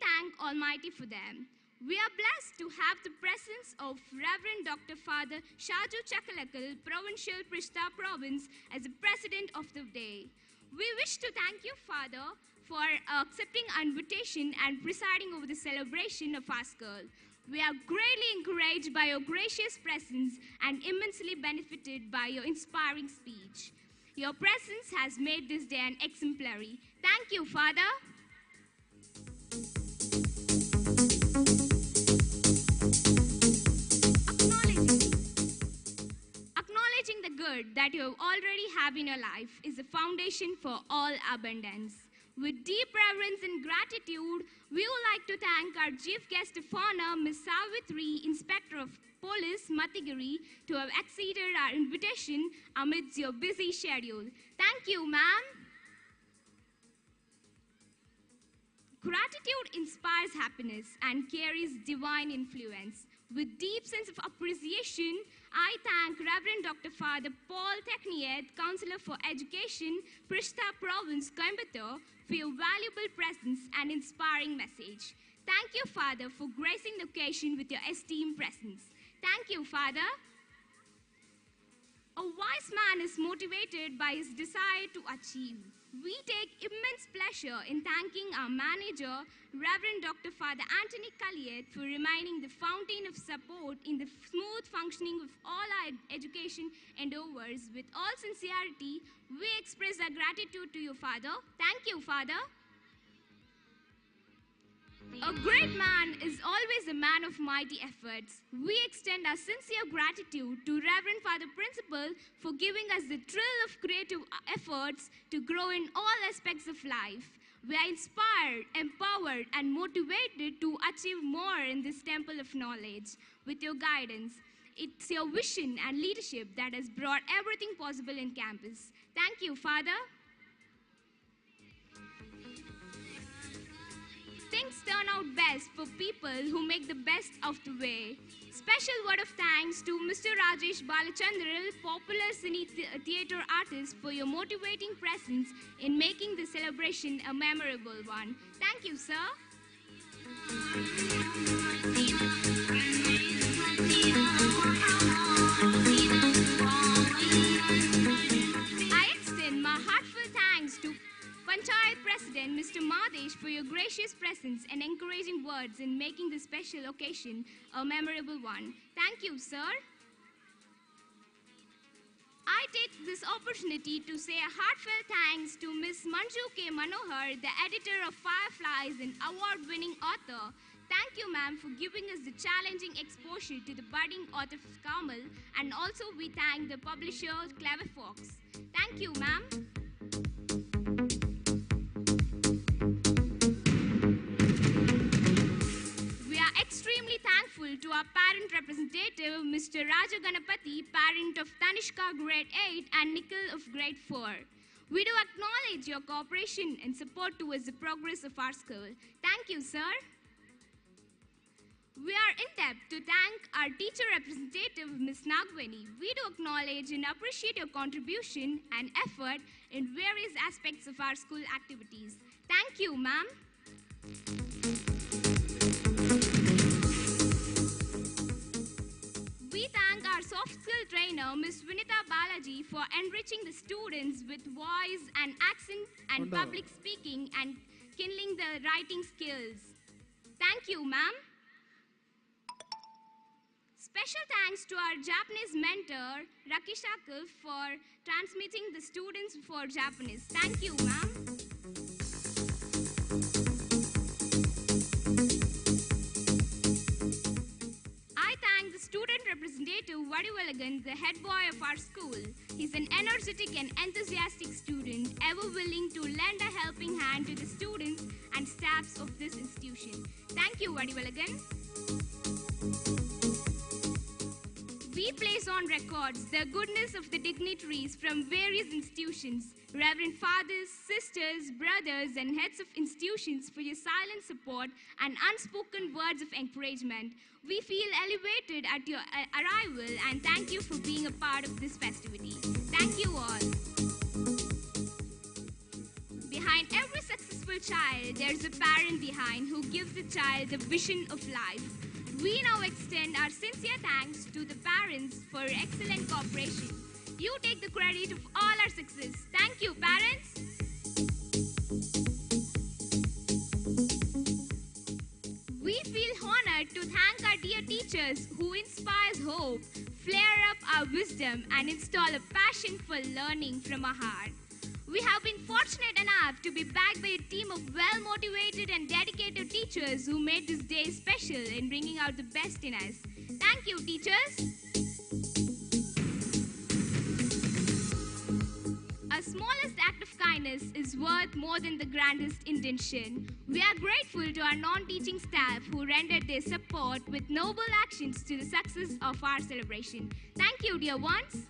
thank Almighty for them. We are blessed to have the presence of Reverend Dr. Father Shaju Chakalakal, Provincial Prishta Province, as the President of the day. We wish to thank you, Father, for accepting our invitation and presiding over the celebration of our school. We are greatly encouraged by your gracious presence and immensely benefited by your inspiring speech. Your presence has made this day an exemplary. Thank you, Father. Acknowledging the good that you already have in your life is the foundation for all abundance. With deep reverence and gratitude, we would like to thank our chief guest of honor, Ms. Savitri, Inspector of Police, Matigiri, to have acceded our invitation amidst your busy schedule. Thank you, ma'am. Gratitude inspires happiness and carries divine influence. With deep sense of appreciation, I thank Reverend Dr. Father Paul Tekniet, Counselor for Education, Prishta Province, Coimbatore, for your valuable presence and inspiring message. Thank you, Father, for gracing the occasion with your esteemed presence. Thank you, Father. A wise man is motivated by his desire to achieve. We take immense pleasure in thanking our manager, Reverend Dr. Father Anthony Kaliat, for remaining the fountain of support in the smooth functioning of all our education endeavors. With all sincerity, we express our gratitude to you, Father. Thank you, Father. A great man is always a man of mighty efforts. We extend our sincere gratitude to Reverend Father Principal for giving us the thrill of creative efforts to grow in all aspects of life. We are inspired, empowered, and motivated to achieve more in this temple of knowledge. With your guidance, it's your vision and leadership that has brought everything possible in campus. Thank you, Father. things turn out best for people who make the best of the way. Special word of thanks to Mr. Rajesh Balachandran, popular cine theatre artist, for your motivating presence in making the celebration a memorable one. Thank you, sir. I extend my heartfelt thanks to Panchayat President Mr. Madesh for your gracious presence and encouraging words in making this special occasion a memorable one. Thank you, sir. I take this opportunity to say a heartfelt thanks to Ms. Manju K. Manohar, the editor of Fireflies and award-winning author. Thank you, ma'am, for giving us the challenging exposure to the budding author of Kamal, and also we thank the publisher Clever Fox. Thank you, ma'am. We are extremely thankful to our parent representative, Mr. Raja Ganapati, parent of Tanishka grade 8 and Nikhil of grade 4. We do acknowledge your cooperation and support towards the progress of our school. Thank you, sir. We are indebted to thank our teacher representative, Ms. Nagvani. We do acknowledge and appreciate your contribution and effort in various aspects of our school activities. Thank you, ma'am. We thank our soft skill trainer, Ms. Vinita Balaji, for enriching the students with voice and accent and public speaking and kindling the writing skills. Thank you, ma'am. Special thanks to our Japanese mentor, Rakishakul, for transmitting the students for Japanese. Thank you, ma'am. I thank the student representative, Vadivalagan, the head boy of our school. He's an energetic and enthusiastic student, ever willing to lend a helping hand to the students and staffs of this institution. Thank you, Vadivalagan. We place on records the goodness of the dignitaries from various institutions, Reverend Fathers, Sisters, Brothers, and heads of institutions for your silent support and unspoken words of encouragement. We feel elevated at your arrival and thank you for being a part of this festivity. Thank you all. Behind every successful child, there's a parent behind who gives the child the vision of life. We now extend our sincere thanks to the parents for excellent cooperation. You take the credit of all our success. Thank you, parents. We feel honored to thank our dear teachers who inspires hope, flare up our wisdom, and install a passion for learning from our heart. We have been fortunate enough to be backed by a team of well-motivated and dedicated teachers who made this day special in bringing out the best in us. Thank you, teachers. Our smallest act of kindness is worth more than the grandest intention. We are grateful to our non-teaching staff who rendered their support with noble actions to the success of our celebration. Thank you, dear ones.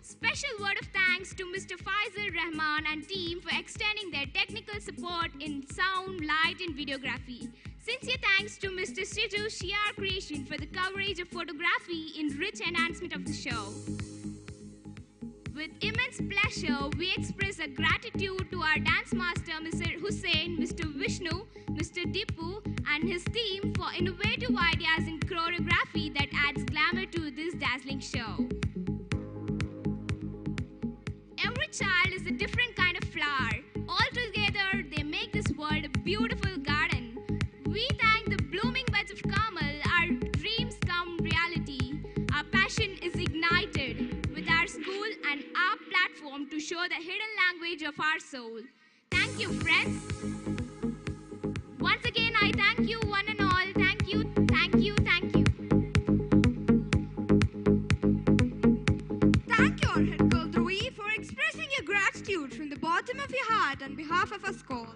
Special word of thanks to Mr. Faisal Rahman and team for extending their technical support in sound, light, and videography. Sincere thanks to Mr. Siju Shiar Creation for the coverage of photography in rich enhancement of the show. With immense pleasure, we express our gratitude to our dance master, Mr. Hussain, Mr. Vishnu, Mr. Dipu, and his team for innovative ideas in choreography that adds glamour to this dazzling show. Every child is a different kind of flower. All together, they make this world a beautiful garden. We thank the blooming buds of Kamal. Our dreams come reality. Our passion is ignited with our school and our platform to show the hidden language of our soul. Thank you, friends. Once again, I thank you one and all. Thank you, thank you, thank you. Thank you, our head girl Dhruvi, for expressing your gratitude from the bottom of your heart on behalf of our school.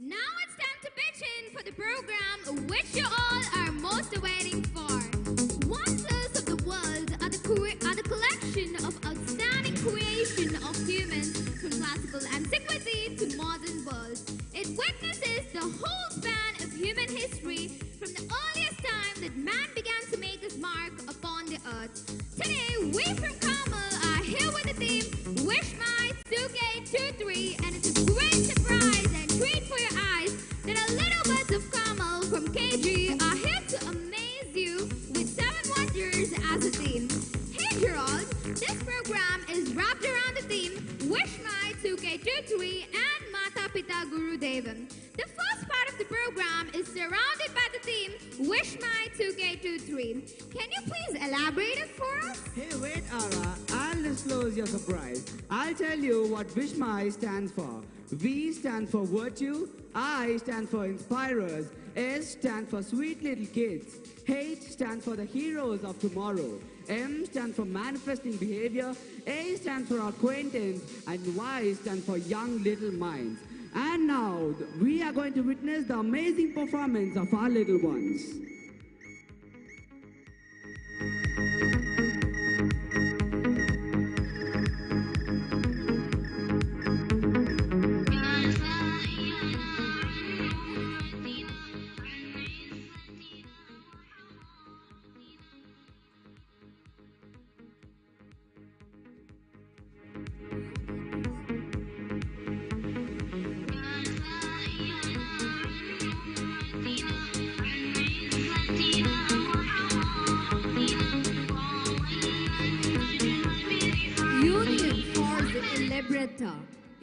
Now it's time to pitch in for the program which you all are most awaiting for. Wonders of the world are the collection of outstanding creation of humans from classical antiquity to modern world. It witnesses the whole span of human history from the earliest time that man began to make his mark upon the earth. Today, we from Carmel are here with the theme Wish My 2K23, and it's a great surprise and treat for your eyes that our little birds of Carmel from KG are here to amaze you with 7 wonders as a theme. Hey Gerald, this program is wrapped around the theme Wish My 2K23 and Mata Pita Guru Devan. The first part of the program is surrounded by the theme Wish My 2K23. Can you please elaborate it for us? Hey, wait, Ara. I'll disclose your surprise. I'll tell you what Wish My stands for. V stands for virtue, I stand for inspirers, S stands for sweet little kids, H stands for the heroes of tomorrow, M stands for manifesting behavior, A stands for acquaintance, and Y stands for young little minds. And now, we are going to witness the amazing performance of our little ones.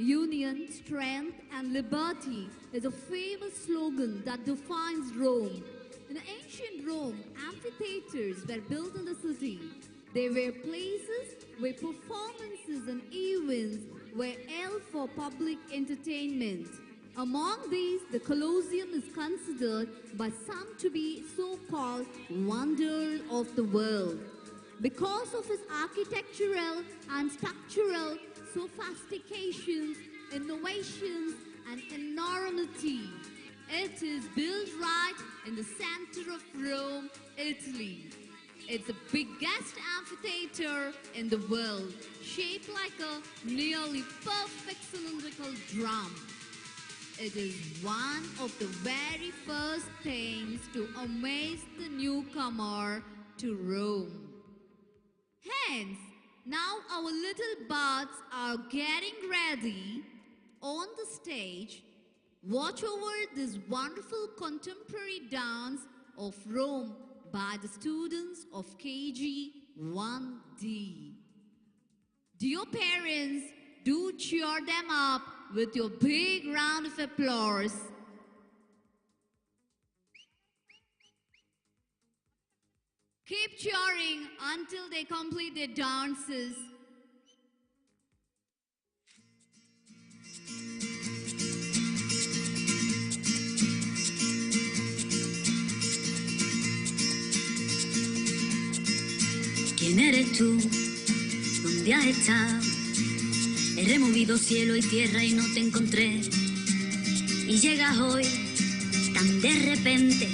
Union, strength, and liberty is a famous slogan that defines Rome. In ancient Rome, amphitheaters were built in the city. They were places where performances and events were held for public entertainment. Among these, the Colosseum is considered by some to be so-called wonder of the world because of its architectural and structural sophistications, innovations, and enormity. It is built right in the center of Rome, Italy. It's the biggest amphitheater in the world, shaped like a nearly perfect cylindrical drum. It is one of the very first things to amaze the newcomer to Rome. Hence, now our little buds are getting ready on the stage. Watch over this wonderful contemporary dance of Rome by the students of KG 1D. Dear parents, do cheer them up with your big round of applause. Keep cheering until they complete their dances. ¿Quién eres tú? ¿Dónde has estado? He removido cielo y tierra y no te encontré. Y llegas hoy tan de repente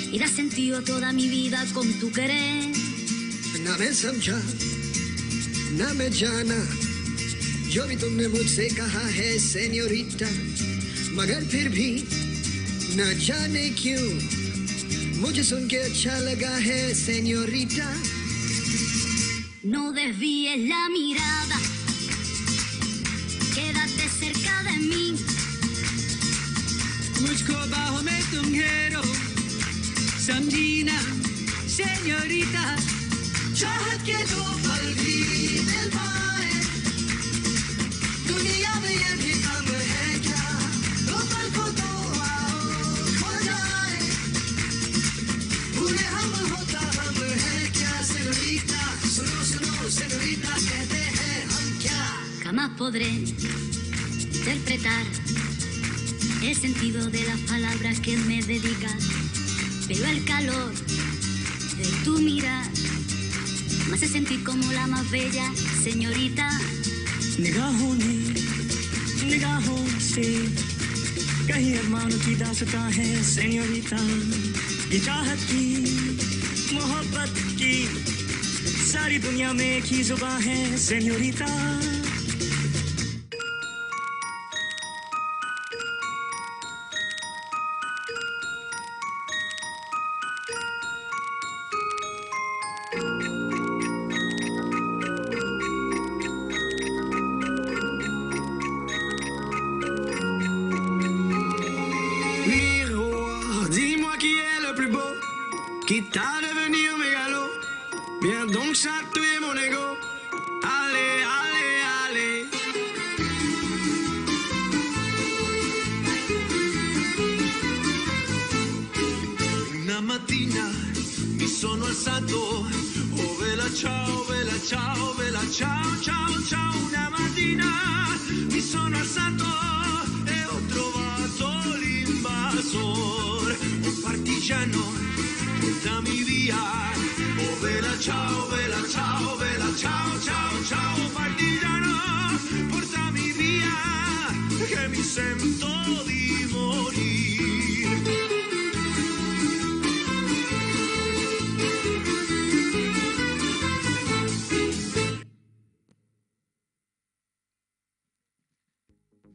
y das sentido a toda mi vida con tu querer. ना मैं समझा ना मैं जाना जो भी तुमने मुझसे कहा है सेन्योरिटा, मगर फिर भी न जाने क्यों मुझे सुन के अच्छा लगा है senorita. No desvíes la mirada, quédate cerca de mí. मुझको बाहों में तुम घेरो, समझी ना सेन्योरिटा. चाहत के दो पल भी मिल पाए, दुनिया में ये भी कम है क्या? दो पल को तो आओ खो जाए, भूले हम होता हम है क्या? सेन्योरिटा सुनो सुनो सेन्योरिटा कहते हैं हम क्या? Jamás podré interpretar el sentido de las palabras que me dedicas, pero el calor de tu mirar me hace sentir como la más bella señorita. निगाहों ने निगाहों से कहीं अरमानों की दास्तां है सेन्योरिटा ये चाहत की मोहब्बत की सारी दुनिया में एक ही जुबान है senorita Miroir, dis-moi qui est le plus beau, quitte à devenir mégalo. Viens donc chatouiller mon ego. Allez, allez, allez. Una mattina mi sono alzato, oh vela ciao, vela ciao, vela ciao, ciao, ciao. Una mattina mi sono alzato e ho trovato l'invasor, un partigiano, portami via. Oh vela ciao, vela ciao, vela ciao, ciao, ciao. Partigiano, portami via, che mi sento di morire.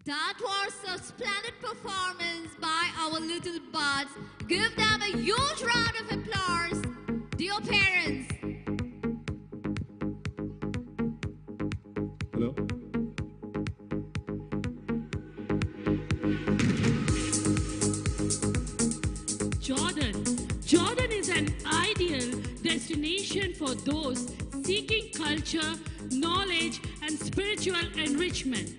That was a splendid performance by our little buds. Give them a huge round of applause. Dear parents. Hello? Jordan is an ideal destination for those seeking culture, knowledge, and spiritual enrichment.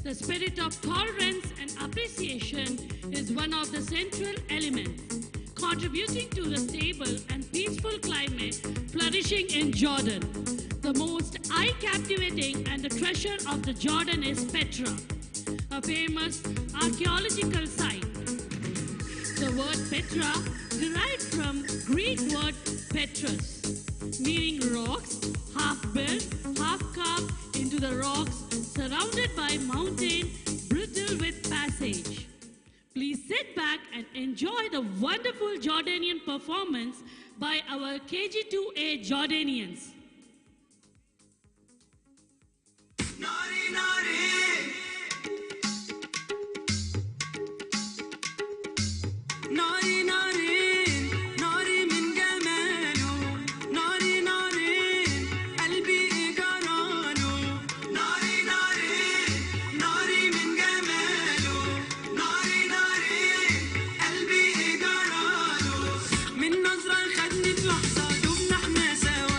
The spirit of tolerance and appreciation is one of the central elements, contributing to the stable and peaceful climate flourishing in Jordan. The most eye-captivating and the treasure of the Jordan is Petra, a famous archaeological site. The word Petra derived from Greek word Petrus, meaning rocks, half built, half carved into the rocks, surrounded by mountain, brittle with passage. Please sit back and enjoy the wonderful Jordanian performance by our KG2A Jordanians. Naughty, naughty. ناري نارين ناري من جماله ناري نارين قلبي جراله ناري ناري ناري من جماله ناري ناري قلبي جراله من نظرة خدني في لحظة دبنا احنا سوا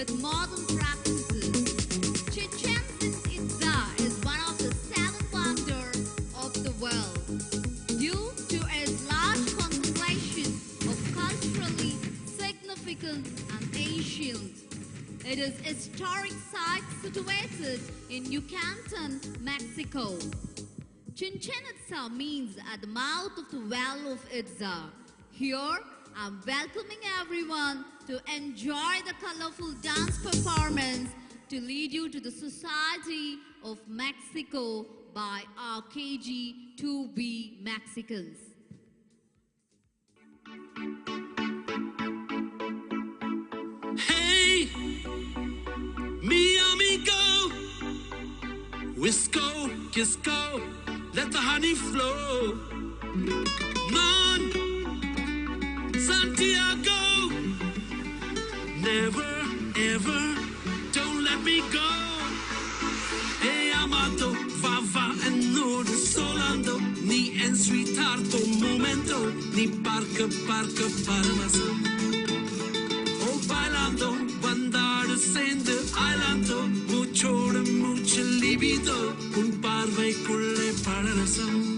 with modern practices. Chichen Itza is one of the seven wonders of the world due to its large concentration of culturally significant and ancient. It is a historic site situated in Yucatan, Mexico. Chichen Itza means at the mouth of the well of Itza. Here, I'm welcoming everyone to enjoy the colorful dance performance to lead you to the Society of Mexico by our KG2B Mexicans. Hey, mi amigo, Wisco, Kisco, let the honey flow. Non, Santiago, never, ever, don't let me go. Hey, amato, va, va, en no solando, ni en sweetheart momento, ni parque, parque, para más. Oh, bailando, bandar, sende, bailando, mucho, mucho libido, un par de culle para razón.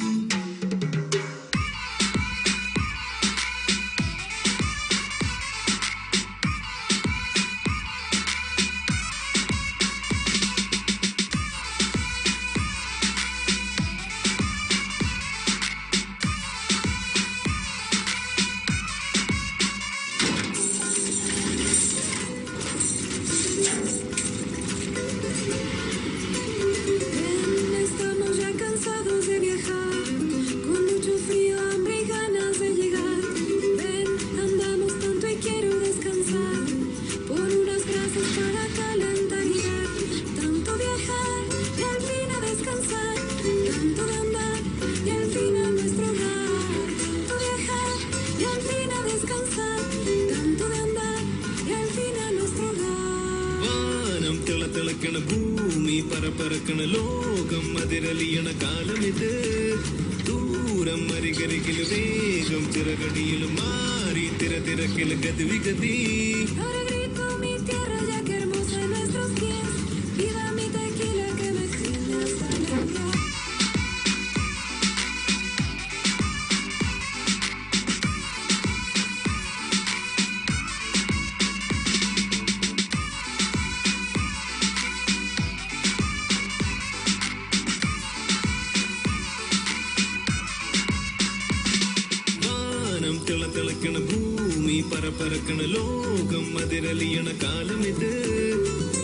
Estamos ya cansados de viajar, con mucho frío, hambre y ganas de llegar. Ven, andamos tanto y quiero descansar, por unas brasas para calentar y dar. Tanto viajar y al fin a descansar, tanto de andar y al fin a nuestro hogar. Tanto viajar y al fin a descansar, tanto de andar y al fin a nuestro hogar. വാനം തിളതിളക്കണ ഭൂമി പരപരക്കണ ലോകം അതിരലിയണ കാലമിത് ദൂരം അരികരികിൽ വേഗം ചിറകടിയിൽ മാറി തിരതിരക്കിൽ ഗതിവിഗതി Ahora grito mi tierra ya que hermosa en nuestros pies. Viva mi tequila que me extiende hasta llegar. വാനം തിളതിളക്കണ ഭൂമി പരപരക്കണ ലോകം അതിരലിയണ കാലമിത്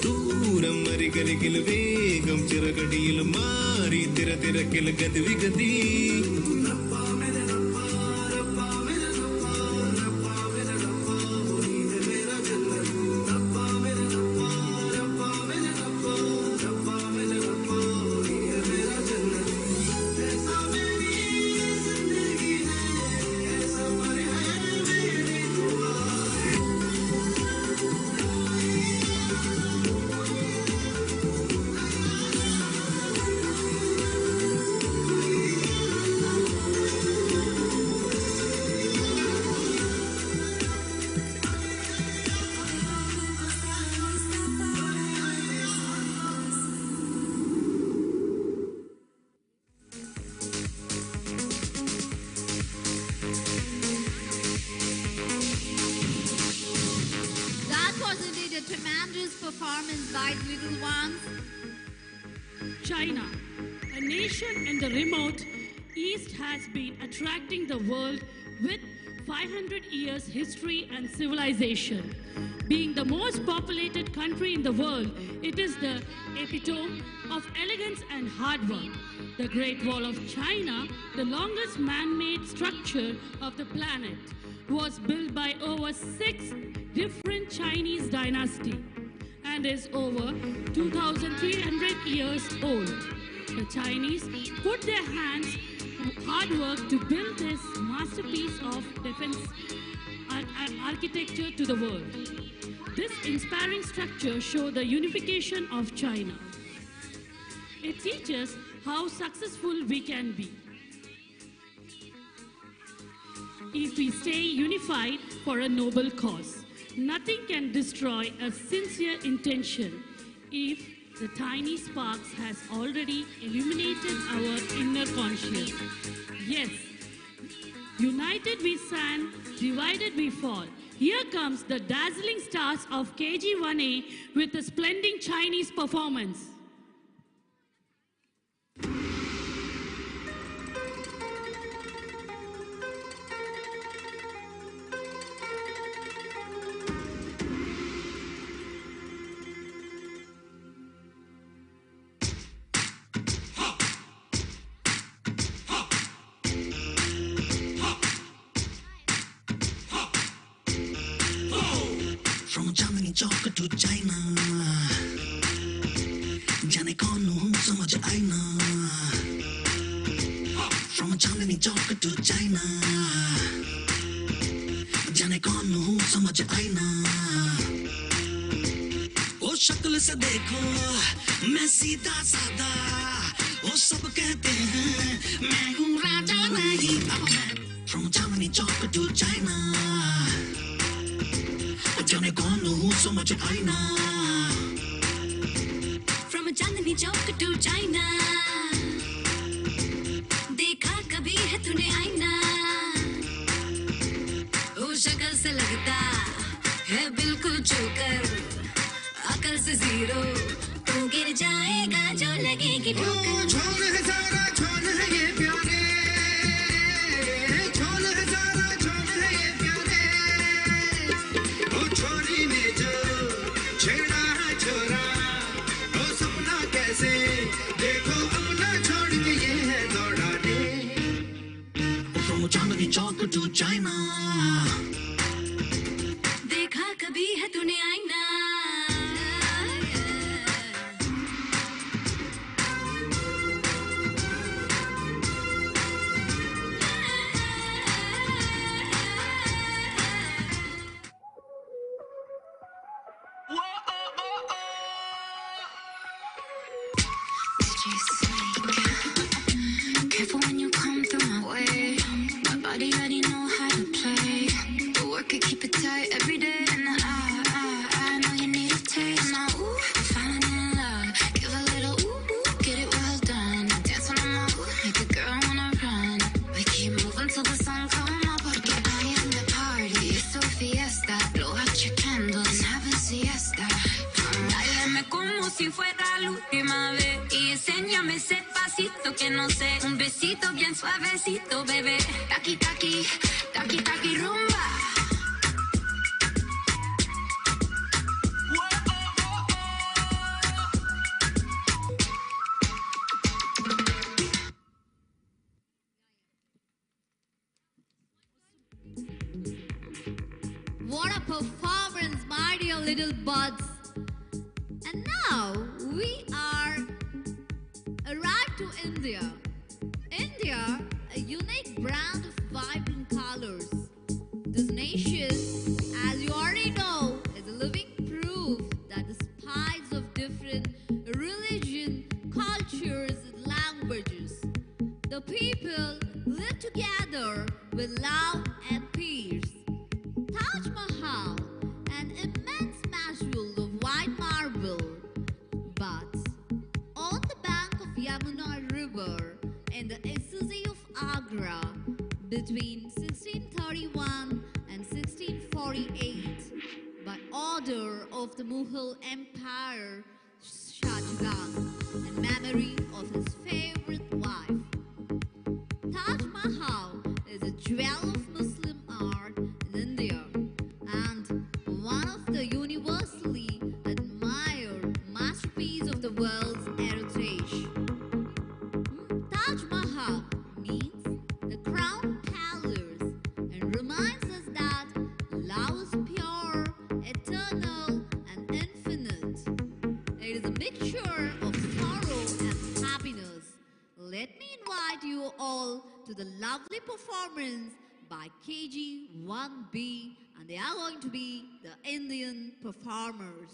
ദൂരം അരികരികിൽ വേഗം ചിറകടിയിൽ മാറി തിരതിരക്കിൽ ഗതിവിഗതി That was indeed a tremendous performance by the little ones. China, a nation in the remote East, has been attracting the world with 500 years history and civilization. Being the most populated country in the world, it is the epitome of elegance and hard work. The Great Wall of China, the longest man-made structure of the planet, was built by over 6 different Chinese dynasties and is over 2,300 years old. The Chinese put their hands hard work to build this masterpiece of defense architecture to the world. This inspiring structure shows the unification of China. It teaches how successful we can be if we stay unified for a noble cause. Nothing can destroy a sincere intention if the tiny sparks has already illuminated our inner conscience. Yes, united we stand, divided we fall. Here comes the dazzling stars of KG1A with a splendid Chinese performance. From Germany Chowk to China, जाने कौन हूँ समझ आई ना. From Germany Chowk to China, जाने कौन हूँ समझ आई ना. ओ शक्ल से देखो मैं सीधा साधा, वो सब कहते हैं मैं हूँ राजा नहीं. From Germany Chowk to China, जाने कौन हूँ समझ आई ना. From a Chandni Chowk to China, देखा कभी है तूने आईना. वो शक्ल से लगता है बिल्कुल जोकर, अकल से जीरो तू गिर जाएगा जो लगेगी ठोकर. छोड़ है सारा छोड़ है ये प्यारे, छोड़ है सारा छोड़ है ये प्यारे. वो छोरी ने जो छेड़ा है छोरा, वो सपना कैसे देखो अपना छोड़ के ये है दौड़ा दे. From Chandni Chowk to China, देखा कभी है तूने आईना. Careful when you come through my way. My body already know how to play. The work it, keep it tight every day. And I know you need a taste. Now, ooh, I'm falling in love. Give a little ooh, get it well done. Dance on my ooh, make a girl wanna run. We keep moving till the sun come up. Porque I am the party. It's a fiesta. Blow out your candles and have a siesta. Báilame como si fuera la última vez y enséñame ese pasito que no sé. Un besito bien suavecito, bebé. Taki taki, taki taki rumba. What a performance, my dear little buds. And now we are arrived to India. India, a unique brand of vibrant colors. This nation, as you already know, is a living proof that despite of different religion, cultures, and languages, the people live together with love and peace. Taj Mahal, an immense mansion of white marble, but on the bank of Yamuna River in the city of Agra between 1631 and 1648 by order of the Mughal Empire Shah Jahan in memory of his favorite wife. Taj Mahal is a jewel of Muslim art in India and one of the universally admired masterpieces of the world's heritage. Taj Mahal means the crown palace and reminds us that love is pure, eternal, and infinite. It is a mixture of sorrow and happiness. Let me invite you all to the lovely performance by KG1B, and they are going to be the Indian performers.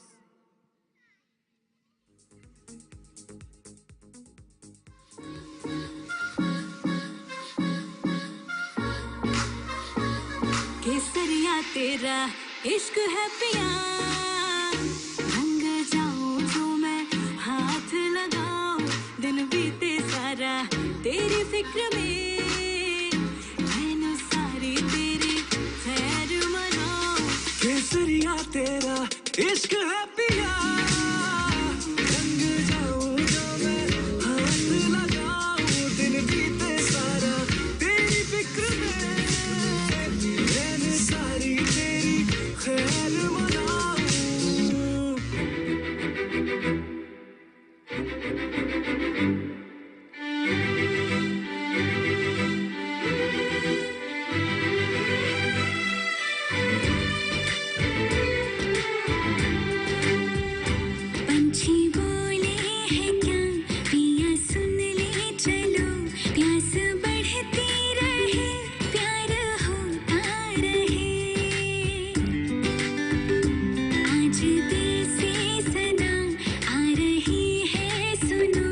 केसरिया तेरा इश्क है पिया रंग जाऊं जो मैं हाथ लगाऊं दिन बीते सारा तेरी फिक्र में मैंने सारी तेरी खैर मनाऊं केसरिया तेरा इश्क है पिया रंग जाऊं जो मैं हाथ लगाऊं दिन बीते सारा तेरी फिक्र में मैंने सारी तेरी खैर मनाऊं पंछी बोले हैं क्या पिया सुन ले चलो प्यास बढ़ती रहे प्यार होता रहे आज दिल से सदा आ रही है सुनो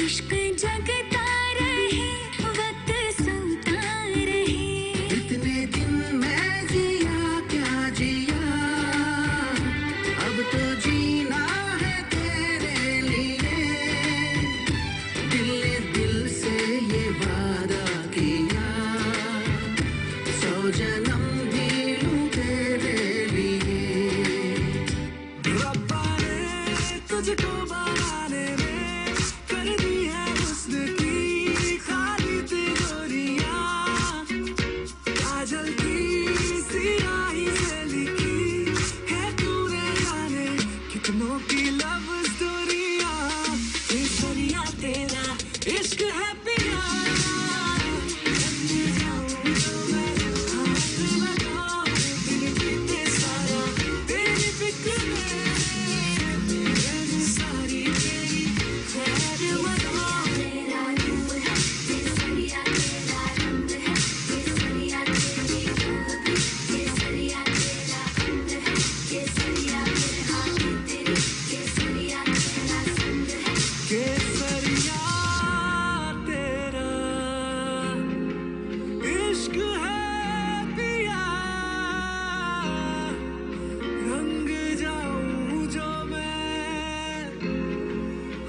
इश्क जगता रहे वक्त सोता रहे इतने दिन मैं जिया क्या जिया अब तो जीना है तेरे लिए दिल ने दिल से ये वादा किया 100 जन्म भी लूं तेरे लिए रब्बा ने तुझको बनाने में कर दी है हुस्न की खाली तिजोरियां काजल की सियाही से लिखी है तूने जाने कितनों की लव स्टोरियां केसरिया तेरा इश्क है पिया रंग जाऊं जो मैं हाथ लगाऊं दिन बीते सारा तेरी फिक्र में मैंने सारी तेरी खैर मनाऊं तेरा रूप है केसरिया तेरा रंग है केसरिया तेरी रूप केसरिया तेरा रंग है केसरिया तेरे हाथ तेरी केसरिया तेरा संग है केसरिया तेरा इश्क है पिया रंग जाऊं जो मैं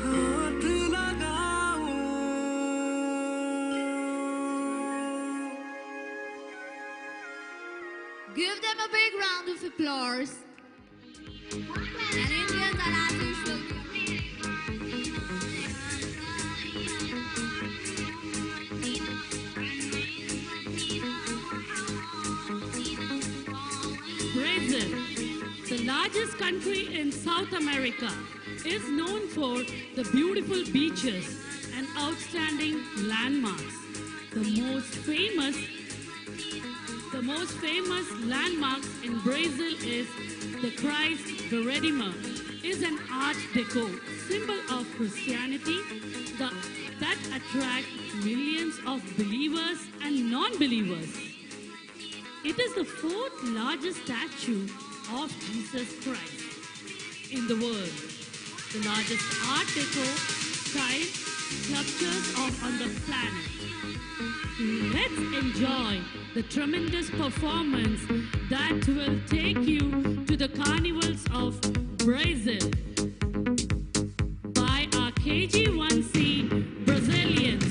हाथ लगाऊं Give them a big round of applause. And Indian Karatis will Brazil, the largest country in South America, is known for the beautiful beaches and outstanding landmarks. The most famous landmarks in Brazil is the Christ the Redeemer, is an Art Deco symbol of Christianity that attracts millions of believers and non-believers. It is the fourth largest statue of Jesus Christ in the world. The largest Art Deco style sculptures on the planet. Let's enjoy the tremendous performance that will take you to the carnivals of Brazil by our KG1C Brazilians.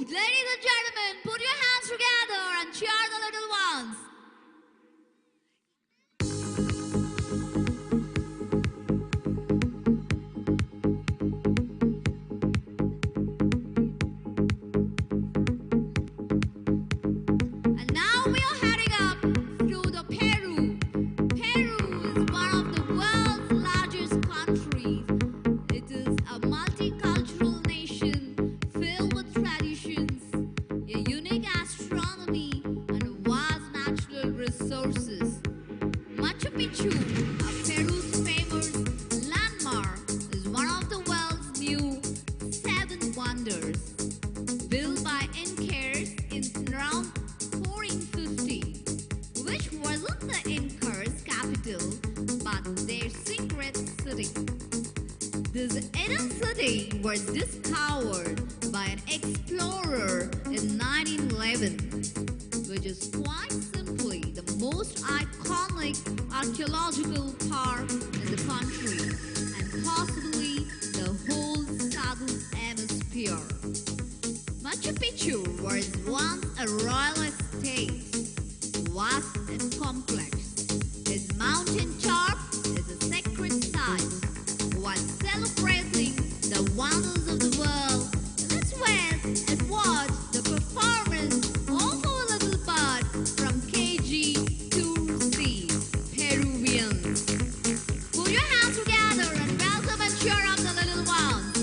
Ladies and gentlemen, put your hands together and cheer the little ones. And now we are heading up to the Peru. Peru is one of the world's largest countries. It is a multicultural nation filled with traditions, a unique astronomy, and vast natural resources. Machu Picchu, Peru's famous landmark, is one of the world's new seven wonders. Built by Incas in around 1450, which wasn't the Incas' capital, but their secret city. This hidden city was discovered by an explorer in 1911, which is quite simply the most iconic archaeological park in the country and possibly the whole southern hemisphere. Machu Picchu was once a royal estate, vast and complex. Its mountain top is a sacred site, while celebrating the wonders of the world. Let's wait and watch the performance of our little bird from KG to C, Peruvians. Put your hands together and welcome and cheer up the little ones.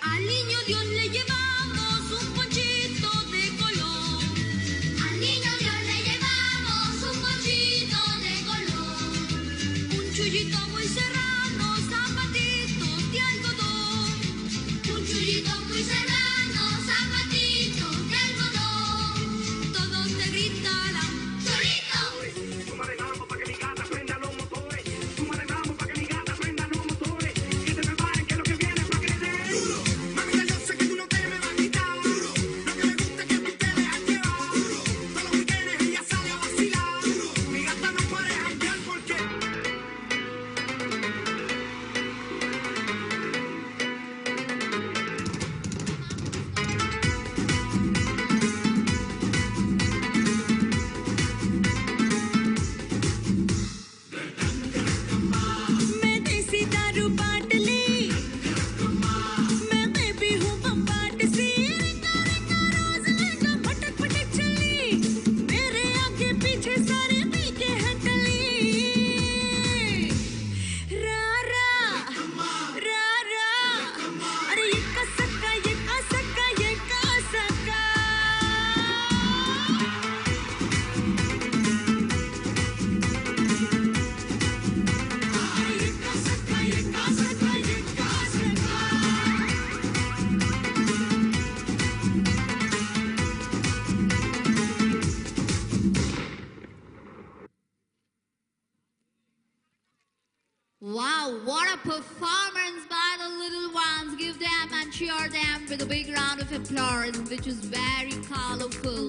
Al niño Dios le llevamos un ponchito de color. Al niño Dios le llevamos un ponchito de color. Un chullito muy serrano, zapatitos de algodón. Un chullito muy serrano, zapatitos de algodón. Todos te gritarán, ¡Chorito! Súmale mambo pa' que mi gata prenda los motores. Súmale mambo pa' que mi gata prenda los motores. Que se preparen que lo que viene es pa' que le den duro. Mamita, yo sé que tú no te me vas a quitar duro. Lo que me gusta es que tú te dejas llevar duro. Todos los weekendes ella sale a vacilar duro. Mi gata no puede janguear porque मैं देसी दारू बाट ली मैं baby हूँ बम्बाट सी Rica Rica रोज लहंगा फटक फटक चली मेरे आगे पीछे सारे पी के हटली रा रा रा रा अरे ये कसका ये कसका ये कसका Wow, what a performance by the little ones. Give them and cheer them with a big round of applause, which is very colorful.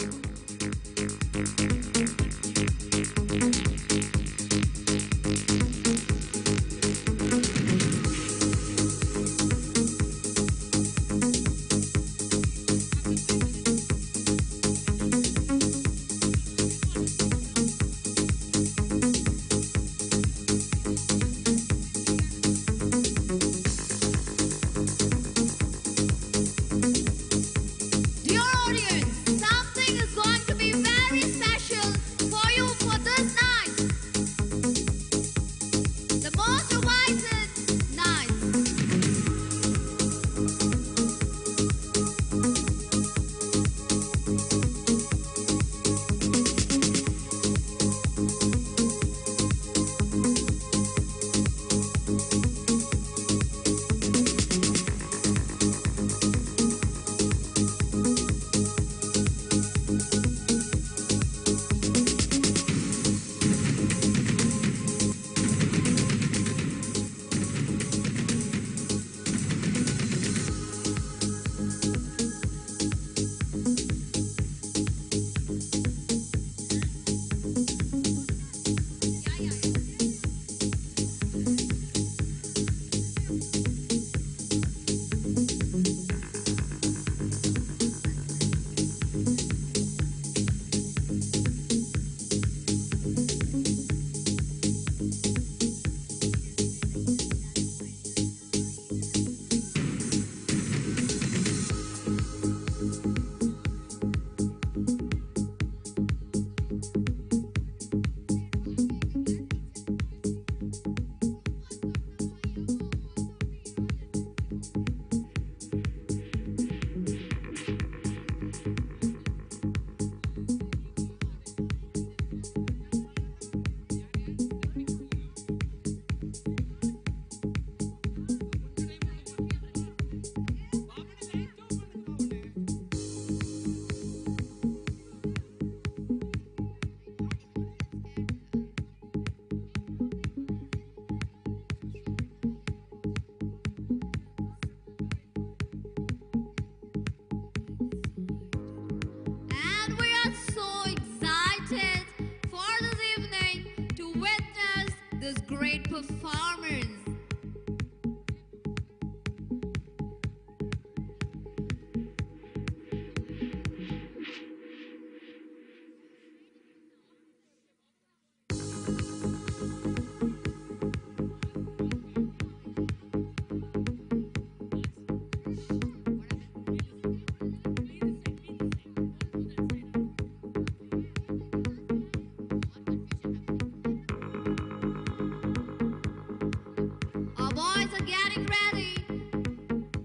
Our boys are getting ready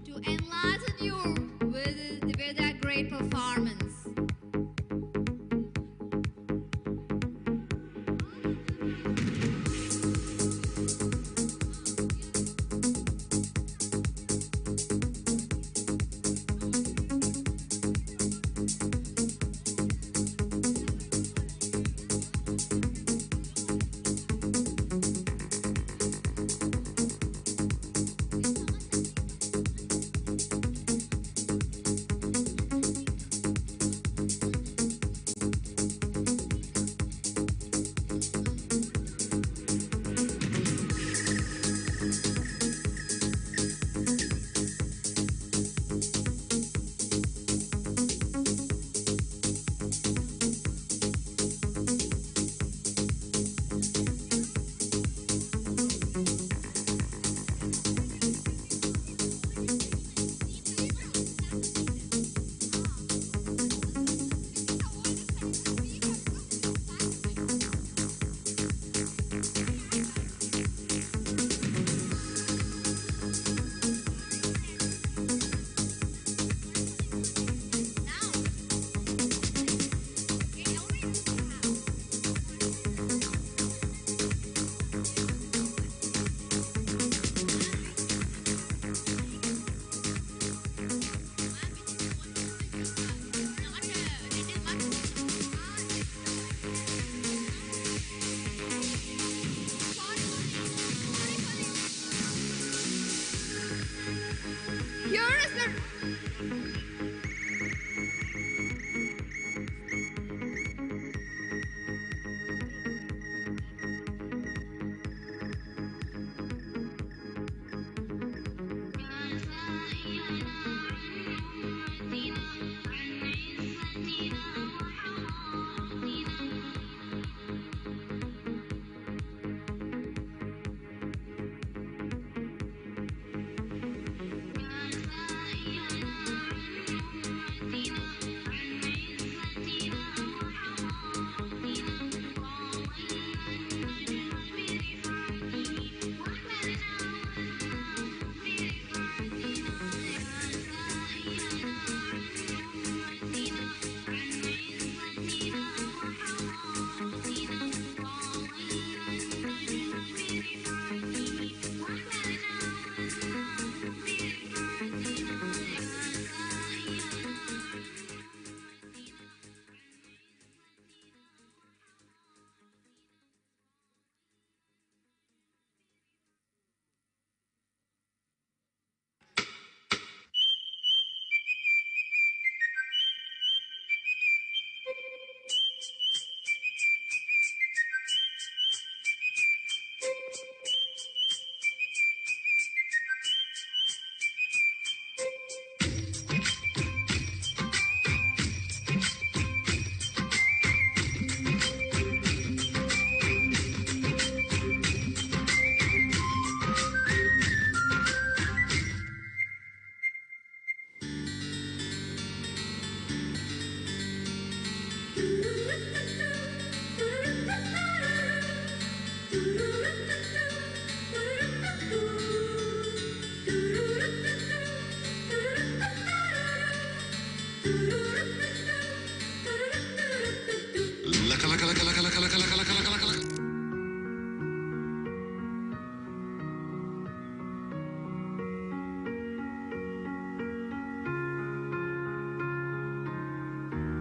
to enlighten you with their great performance. Here is the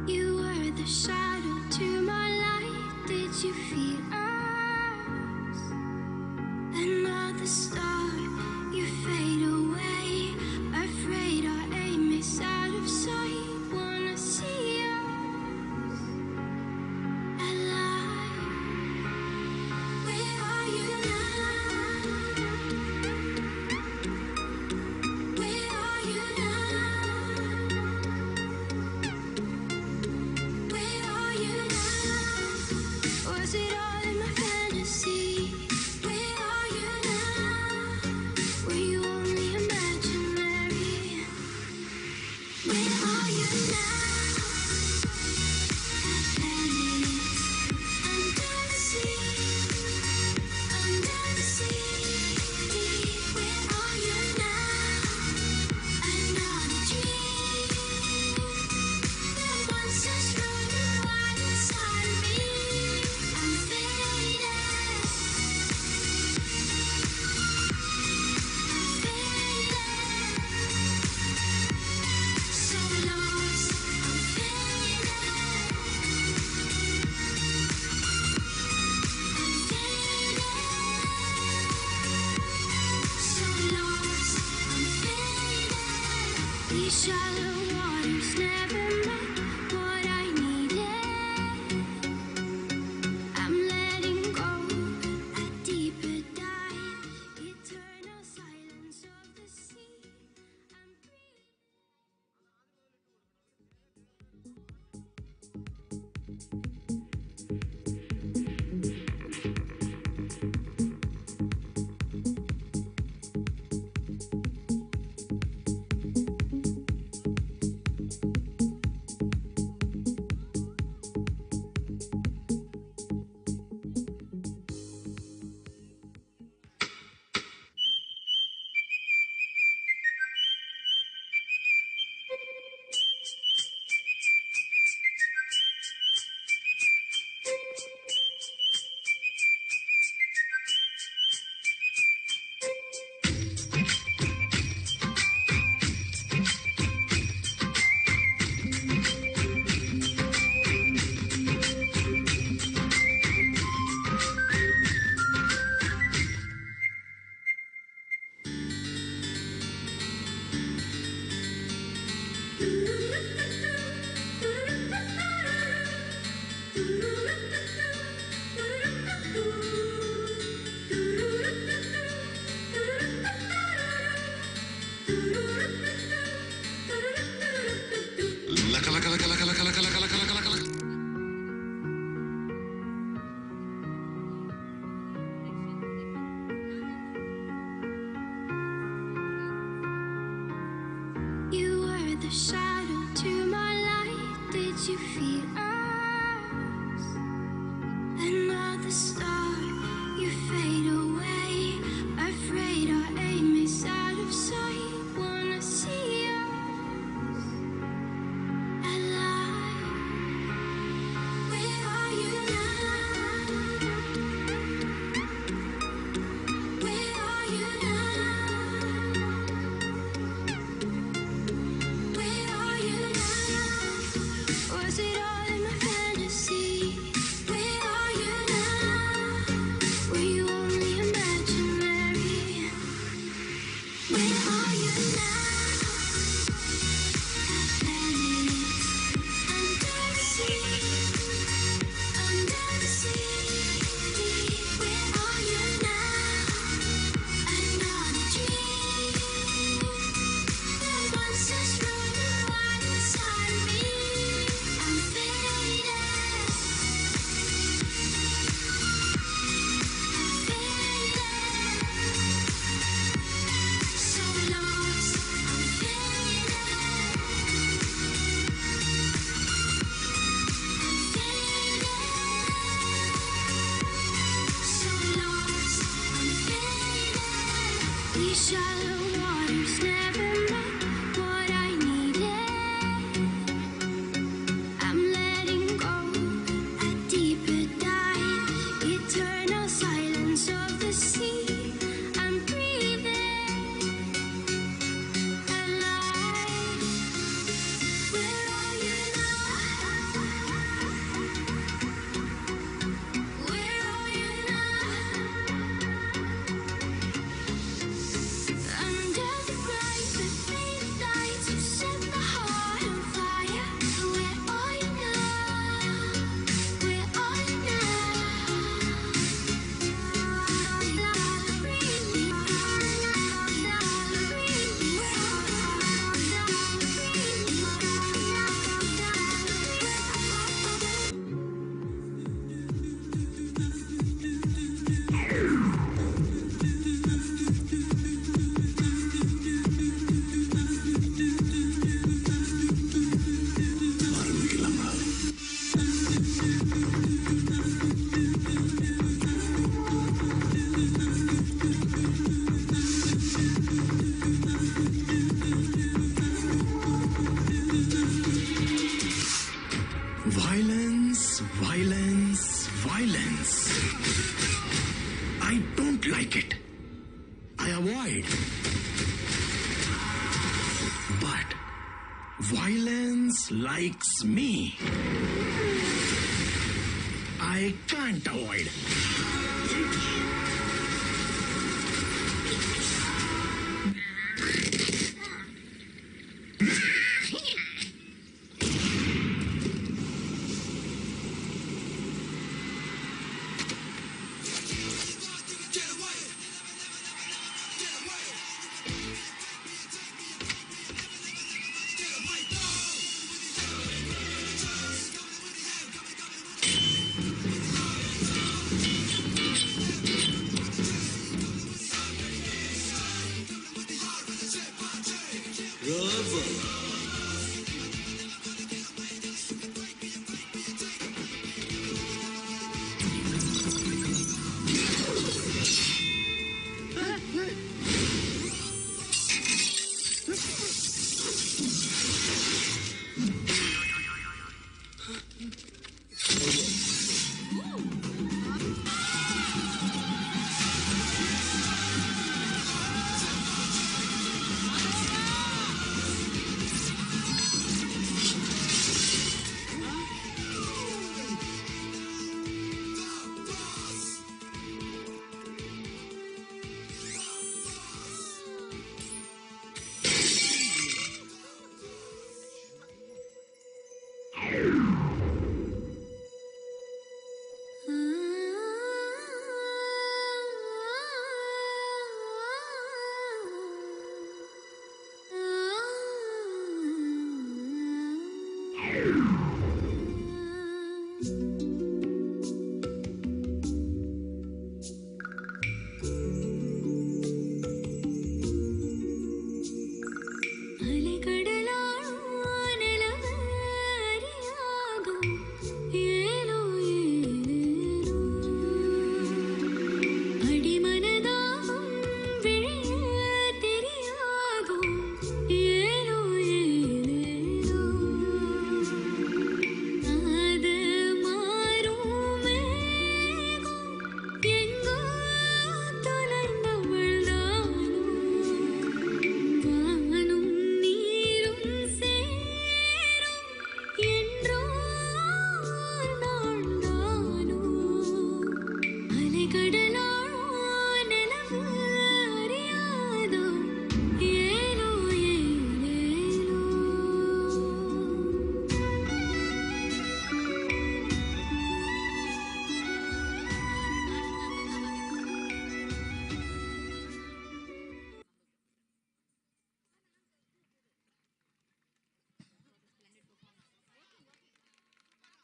You were the shadow to my light. Did you feel us? Another star, you fade away. Afraid our aim is out of sight. Wanna see us alive. Where are you now? Where are you now? Where are you now? Was it all? shallow waters never met what I needed. I'm letting go a deeper dive, eternal silence of the sea. I'm breathing alive. Where are you now? Where are you now? Under the bright but fading lights, you set the heart on fire. Where are you now? Where are you Violence, violence, violence. I don't like it. I avoid. But violence likes me. I can't avoid.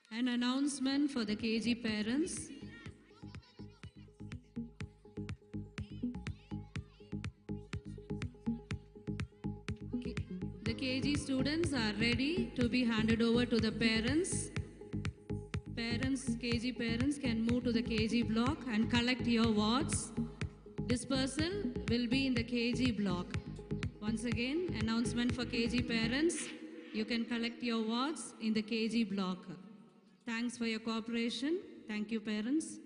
An announcement for the KG parents. The KG students are ready to be handed over to the parents. KG parents can move to the KG block and collect your wards. Dispersal will be in the KG block. Once again, announcement for KG parents. You can collect your awards in the KG block. Thanks for your cooperation. Thank you, parents.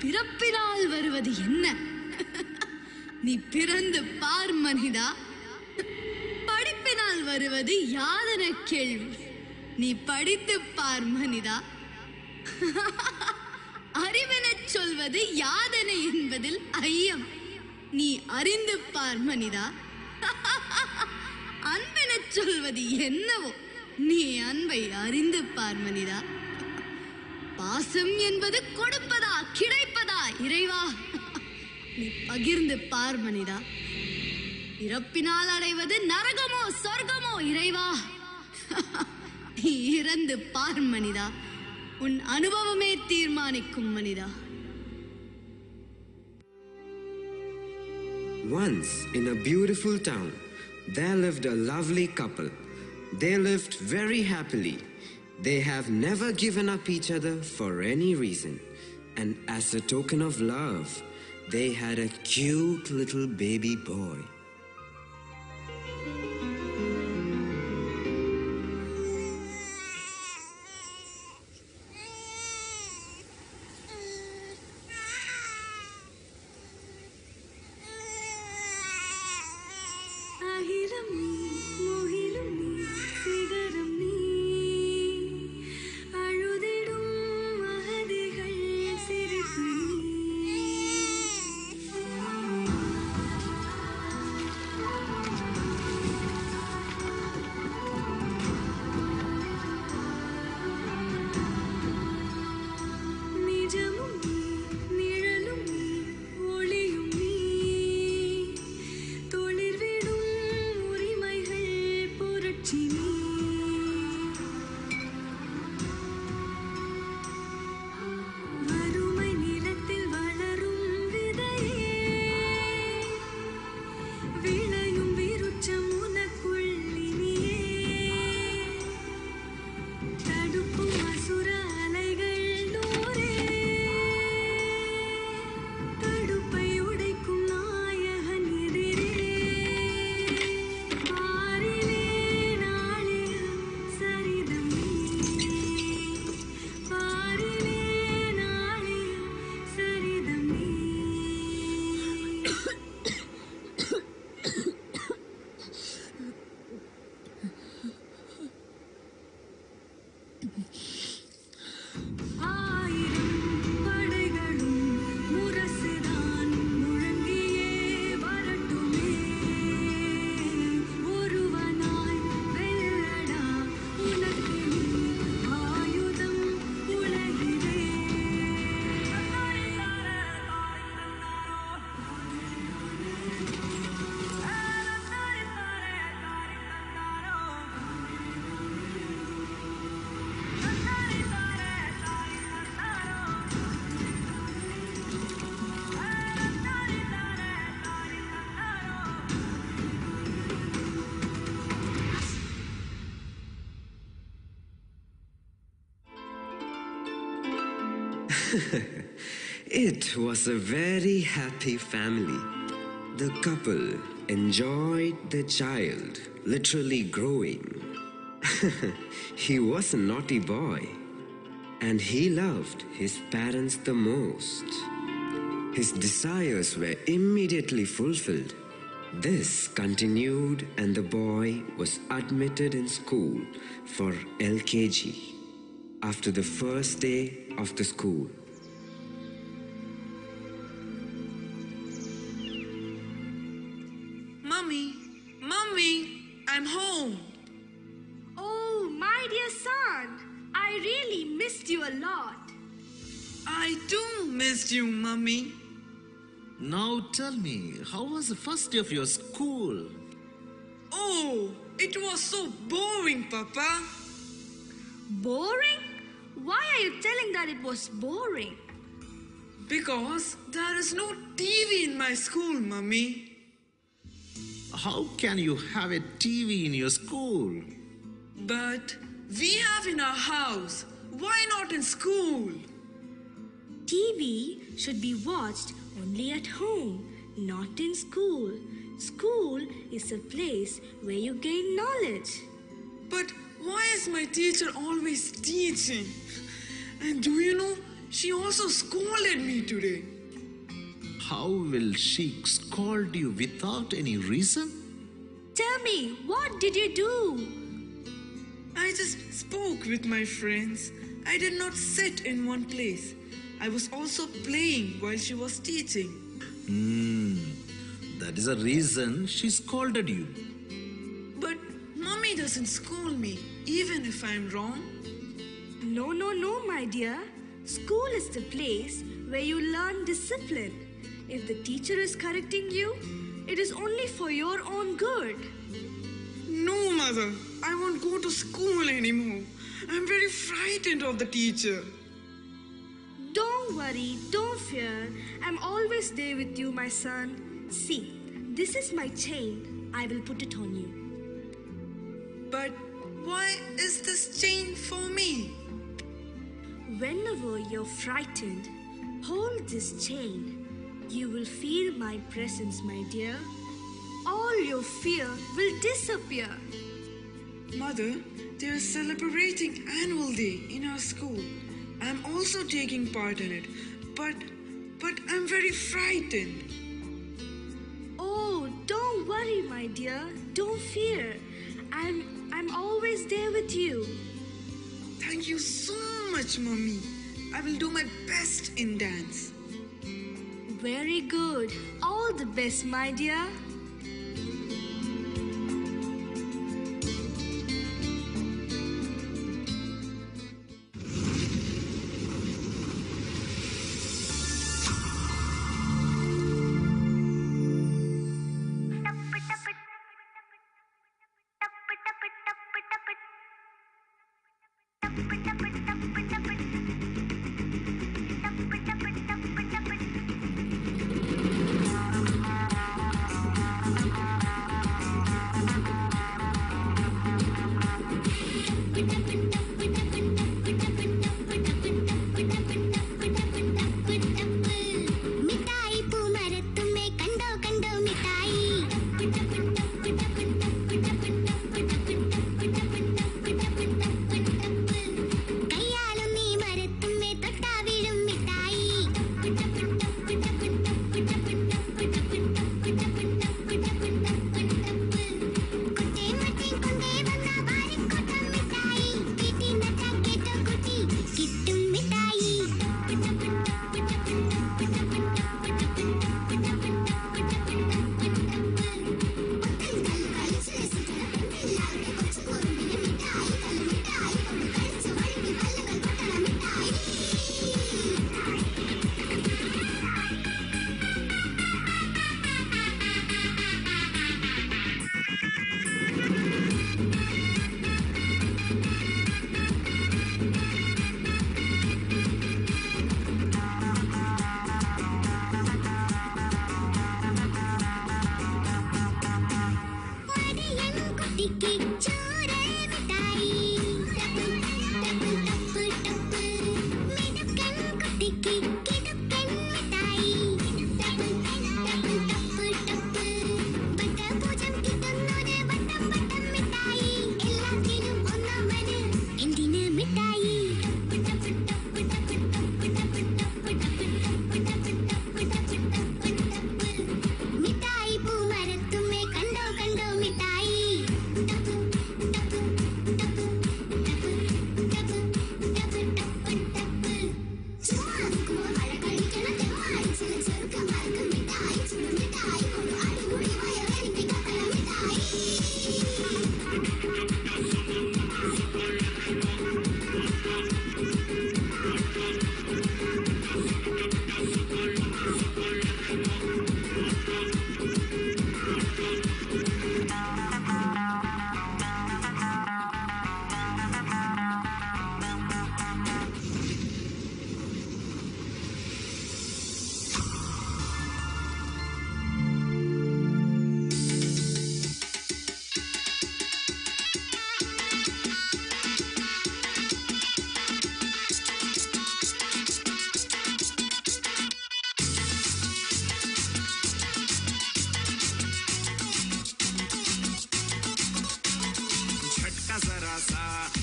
பிறப்பினால் வருவது என்ன? நீ பிறந்து பார் மனிதா. படிப்பினால் வருவது யாதென கேள்வி. நீ படித்து பார் மனிதா. அறிவெனச் சொல்வது யாதென என்பதில் ஐயம். நீ அறிந்து பார் மனிதா. அன்பெனச் சொல்வது என்னவோ நீ அன்பை அறிந்து பார் மனிதா. பாசம் என்பது கொடுப்பதா கிடைப்பதா இறைவா? நீ பகிர்ந்து பார் மனிதா. இறப்பினால் அடைவது நரகமோ சொர்க்கமோ இறைவா? நீ இறந்து பார் மனிதா. உன் அனுபவமே தீர்மானிக்கும் மனிதா. Once in a beautiful town, there lived a lovely couple. They lived very happily. They have never given up each other for any reason. And as a token of love, they had a cute little baby boy. It was a very happy family. The couple enjoyed the child literally growing. He was a naughty boy, and he loved his parents the most. His desires were immediately fulfilled. This continued, and the boy was admitted in school for LKG after the first day of the school. Mommy, I'm home. Oh, my dear son, I really missed you a lot. I too missed you, Mummy. Now tell me, how was the first day of your school? Oh, it was so boring, Papa. Boring? Why are you telling that it was boring? Because there is no TV in my school, Mummy. How can you have a TV in your school? But we have in our house. Why not in school? TV should be watched only at home, not in school. School is a place where you gain knowledge. But why is my teacher always teaching? And do you know, She also scolded me today. How will she scold you without any reason? Tell me, what did you do? I just spoke with my friends. I did not sit in one place. I was also playing while she was teaching. That is a reason she scolded you. But Mommy doesn't scold me, even if I'm wrong. No, my dear. School is the place where you learn discipline. If the teacher is correcting you, it is only for your own good. No, Mother. I won't go to school anymore. I'm very frightened of the teacher. Don't worry, don't fear. I'm always there with you, my son. See, this is my chain. I will put it on you. But why is this chain for me? Whenever you're frightened, hold this chain. You will feel my presence, my dear. All your fear will disappear. Mother, they are celebrating annual day in our school. I'm also taking part in it, but I'm very frightened. Oh, don't worry, my dear. Don't fear. I'm always there with you. Thank you so much, Mommy. I will do my best in dance. Very good. All the best, my dear.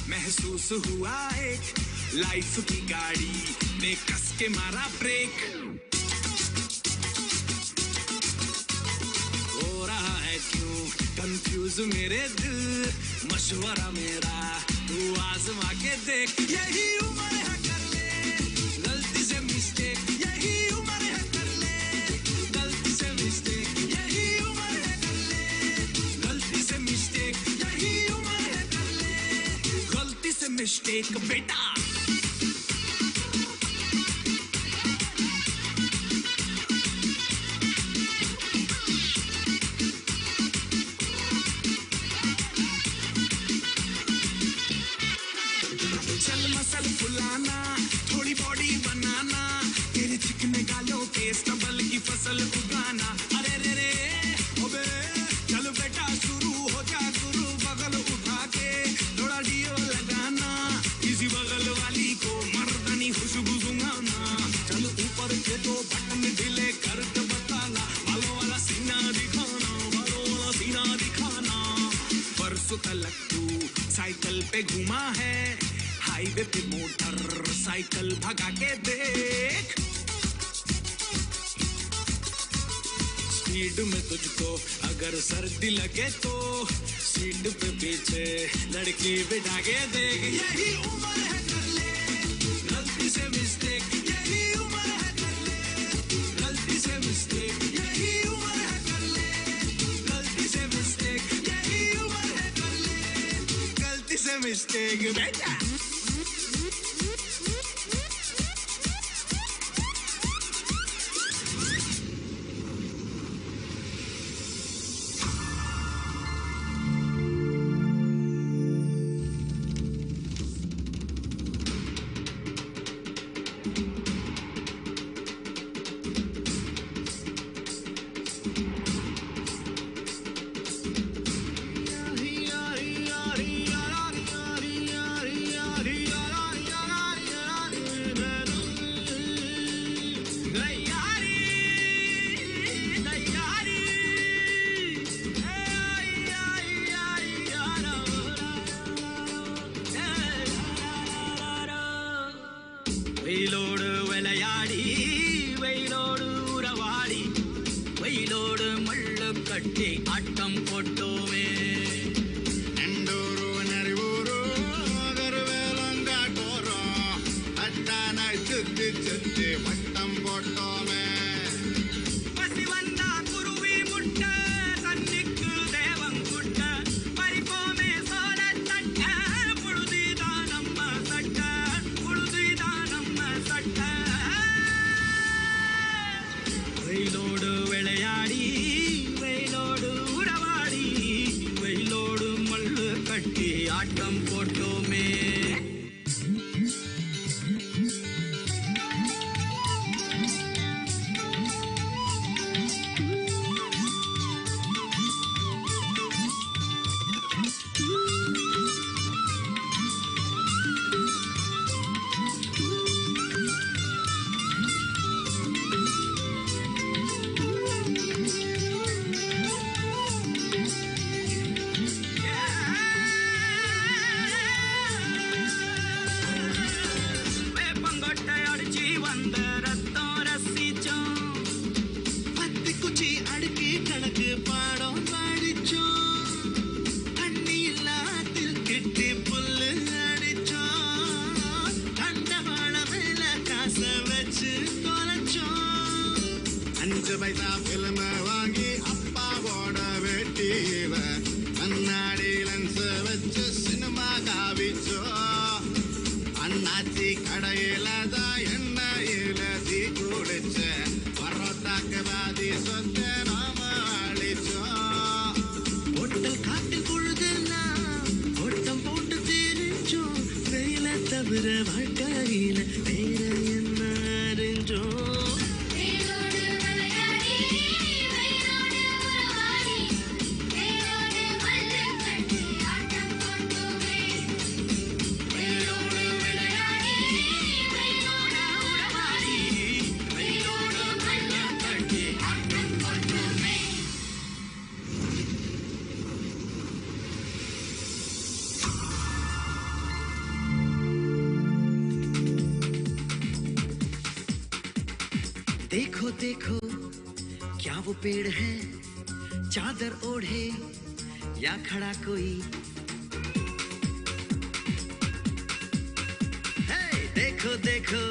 महसूस हुआ एक life की गाड़ी ने कस के मारा break हो रहा है क्यों कंफ्यूज मेरे दिल मशवरा मेरा तू आजमा के देख यही उम्र है कर ले गलती से मिस्टेक यही उम्र है कर ले गलती से मिस्टेक यही उम्र है कर ले गलती से मिस्टेक यही उम्र है कर ले गलती से मिस्टेक बेटा फसल उगाना अरे रे रे ओबे चल बेटा शुरू हो जा गुरु बगल उठा के थोड़ा डियो लगाना किसी बगल वाली को मर्दानी खुशबू सुंघाना चल ऊपर के दो बटन ढीले करके बताना बालों वाला सीना दिखाना परसों तलक तू साइकिल पे घुमा है हाईवे पे मोटर साइकिल भगा के देख स्पीड में तुझको अगर सर्दी लगे तो सीट पे पीछे लड़की बिठा के देख यही उम्र है कर ले गलती से मिस्टेक यही उम्र है कर ले गलती से मिस्टेक यही उम्र है कर ले गलती से मिस्टेक यही उम्र है कर ले गलती से मिस्टेक बेटा வெயிலோடு விளையாடி வெயிலோடு உறவாடி வெயிலோடு மள்ளு கட்டி ஆட்டம் போட்டோமே நண்டூரு நரிவூரு கருவேலங்காட்டோரம் அட்டானாய் சுத்தி சுத்தி வட்டம் போட்டோமே பசி வந்தா குருவி முட்டை தண்ணிக்கு தேவங்குட்ட பறிப்போமே சோழ தட்ட புழுதிதான் நம்ம சட்ட புழுதிதான் நம்ம சட்ட வெயிலோடு விளையாடி வெயிலோடு உறவாடி வெயிலோடு மல்லு கட்டி ஆட்டம் போட்டோமே வேப்பங்கொட்டை அடிச்சு வந்த ரத்தம் ரசிச்சோம் பத்து குச்சி அடுக்கி கணக்கு பாடம் படிச்சோம் தண்ணி இல்லாத்தில் கிட்டி புல்லு அடிச்சோம் கண்டவாள மேல காசை வச்சு தொலைச்சோம் 5 பைசா பிலிம வாங்கி அப்பாவோட வெட்டியில கண்ணாடி லென்ஸ் வச்சு சினிமா காவிச்சோம் அண்ணாச்சி கடையில தான் எண்ணெயில தீ குடிச்ச பரோட்டாக்கு பாதி சொத்த நாம அழிச்சோம் ஹோட்டல் காட்டில் பொழுதெல்லாம் ஓட்டம் போட்டு தெரிஞ்சோம் வெயில தவிர வாழ்க்கையில வேற என்ன அறிஞ்சோம் வெயிலோடு விளையாடி देखो देखो क्या वो पेड़ है, चादर ओढ़े या खड़ा कोई। हे देखो देखो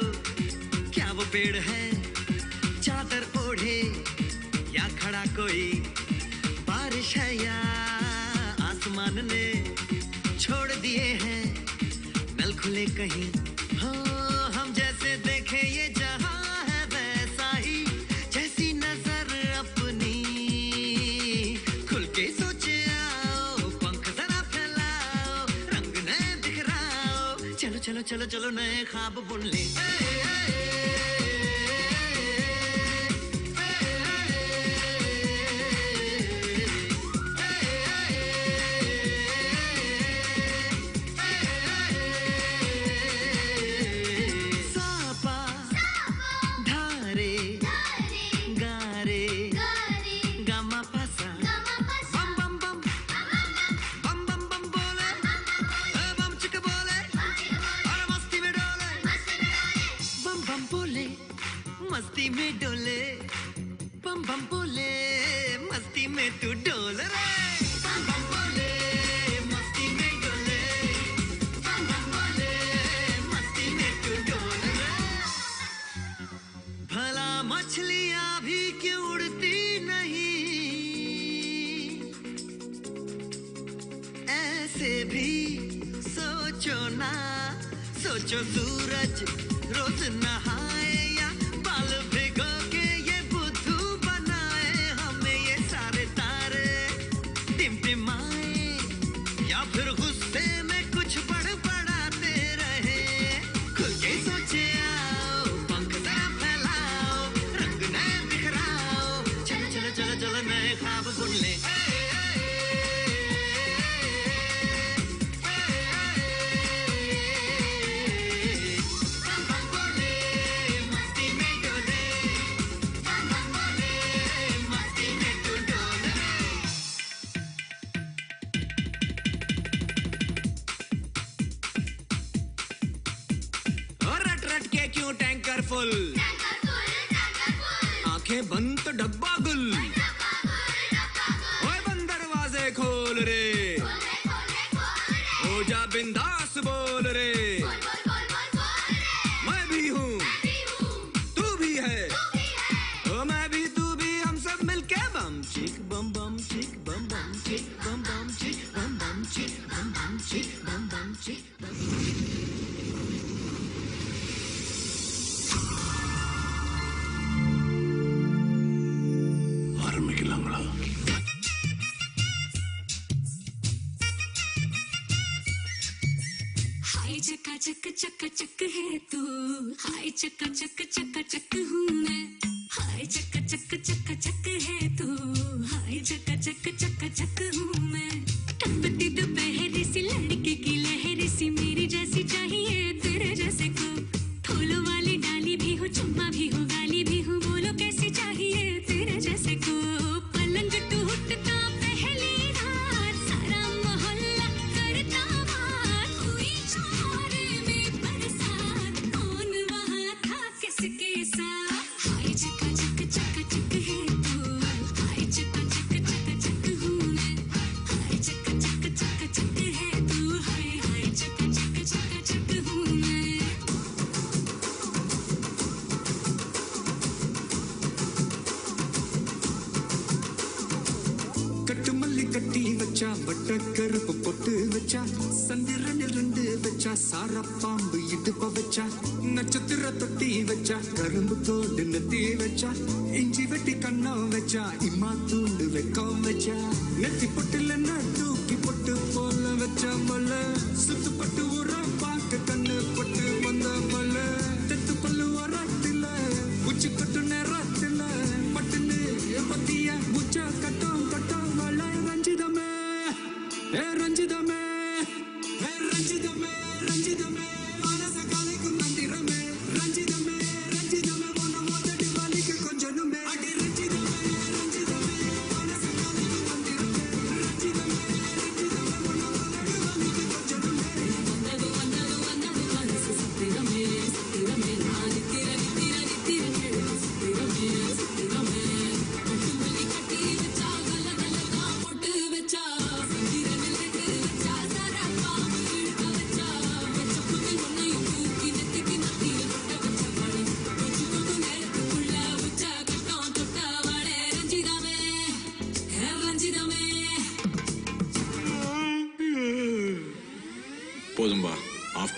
क्या वो पेड़ है, चादर ओढ़े या खड़ा कोई। बारिश है या आसमान ने छोड़ दिए हैं नल खुले कहीं। हाँ हम जैसे देखे ये जहां है वैसा ही, जैसी नजर अपनी खुल के सोचे आओ, पंख जरा फैलाओ, रंग नए बिखराओ। चलो चलो चलो चलो नए ख्वाब बुन ले। मस्ती में डोले बम बम बोले, मस्ती में तू डोल रे। बम बम बोले मस्ती में डोले, बम बम बोले मस्ती में तू डोल रे। भला मछलियां भी क्यों उड़ती नहीं, ऐसे भी सोचो ना। सोचो सूरज रोज नहाए या बाल भिगो के ये बुद्धू बनाए, हमें ये सारे तारे टिमटिमाए या फिर गुस्से में कुछ बड़बड़ाते रहे। खुल के सोचे आओ, पंख जरा फैलाओ, रंग नए बिखराओ। चलो चलो चलो चलो नए ख्वाब बुन ले। फुल आंखें बंद तो डब्बा गुल, ओए बंद दरवाजे खोल रे, हो जा बिंदास बोल रे। मैं भी हूँ तू भी है, ओ मैं भी तू भी, हम सब मिलके बम चिक बम बम चिक बम बम चिक बम बम चिक बम बम चिक बम बम चिक बम बम चिक बम। हाय चक्का चक चक्का चक है तू, हाय चक्का चक चक्का चक हूँ मैं। हाय चक्का चक चक्का चक है तू, हाय चक्का चक चक्का चक हूँ मैं। टपकती दोपहरी सी लड़के की लहरी सी, मेरी जैसी चाहिए तेरे जैसे को। फूलों वाली डाली भी हो, चुम्मा भी हो, गाली भी हो, बोलो कैसी चाहिए तेरे जैसे को। पलंग टूटता पहली रात, सारा मोहल्ला करता बात, हुई चारे में बरसात, कौन वहाँ था किसके साथ। हाय चक्का चक चक्का चक है तू, हाय चक्का चक चक्का चक हूँ मैं। हाय चक्का चक चक्का चक है तू, हाय चक्का चक चक्का चक हूँ मैं। கட்டுமல்லி கட்டி வச்சா, வட்ட கருப்பு பொட்டு வச்சா, சந்திரனில் 2 வச்சா, சார பாம்பு இடுப்ப வச்சா, நட்சத்திர தொட்டி வச்சா, கரும்பு தோடு நெத்தி வச்சா, இஞ்சி வெட்டி கண்ணம் வச்சா, இம்மா தூண்டு வெக்கம் வச்சா, நெத்தி பொட்டுல தூக்கி பொட்டு போல வச்சா மல்ல, சுத்து பட்டு உர பாக்க கண்ணு பொட்டு வந்த மல்ல, தெத்து பல்லு வரத்தில உச்சி கட்டு நேரத்தில பட்டுன்னு பத்திய உச்ச கட்டம் கட்டம் ரஞ்சிதமே ரஞ்சிதமே ரஞ்சிதமே ரஞ்சிதமே மனச கலைக்கும் மந்திரமே ரஞ்சிதமே ரஞ்சிதமே ஒன்று மோதடி வலிக்கு கொஞ்சனுமே அடி ரஞ்சிதமே ரஞ்சிதமே மனச கலைக்கும் மந்திரமே ரஞ்சிதமே ரஞ்சிதமே ஒன்று மோதடி வலிக்கு கொஞ்சனுமே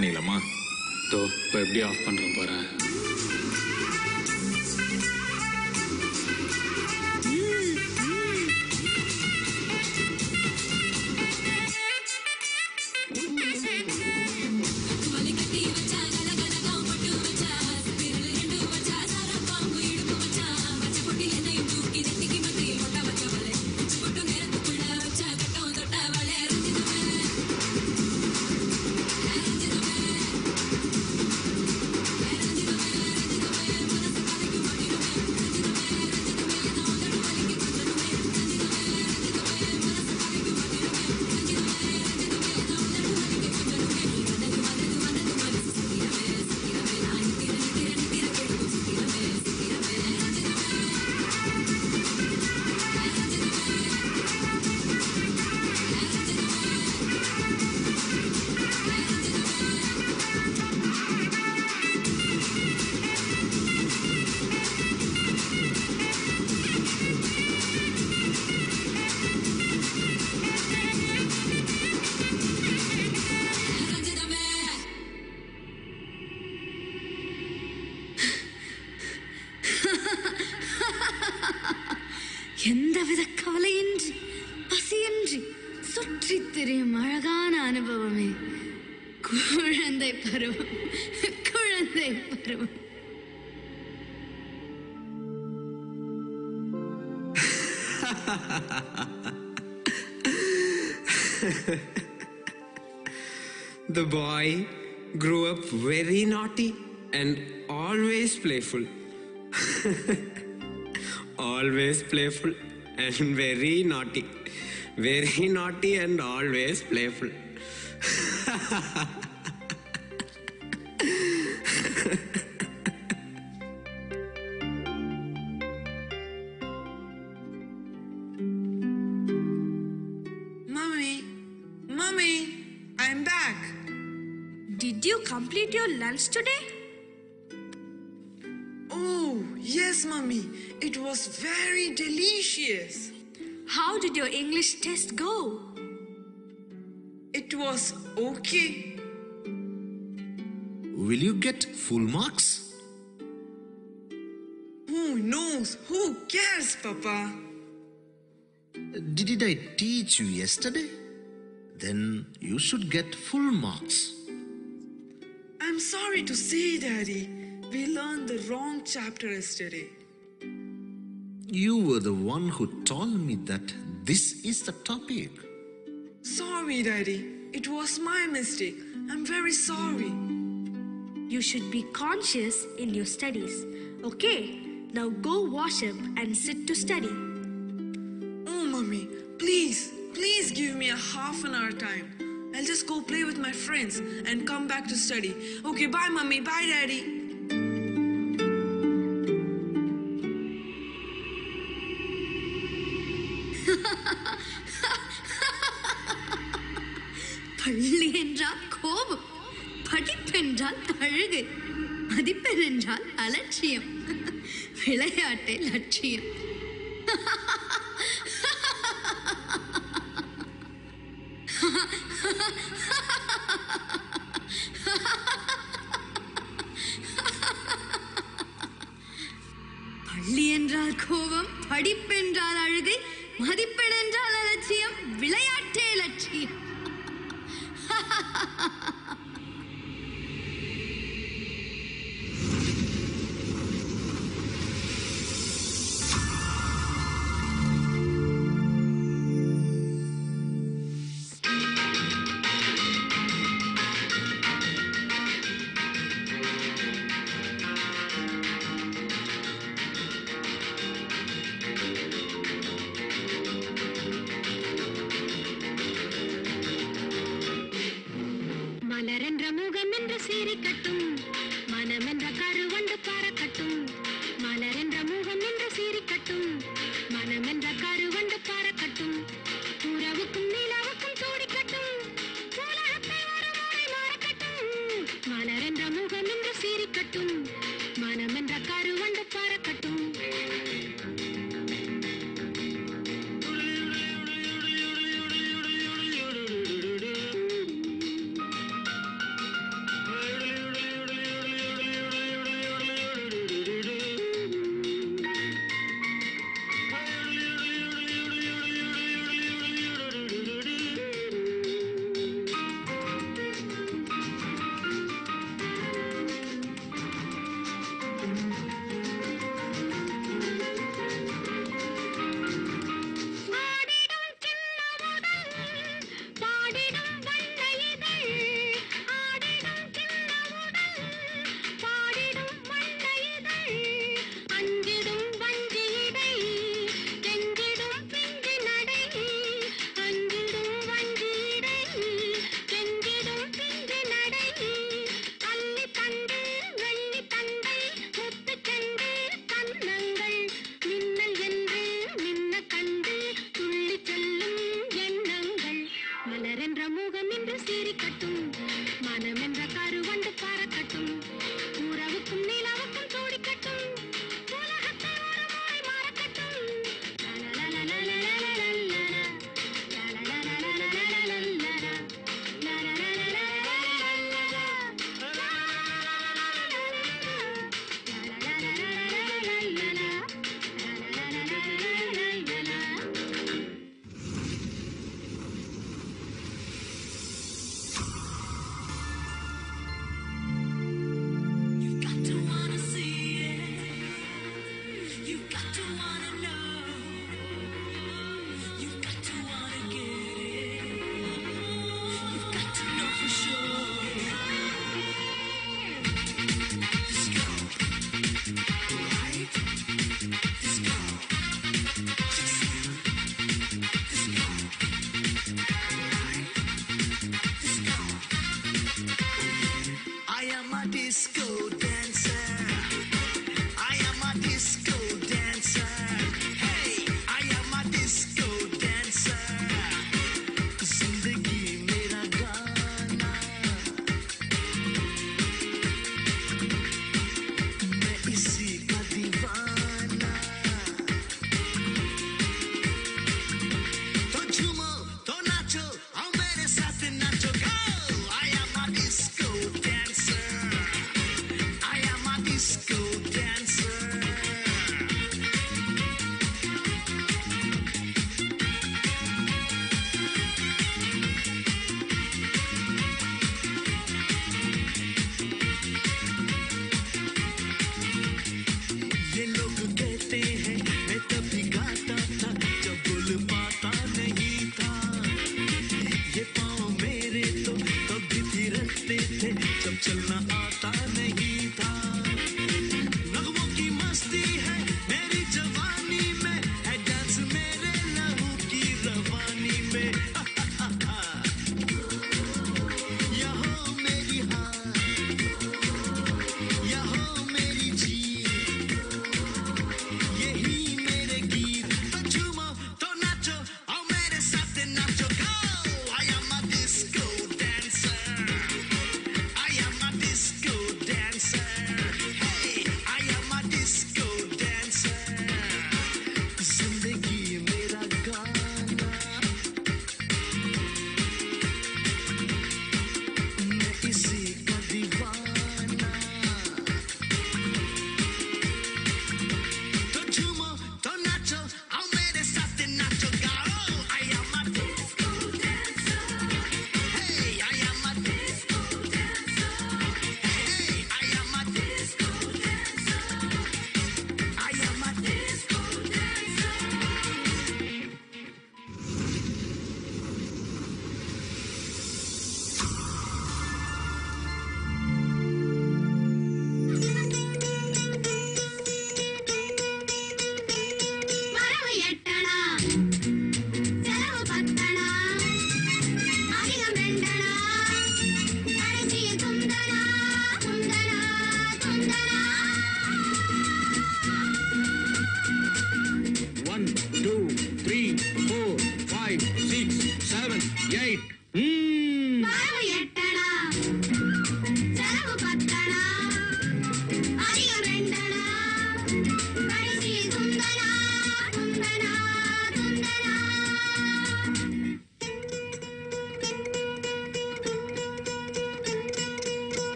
பண்ணிக்கலாமா? தோ இப்போ எப்படி ஆஃப் பண்ணுறேன் பாரு. எந்தவித கவலையின்றி பசியின்றி சுற்றி திரியும் அழகான அனுபவமே குழந்தை பருவம். குழந்தை பருவம். The boy grew up very naughty and always playful. Always playful and very naughty. Very naughty and always playful. Mommy, I'm back. Did you complete your lunch today? Oh, yes, Mommy. It was very delicious. How did your English test go? It was okay. Will you get full marks? Who knows? Who cares, Papa? Did I teach you yesterday? Then you should get full marks. I'm sorry to say, Daddy. We learned the wrong chapter yesterday. You were the one who told me that this is the topic. Sorry, Daddy. It was my mistake. I'm very sorry. You should be conscious in your studies. Okay, now go wash up and sit to study. Oh, Mommy, please give me a half an hour time. I'll just go play with my friends and come back to study. Okay, bye, Mommy. Bye, Daddy. பள்ளி என்றால் கோபம், படிப்பென்றால் அழுகை, மதிப்பெண் என்றால் அலட்சியம், விளையாட்டே லட்சியம். பள்ளி என்றால் கோபம், படிப்பென்றால் அழுகை, மதிப்பெண் என்றால் அலட்சியம், விளையாட்டே லட்சியம்.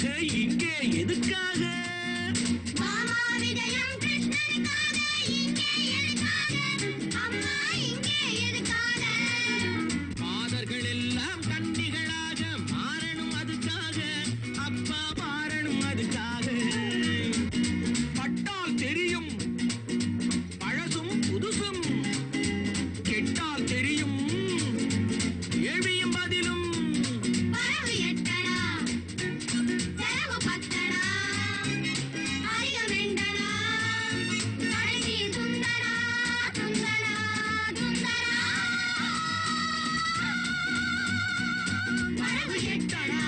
எதுக்காக இங்கே எதுக்காக மாமா விஜயம் கிருஷ்ணனுக்காக இங்கே எதுக்காக அம்மா இங்கே எதுக்காக மாதர்கள் எல்லாம் கன்னிகளாக மாறணும் அதுக்காக அப்பா மாறணும் அதுக்காக பட்டால் தெரியும் பழசும் புதுசும் கெட்டால் தெரியும் கேள்வியும் பதிலும் வரவு எட்டடா செலவு பத்தடா அதிகம் வேண்டடா கடைசி துந்தரா துந்தரா துந்தரா வரவு எட்டடா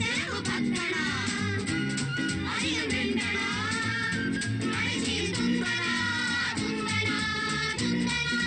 செலவு பத்தடா அதிகம் வேண்டடா கடைசி துந்தரா துந்தரா துந்தரா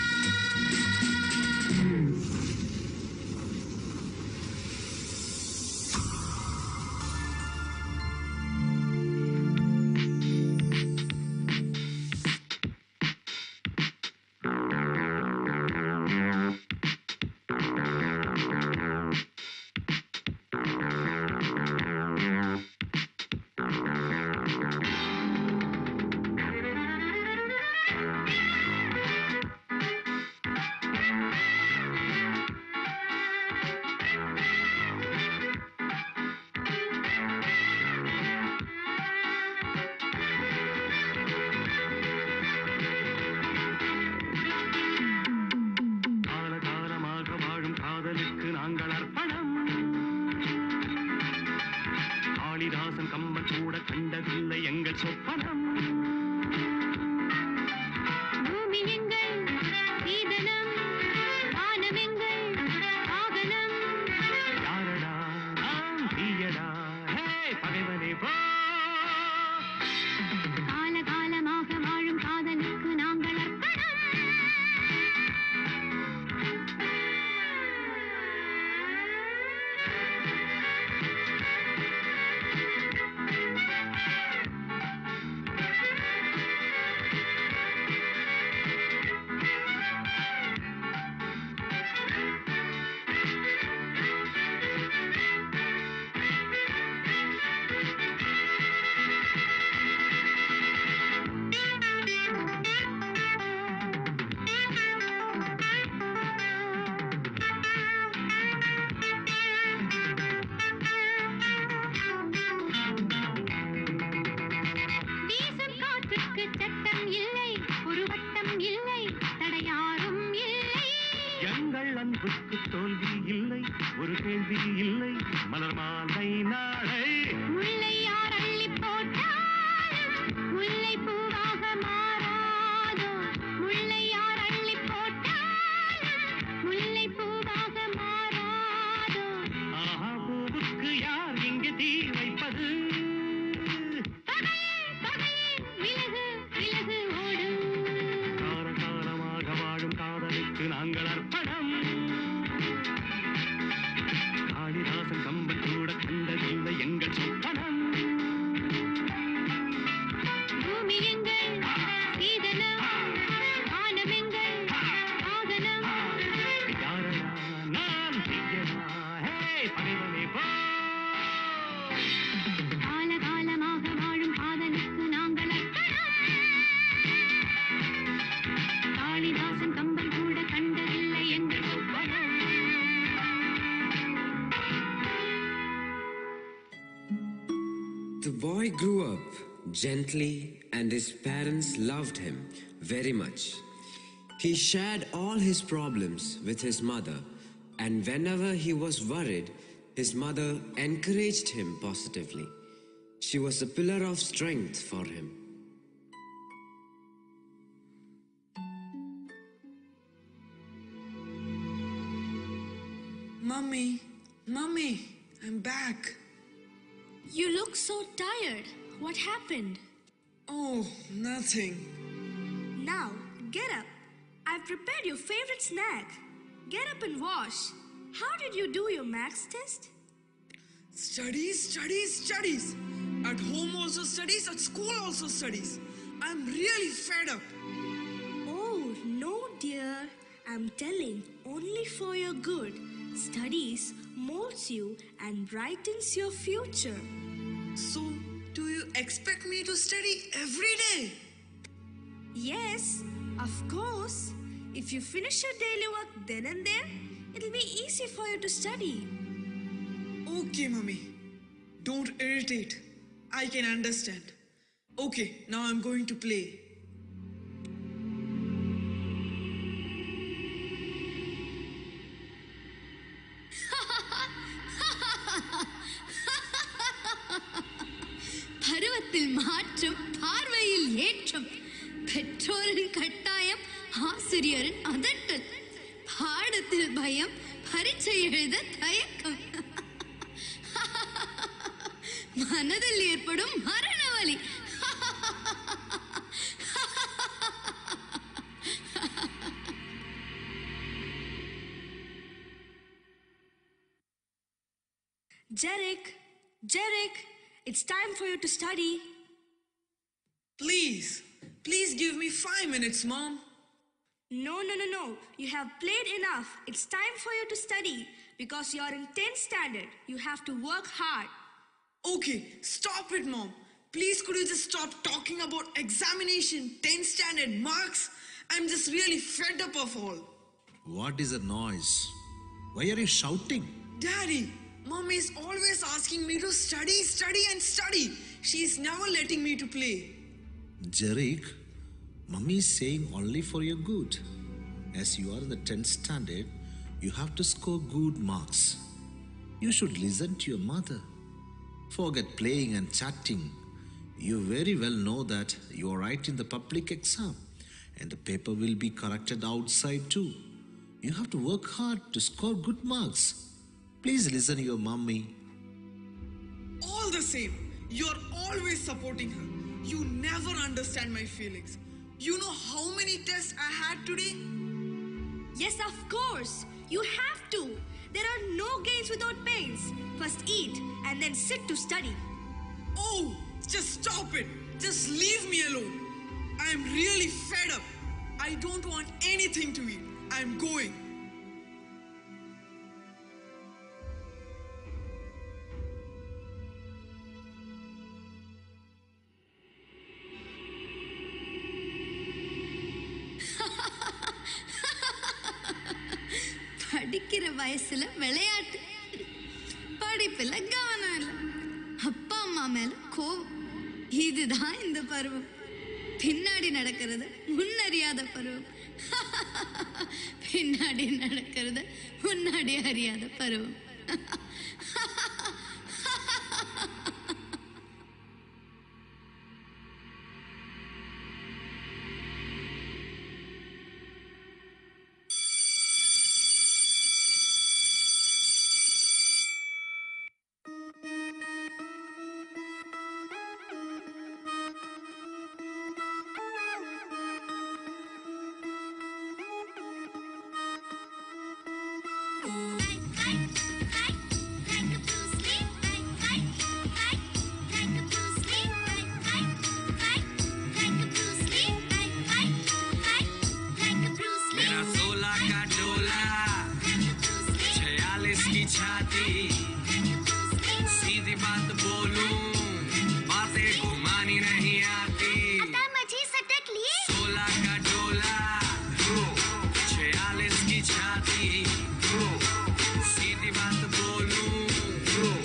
காலகாலமாக வாழும் காதலுக்கு நாங்கள் அர்ப்பணம் காளிதாசன் கம்பன் கூட கண்டதில்லை எங்கள் சொப்பனம் பூமி எங்கள் சீதனம் வானம் எங்கள் வாகனம் யாரடா நாம் தீயடா ஹே பகைவனே போ காலகாலமாக வாழும் காதலுக்கு நாங்கள் அர்ப்பணம் வீசும் காற்றுக்கு சட்டம் இல்லை ஒரு வட்டம் இல்லை தடையாரும் இல்லை எங்கள் அன்புக்கு தோல்வி இல்லை ஒரு கேள்வி இல்லை மலர் மாலை நாளை முல்லை யார் அள்ளி போட்டாலும் முல்லை பூவாக மாறாதோ முல்லை யார் அள்ளி போட்டாலும் முல்லை பூவாக மாறாதோ ஆஹா பூவுக்கு யார் இங்கு தீ வைப்பது பகையே பகையே விலகு விலகு ஓடு காலகாலமாக வாழும் காதலுக்கு நாங்கள் அர்ப்பணம் காளிதாசன் கம்பன் கூட கண்டதில்லை எங்கள் சொப்பனம் பூமி எங்கள் சீதனம் வானம் எங்கள் வாகனம் யாரடா நாம் தீயடா ஹே பகைவனே போ காலகாலமாக வாழும் காதலுக்கு நாங்கள் அர்ப்பணம் காளிதாசன் கம்பன் கூட கண்டதில்லை எங்கள் சொப்பனம் The boy grew up gently and his parents loved him very much. He shared all his problems with his mother, and whenever he was worried, his mother encouraged him positively. She was a pillar of strength for him. Mummy, Mummy, I'm back. You look so tired. What happened? Oh, nothing. Now, get up. I've prepared your favorite snack. Get up and wash. How did you do your maths test? Studies, studies, studies. At home also studies, at school also studies. I'm really fed up. Oh, no, dear. I'm telling only for your good. Studies molds you and brightens your future. So, do you expect me to study every day? Yes, of course. If you finish your daily work then and there, it'll be easy for you to study. Okay, Mummy. Don't irritate. I can understand. Okay, now I'm going to play. பருவத்தில் மாற்றம், பார்வையில் ஏற்றம், பெற்றோரின் கட்டாயம், ஆசிரியரின் அதட்டல், பாடத்தில் பயம், பரீட்சை எழுத தயக்கம், மனதில் ஏற்படும் மரண வலி. Jerick, it's time for you to study. Please give me 5 minutes, Mom. No. You have played enough. It's time for you to study because you're in 10th standard. You have to work hard. Okay, stop it, Mom. Please, could you just stop talking about examination, 10th standard marks? I'm just really fed up of all. What is the noise? Why are you shouting? Daddy, Mom is always asking me to study. She's never letting me to play. Jerick, Mummy is saying only for your good. As you are in the 10th standard, you have to score good marks. You should listen to your mother. Forget playing and chatting. You very well know that you are right in the public exam and the paper will be corrected outside too. You have to work hard to score good marks. Please listen to your mummy. All the same, you're always supporting her. You never understand my feelings. You know how many tests I had today? Yes, of course. You have to. There are no gains without pains. First eat and then sit to study. Oh, just stop it. Just leave me alone. I'm really fed up. I don't want anything to eat. I'm going. படிக்கிற வயசுல விளையாட்டு, படிப்புல கவனம் இல்லை, அப்பா அம்மா மேல கோவம். இதுதான் இந்த பருவம். பின்னாடி நடக்கிறது முன்னறியாத பருவம். பின்னாடி நடக்கிறது முன்னாடி அறியாத பருவம். सीधी बात बोलूं, बातें घुमानी नहीं आती। 16 का डोला, 46 की छाती। सीधी बात बोलूं,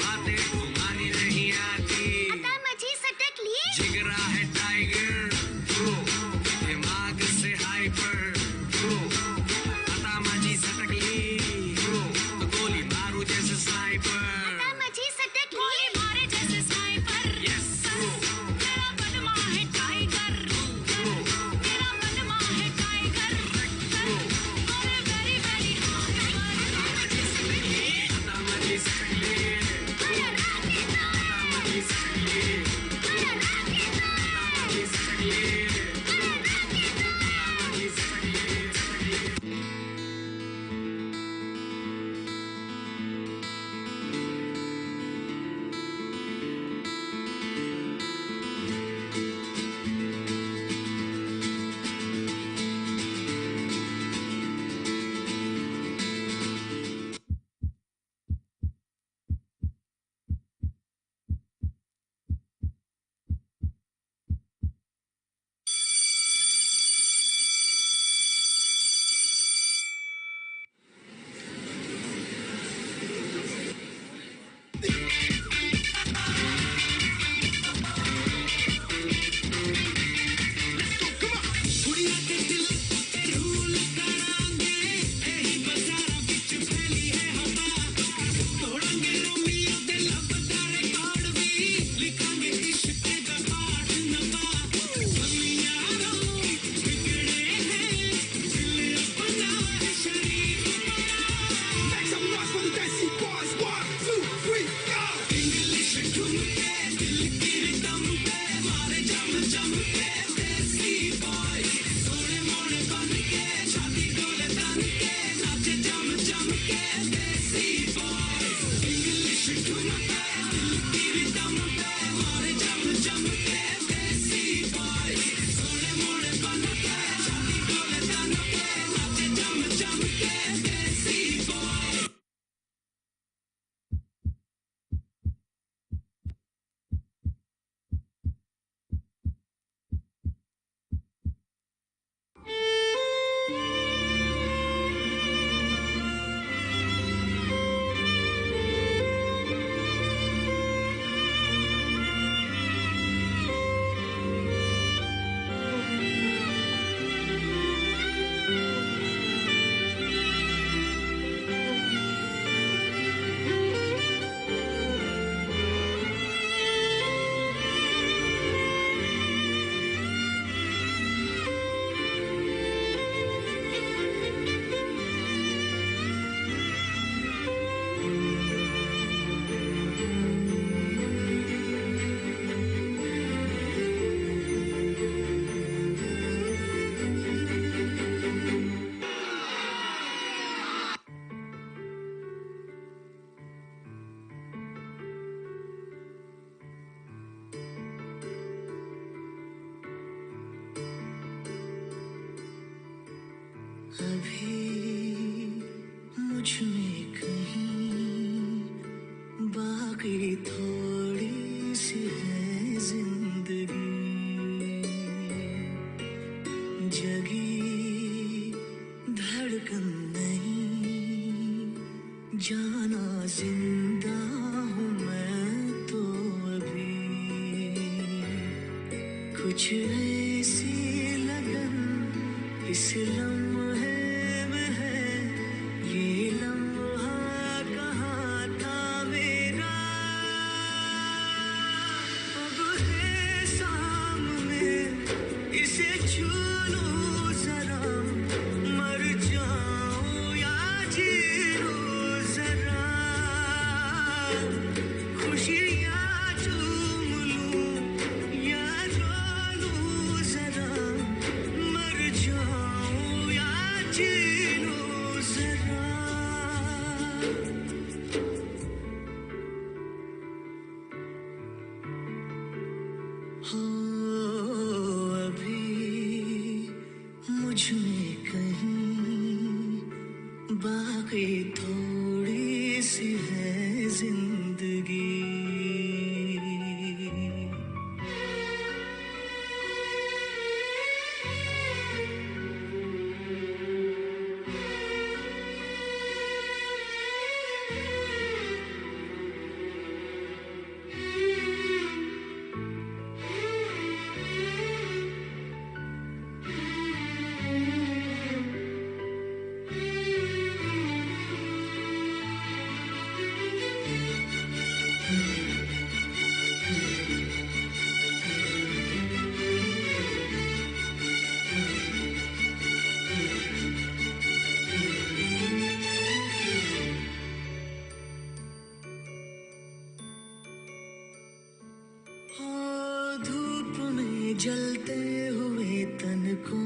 बातें घुमानी नहीं आती। जिगरा है टाइगर, दिमाग से हाइपर। अतामाजी सटक ली तो गोली मारू जैसे स्नाइपर। गोली मारे जैसे स्नाइपर। अभी मुझ में कहीं बाकी थोड़ी सी है जिंदगी जगी धड़कन नहीं जाना जिंदा हूँ मैं तो अभी कुछ ऐसी लगन इस लम्हे में है ये लम्हा कहाँ था मेरा अब है सामने इसे छू लूं जरा मर जाऊं या जी लूं जरा खुशियाँ चूम लूं या रो लूं जरा मर जाऊं या जी लूं जरा हो अभी मुझ में कहीं बाकी थोड़ी सी है जिंदगी धूप में जलते हुए तन को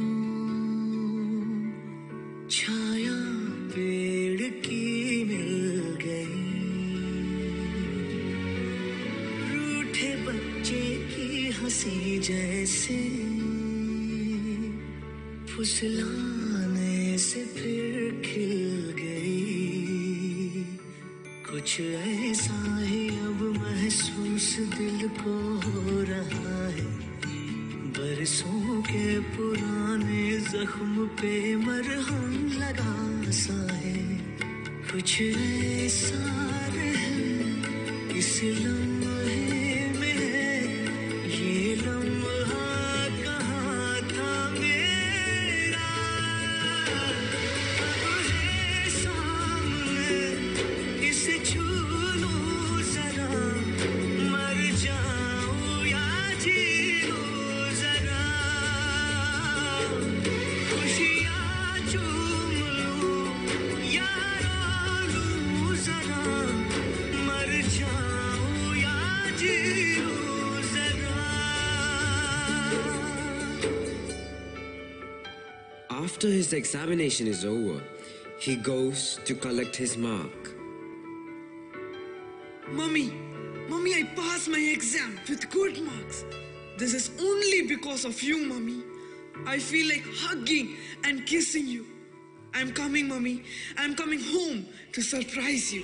छाया पेड़ की मिल गई रूठे बच्चे की हंसी जैसे फुसलाने से फिर खिल गई कुछ ऐसा ही अब महसूस दिल को हो रहा है बरसों के पुराने जख्म पे मरहम लगा सा है कुछ ऐसा है इस लम्हे में है ये लम्हा कहाँ था मेरा अब है सामने इसे छू लूं जरा मर जाऊं या जी लूं जरा खुशियाँ चूम लूं या रो लूं जरा मर जाऊं या जी लूं जरा After his examination is over, he goes to collect his mark. Mummy, I passed my exam with good marks. This is only because of you, Mummy. I feel like hugging and kissing you. I'm coming, Mummy. I'm coming home to surprise you.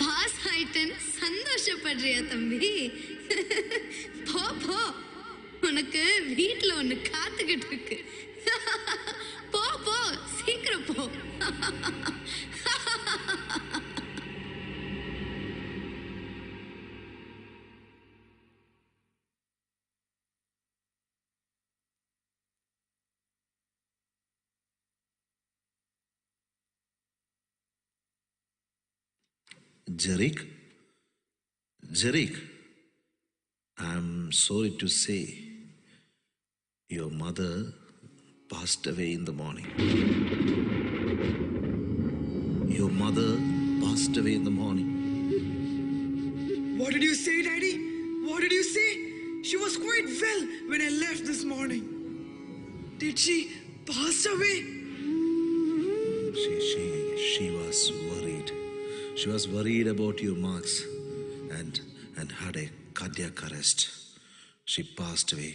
Pass ஆயிட்டேன்னு சந்தோஷப்படுறியா தம்பி போ போ உனக்கு வீட்ல ஒண்ணு காத்துக்கிட்டு இருக்கு போ போ சீக்கிரம் போ Jerick, I'm sorry to say, your mother passed away in the morning. Your mother passed away in the morning. What did you say, Daddy? What did you say? She was quite well when I left this morning. Did she pass away? She was worried. She was worried about your marks and had a cardiac arrest. She passed away.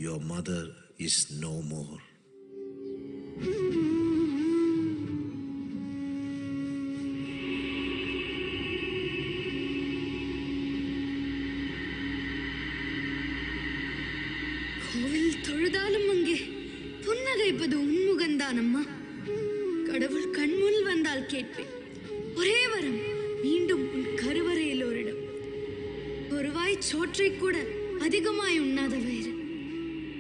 Your mother is no more. கோவில் தொழுதாலும் அங்கே புன்னகைப்பது உன்முகந்தான் அம்மா. கடவுள் கண்முன் வந்தால் கேட்பேன். ஒரே வரம், மீண்டும் உன் கருவறையில் ஓரிடம். ஒரு வாய் சோற்றை கூட அதிகமாய் உண்ணாத வயிறு,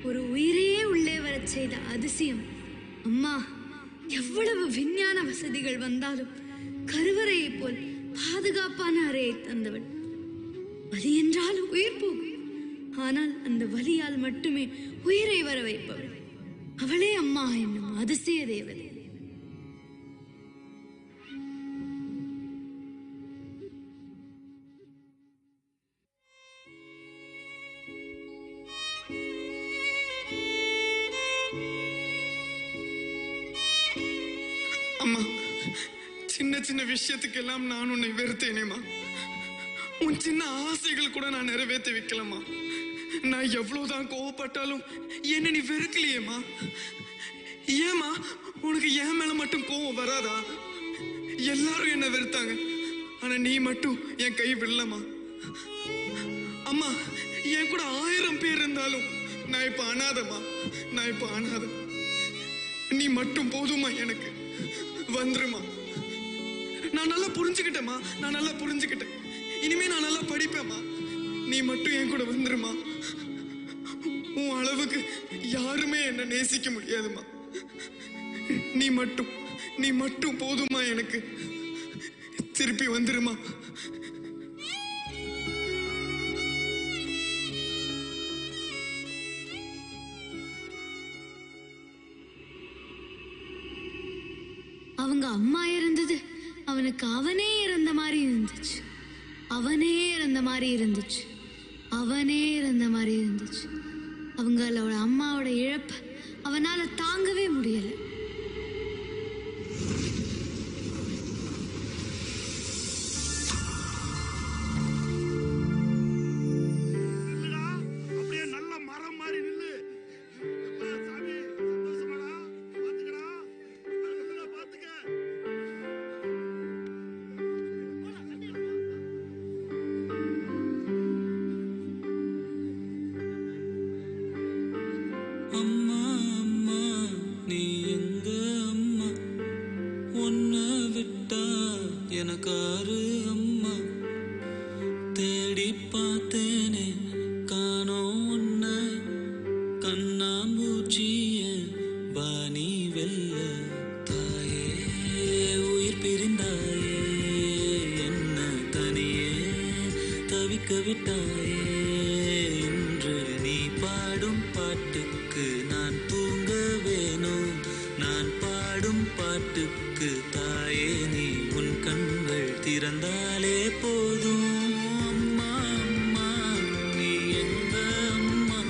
ஒரு உயிரையே உள்ளே வரச் செய்த அதிசயம். அம்மா, எவ்வளவு விஞ்ஞான வசதிகள் வந்தாலும் கருவறையை போல் பாதுகாப்பான அறையை தந்தவள். வலி என்றால் உயிர் போகும், ஆனால் அந்த வலியால் மட்டுமே உயிரை வர வைப்பவள். அவளே அம்மா என்னும் அதிசய தேவதை. அம்மா, சின்ன சின்ன விஷயத்துக்கெல்லாம் நான் உன்னை வெறுத்தேனேம்மா. உன் சின்ன ஆசைகள் கூட நான் நிறைவேற்றி வைக்கலம்மா. நான் எவ்வளவுதான் கோவப்பட்டாலும் என்ன நீ வெறுக்கலையேம்மா. ஏமா உனக்கு என் மேல மட்டும் கோவம் வராதா? எல்லாரும் என்ன வெறுத்தாங்க, ஆனா நீ மட்டும் என் கை விடலம்மா. அம்மா, என் கூட 1000 பேர் இருந்தாலும் நான் இப்ப அனாதம்மா. நான் இப்ப அனாதம். நீ மட்டும் போதுமா எனக்கு. வந்துருமா. நான் நல்லா புரிஞ்சுக்கிட்டேம்மா. நான் நல்லா புரிஞ்சுக்கிட்டேன். இனிமே நான் நல்லா படிப்பேம்மா. நீ மட்டும் என் கூட வந்துருமா. உன் அளவுக்கு யாருமே என்ன நேசிக்க முடியாதுமா. நீ மட்டும் போதுமா எனக்கு. திருப்பி வந்துருமா. அவங்க அம்மா இறந்தது அவனுக்கு அவனே இறந்த மாதிரி இருந்துச்சு. அவனே இறந்த மாதிரி இருந்துச்சு. அவனே இறந்த மாதிரி இருந்துச்சு. அவங்களோட அம்மாவோட இழப்பு அவனால தாங்கவே முடியல. அப்படியே நல்ல மரம் மாதிரி நில்லு. சாமி சந்தோஷமாடா. பாத்துக்கடா. பாத்துக்க. அம்மா அம்மா நீ எங்க அம்மா, உன்னை விட்டா எனக்காரு அம்மா. தேடி பார்த்தேனே காணோம் உன்னை, கண்ணாம்பூச்சிய வாணி வெல்ல. தாயே உயிர் பிரிந்தாயே, என்ன தனியே தவிக்க விட்டாயே. இன்று நீ பாடும் பாட்டுக்கு நான் தூங்க வேணும். நான் பாடும் பாட்டுக்கு தாயே நீ உன் கண்கள் திறந்தாலே போதும். அம்மா அம்மா நீ எங்க அம்மா,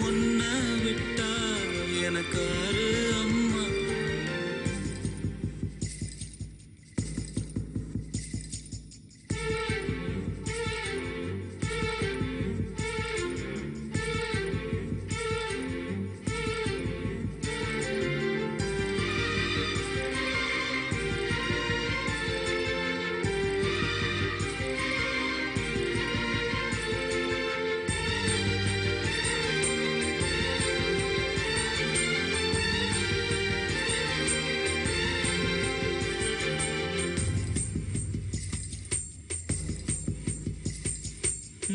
உன்னை விட்டா எனக்காரு அம்மா.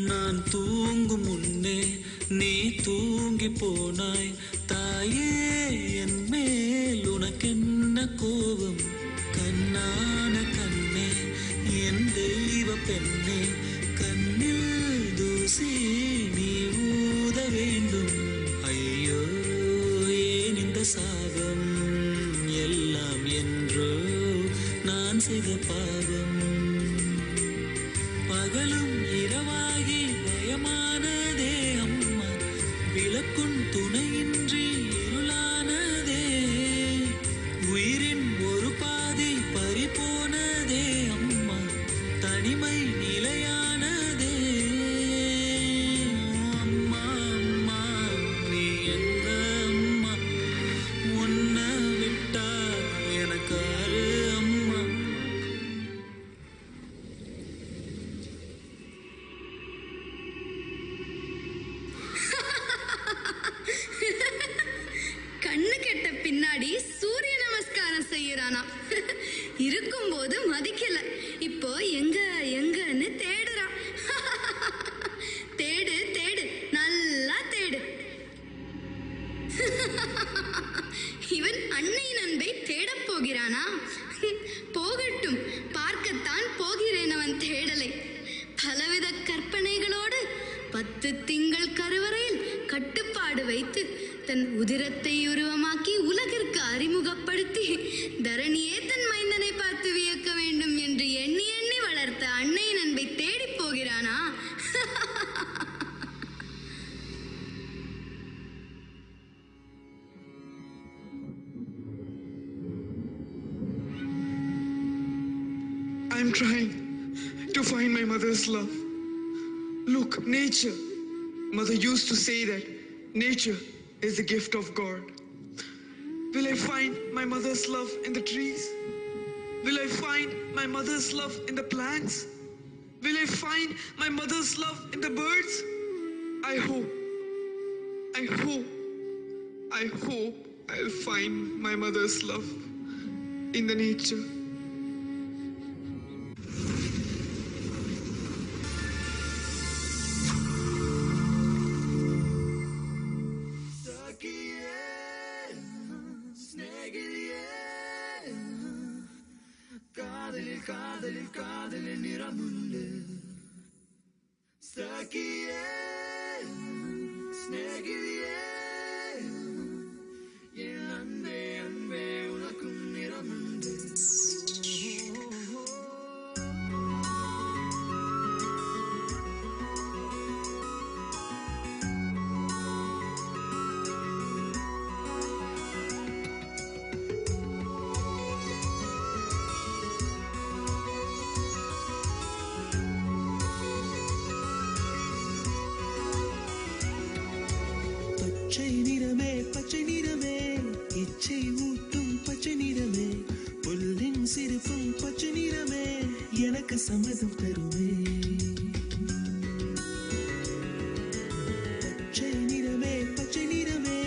நான் தூங்கும் முன்னே நீ தூங்கி போனாய். தாயே என் மேல் உனக்கென்ன கோபம்? கண்ணான கண்ணே என் தெய்வ பெண்ணே, கண்ணில் தூசி நீ ஊத வேண்டும். ஐயோ ஏன் இந்த சாபம்? எல்லாம் என்றோ நான் செய்த பாவம். பகலும் இரவாகி பயமானதே அம்மா, விளக்குன் துணையின்றி இருளானதே. உயிரின் ஒரு பாதி பறிபோனதே அம்மா, தனிமை நிலையானதே. போகிறானா. இருக்கும்போது மதிக்கல, இப்போ எங்க எங்கன்னு தேடுறான். தேடு தேடு, நல்லா தேடு. இவன் அன்னையின் அன்பை தேடப் போகிறானா? போகட்டும், பார்க்கத்தான் போகிறேன் அவன் தேடலை. பலவித கற்பனைகளோடு 10 திங்கள் கருவறையில் கட்டுப்பாடு வைத்து தன் உதிரத்தை உருவமாக்கி உலகிற்கு அறிமுகப்படுத்தி தரணியே தன் மைந்தனை பார்த்து வியக்க வேண்டும் என்று எண்ணி எண்ணி வளர்த்த அன்னையின் அன்பை தேடி போகிறானா? I'm trying to find my mother's love. Look, nature. Mother used to say that nature is the gift of God. Will I find my mother's love in the trees? Will I find my mother's love in the plants? Will I find my mother's love in the birds? I hope I'll find my mother's love in the nature. காதலில் நிறமுண்டு சகியே ஸ்நேகிதியே என் அன்பே அன்பே உனக்கும் நிறமுண்டு பச்சை நிறமே இச்சை ஊட்டும் பச்சை நிறமே புல்லின் சிரிப்பும் பச்சை நிறமே எனக்கு சம்மதம் தருமே பச்சை நிறமே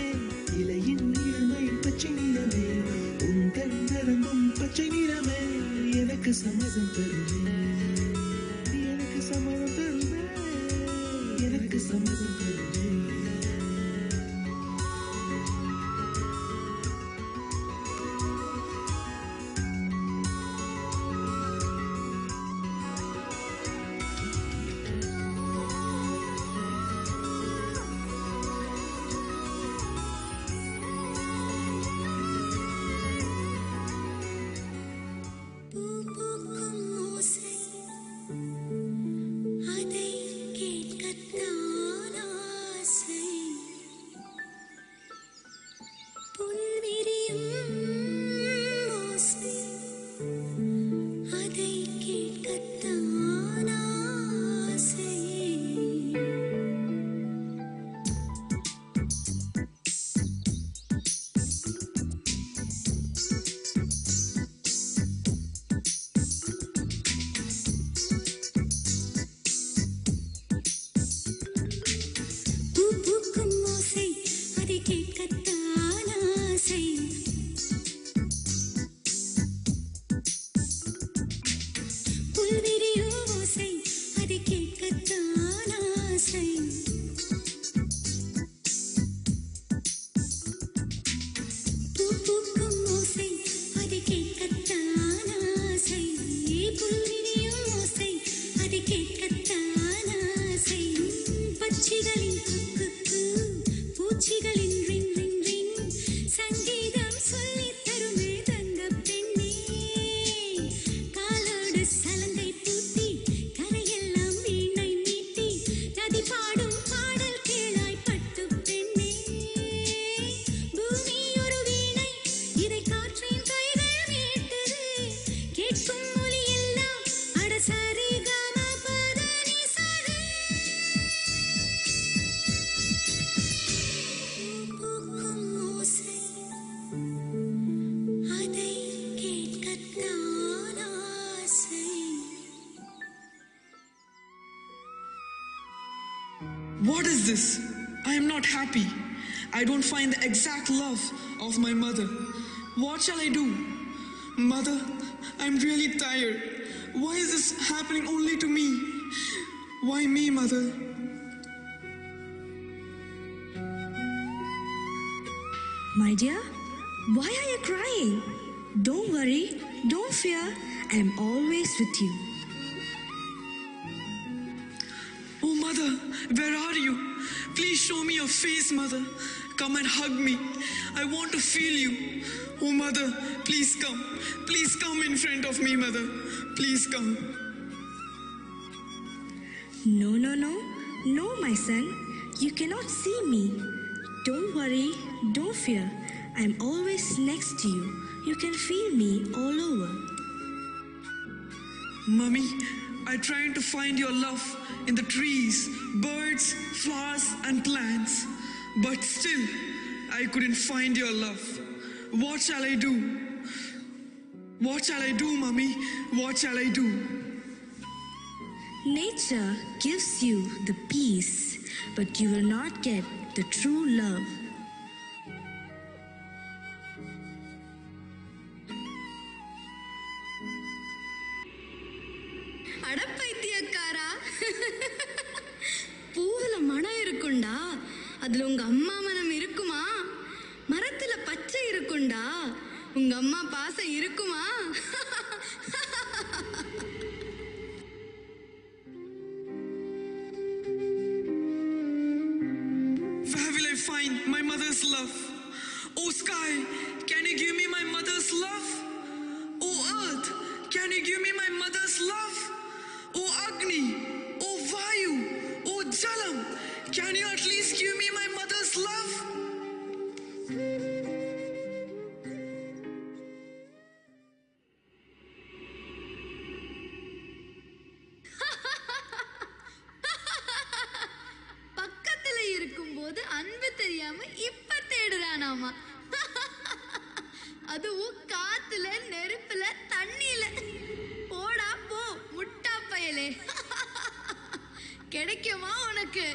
இலையின் நிறமை பச்சை நிறமே உங்கள் நரம்பும் பச்சை நிறமே எனக்கு சம்மதம் தருமே எனக்கு சம்மதம் தருமே எனக்கு சம்மதம் தருமே What is this? I am not happy. I don't find the exact love of my mother. What shall I do? Mother, I'm really tired. Why is this happening only to me? Why me, Mother? My dear, why are you crying? Don't worry, don't fear, I'm always with you. Oh, Mother, where are you? Please show me your face, Mother. Come and hug me. I want to feel you. Oh, Mother, please come. Please come in front of me, Mother. Please come. No, no, no. No, my son. You cannot see me. Don't worry, don't fear. I'm always next to you. You can feel me all over. Mummy, I tried to find your love in the trees, birds, flowers, and plants. But still, I couldn't find your love. What shall I do? What shall I do, Mummy? What shall I do? Nature gives you the peace, but you will not get the true love. அடப்பைத்தியக்காரா, பூவுல மனம் இருக்குண்டா, அதுல உங்க அம்மா மனம் இருக்குமா? மரத்துல பச்சை இருக்குண்டா, உங்க அம்மா பாசம் இருக்குமா? Where will I find my mother's love? Oh sky, can you give me my mother's love? Oh earth, can you give me my mother's love? Oh Agni, oh Vayu, oh Jalam, can you at least give me my mother's love? பக்கத்துல இருக்கும்போது அன்பு தெரியாம இப்ப தேடுறானாமா. அதுவும் காத்துல, நெருப்புல, தண்ணியில. போடா போ முட்டா பயலே. கிடைக்குமா உனக்கு?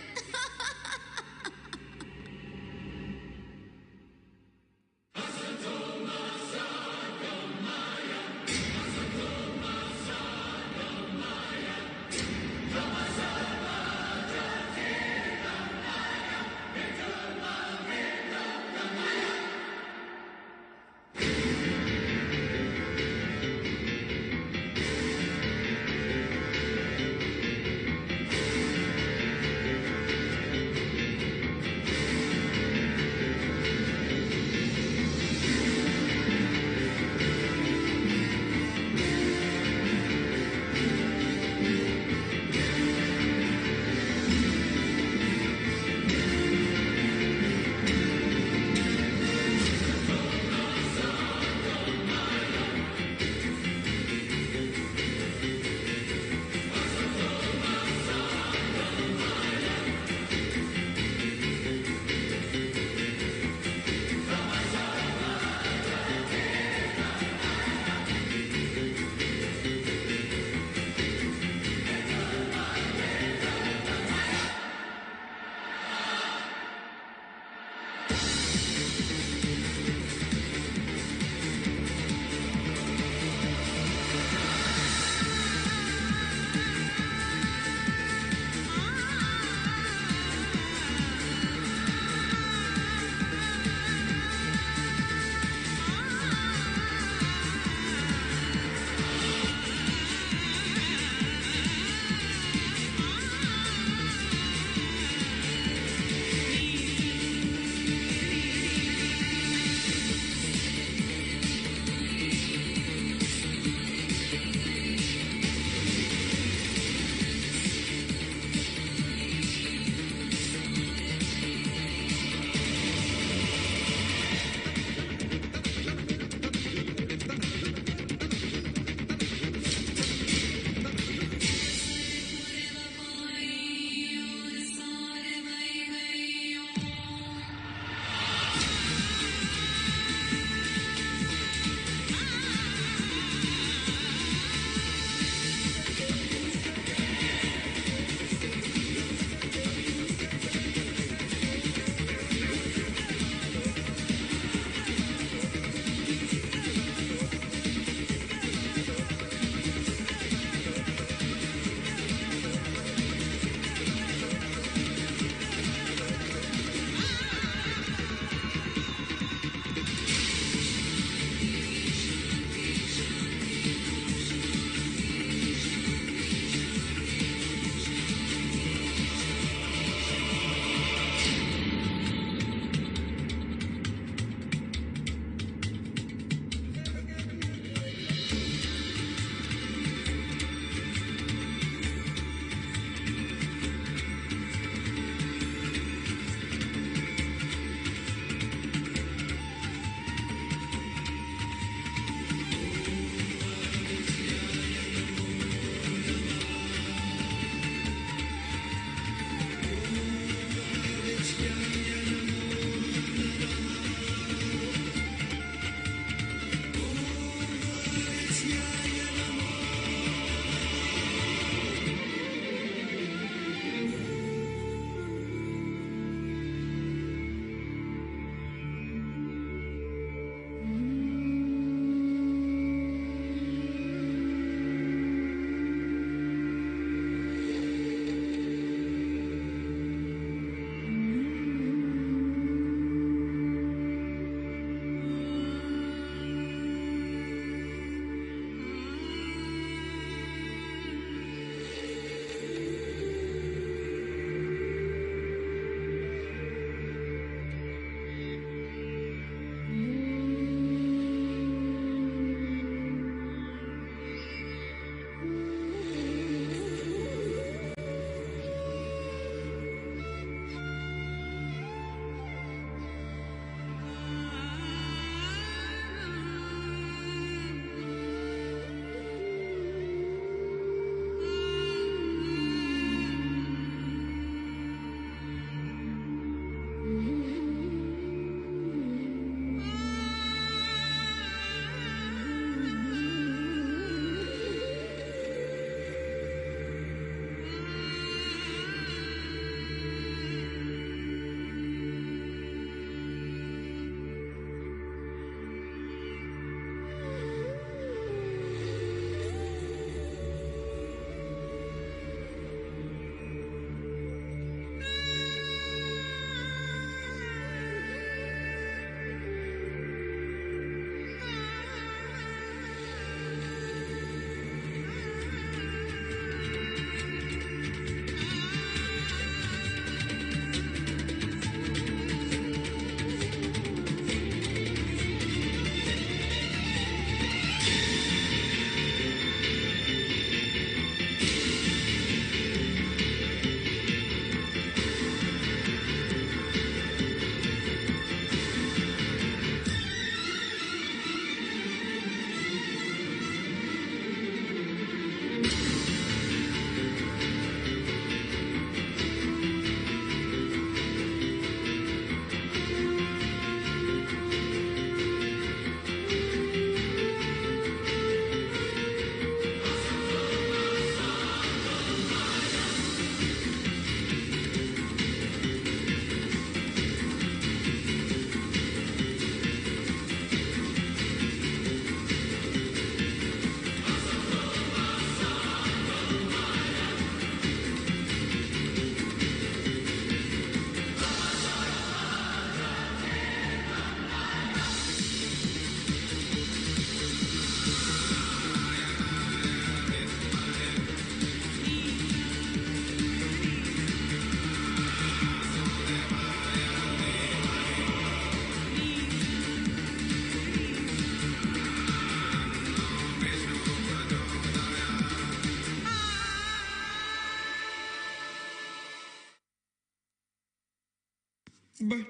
But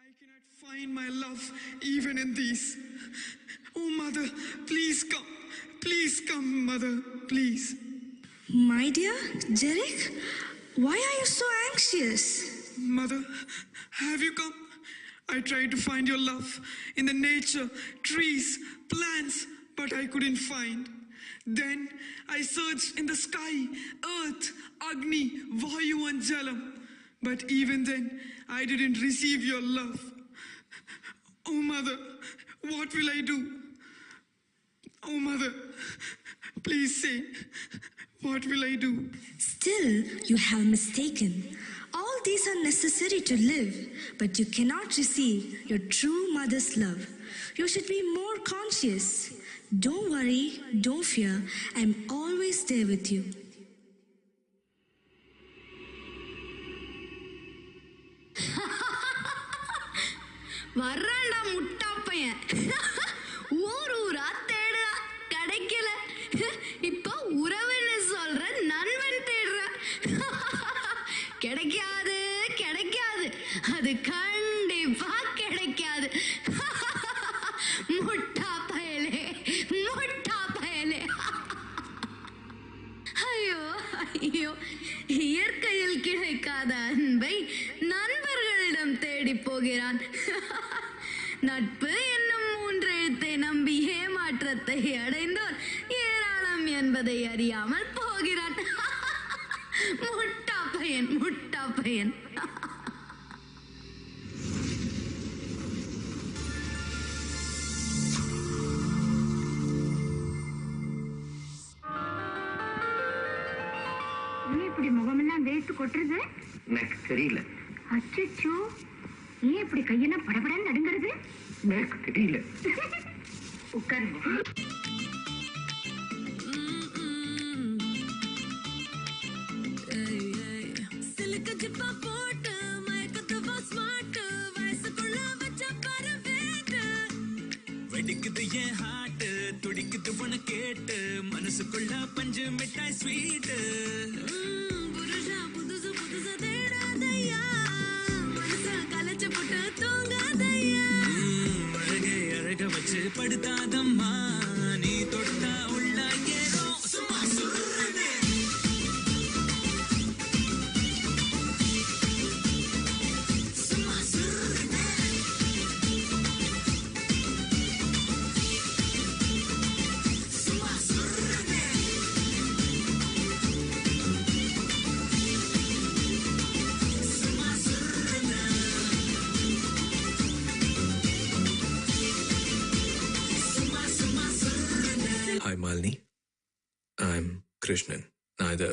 I cannot find my love even in these. Oh, mother, please come. Please come, mother, please. My dear, Jerick, why are you so anxious? Mother, have you come? I tried to find your love in the nature, trees, plants, but I couldn't find. Then I searched in the sky, earth, Agni, Vayu and Jalam. But even then, I didn't receive your love. Oh, mother, what will I do? Oh, mother, please say, what will I do? Still, you have mistaken. All these are necessary to live, but you cannot receive your true mother's love. You should be more conscious. Don't worry, don't fear. I'm always there with you. வர்றான்டா முட்டா பையன். ஊர் ஊரா தேடுறா, கிடைக்கல. இப்போ உறவுன்னு சொல்ற நண்பன் தேடுற. கிடைக்காது கிடைக்காது, அது கண்டிப்பா கிடைக்காது. முட்டா பயலே, முட்டா பயலே. ஐயோ ஐயோ, இயற்கையில் கிடைக்காத அன்பை நண்பர்களிடம் தேடி போகிறான். நட்பு என்னும் மூன்றெழுத்தை நம்பி ஏமாற்றத்தை அடைந்தோர் ஏராளம் என்பதை அறியாமல் போகிறான். முட்டா பையன், முட்டா பையன். இப்படி முகமெல்லாம் வேர்த்து கொட்டுறது எனக்கு தெரியல. அச்சோ, ஏன் இப்படி கையெல்லாம் படபடன்னு நடுங்கிறது? எனக்கு தெரியல. உட்காருங்க. சிலுக்கு ஜிப்பா போட்டு மயக்கத்துவா ஸ்மார்ட் வயசுக்குள்ள வச்ச பரவேட்டு வெடிக்குது என் ஹார்ட் துடிக்குது உன கேட்டு மனசுக்குள்ள பஞ்சு மிட்டாய் ஸ்வீட் புருஷா புதுசு புதுசு தேடாதையா மனச கலைச்சு போட்டு தூங்காதையா அழகை அழக வச்சு படுத்தாதம்மா நீ தொட்டா உள்ள ஏதோ சும்மா சொல்றதே Hi Malini, I'm Krishnan. நான் இதை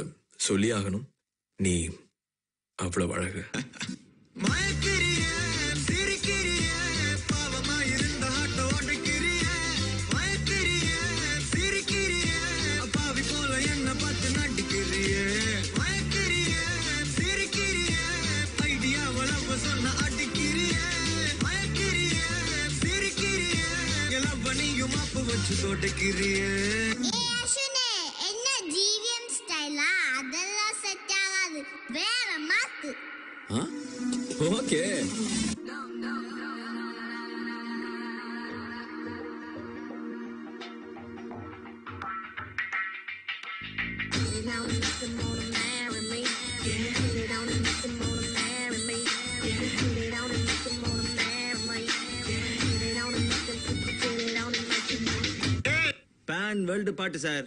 சொல்லி ஆகணும். நீ அவ்வளவு அழகு. என்ன ஜிவிஎம் ஸ்டைலா? அதெல்லாம் செட் ஆகாது, வேற மாத்து. ஓகே. பேன் வேர்ல்டு பாட்டு sir.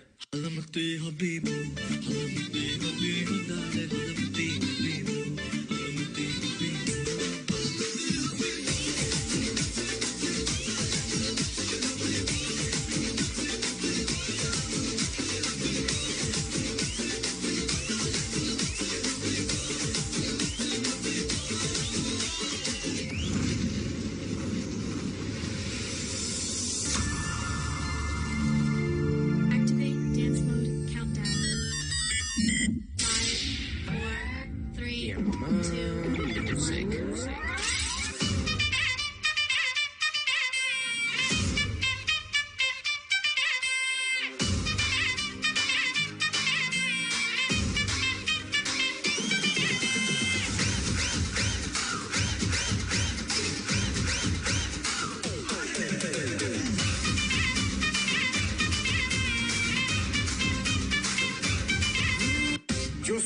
Activate dance mode countdown. 5,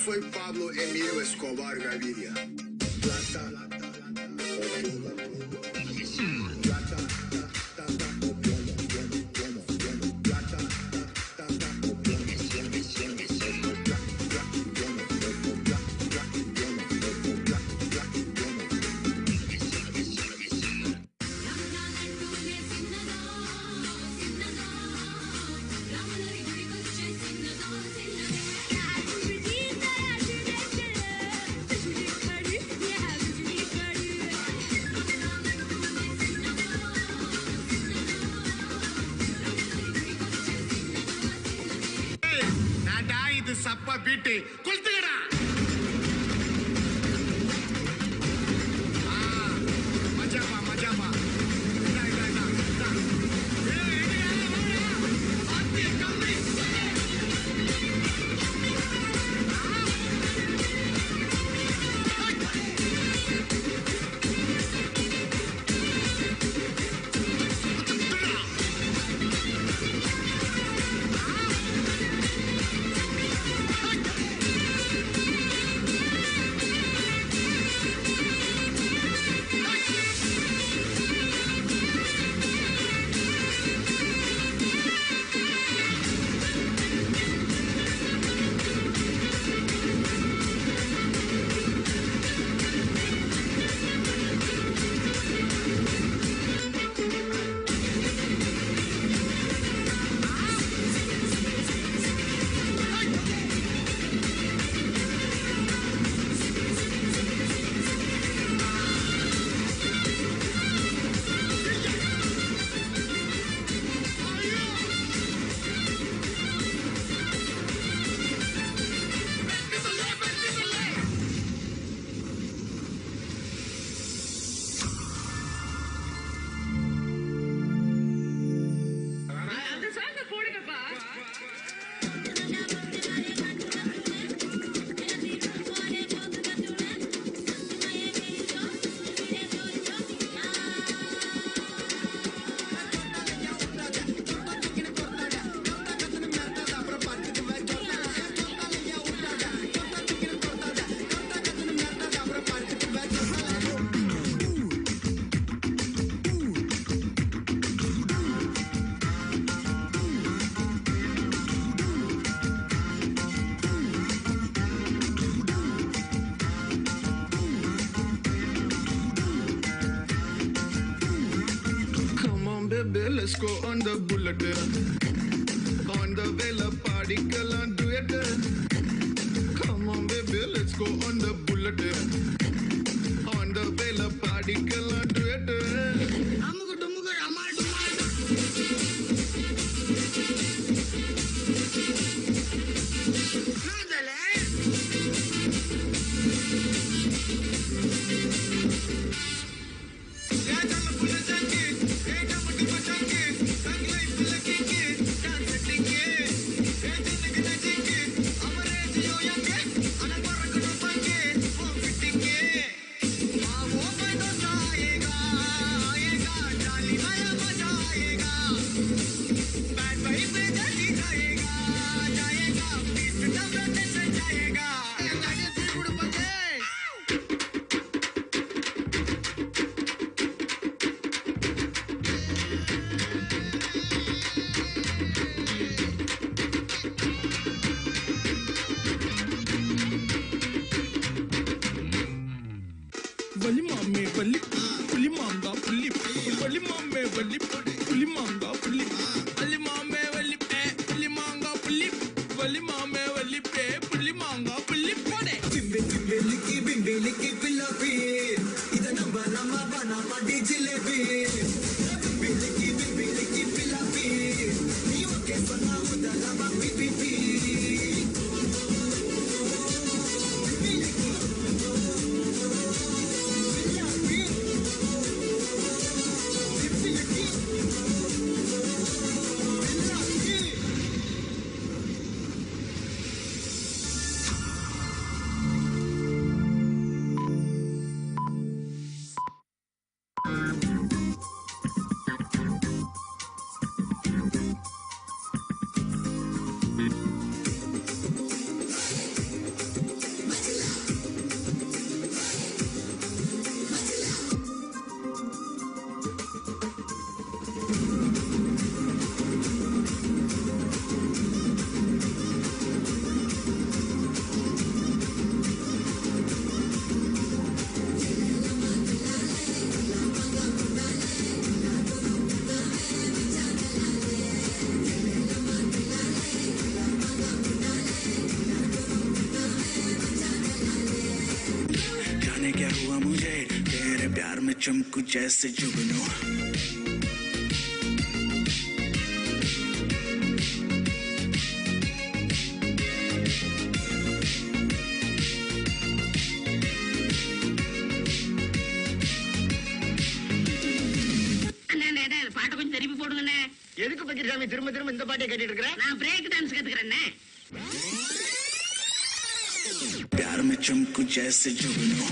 foi Pablo Emilio Escobar Gaviria. Plata, இது சப்பா beat கொளுத்துக்கடா. மஜாபா மஜாபா. Let's go on the bullet. On the vela party, kalan duet. Come on, baby, let's go on the bullet. On the vela party, kalan duet. Amuga dumuga amal dumal. Nadale. Ya jala bullet jangi. प्यार में चमकू जैसे जुगनू பாட்டை கொஞ்சம் திருப்பி போடுங்கண்ணே. எதுக்கு பக்கிரசாமி திரும்ப திரும்ப இந்த பாட்டை கேட்டுட்டு இருக்கிற? நான் பிரேக் டான்ஸ் கத்துக்கிறேன்னே. प्यार में चमकू जैसे जुगनू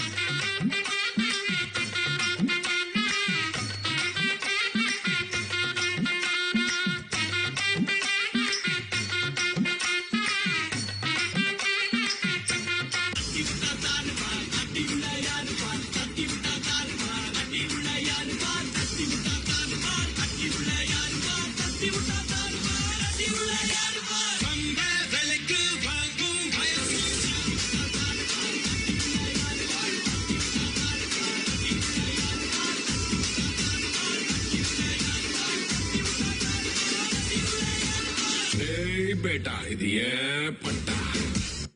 பேட்டா இது ஏன் பட்டா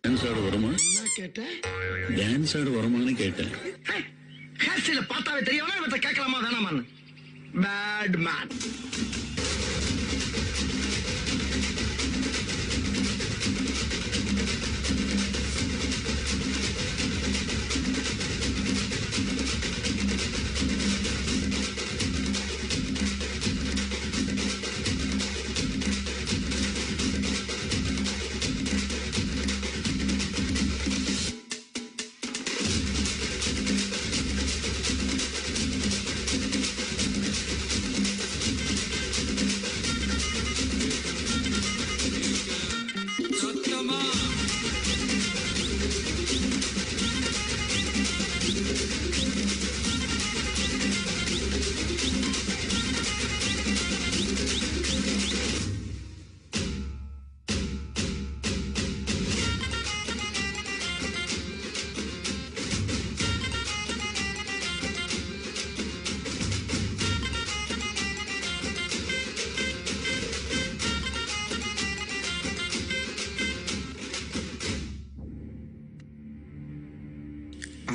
டான்ஸ் ஆட வருமா கேட்டேன் டான்ஸ் ஆட வருமானு கேட்டேன் ஹேர்ஸ்டைல பார்த்தாவே தெரியாம இவத்தை கேட்கலாமா வேணாமான்னு bad man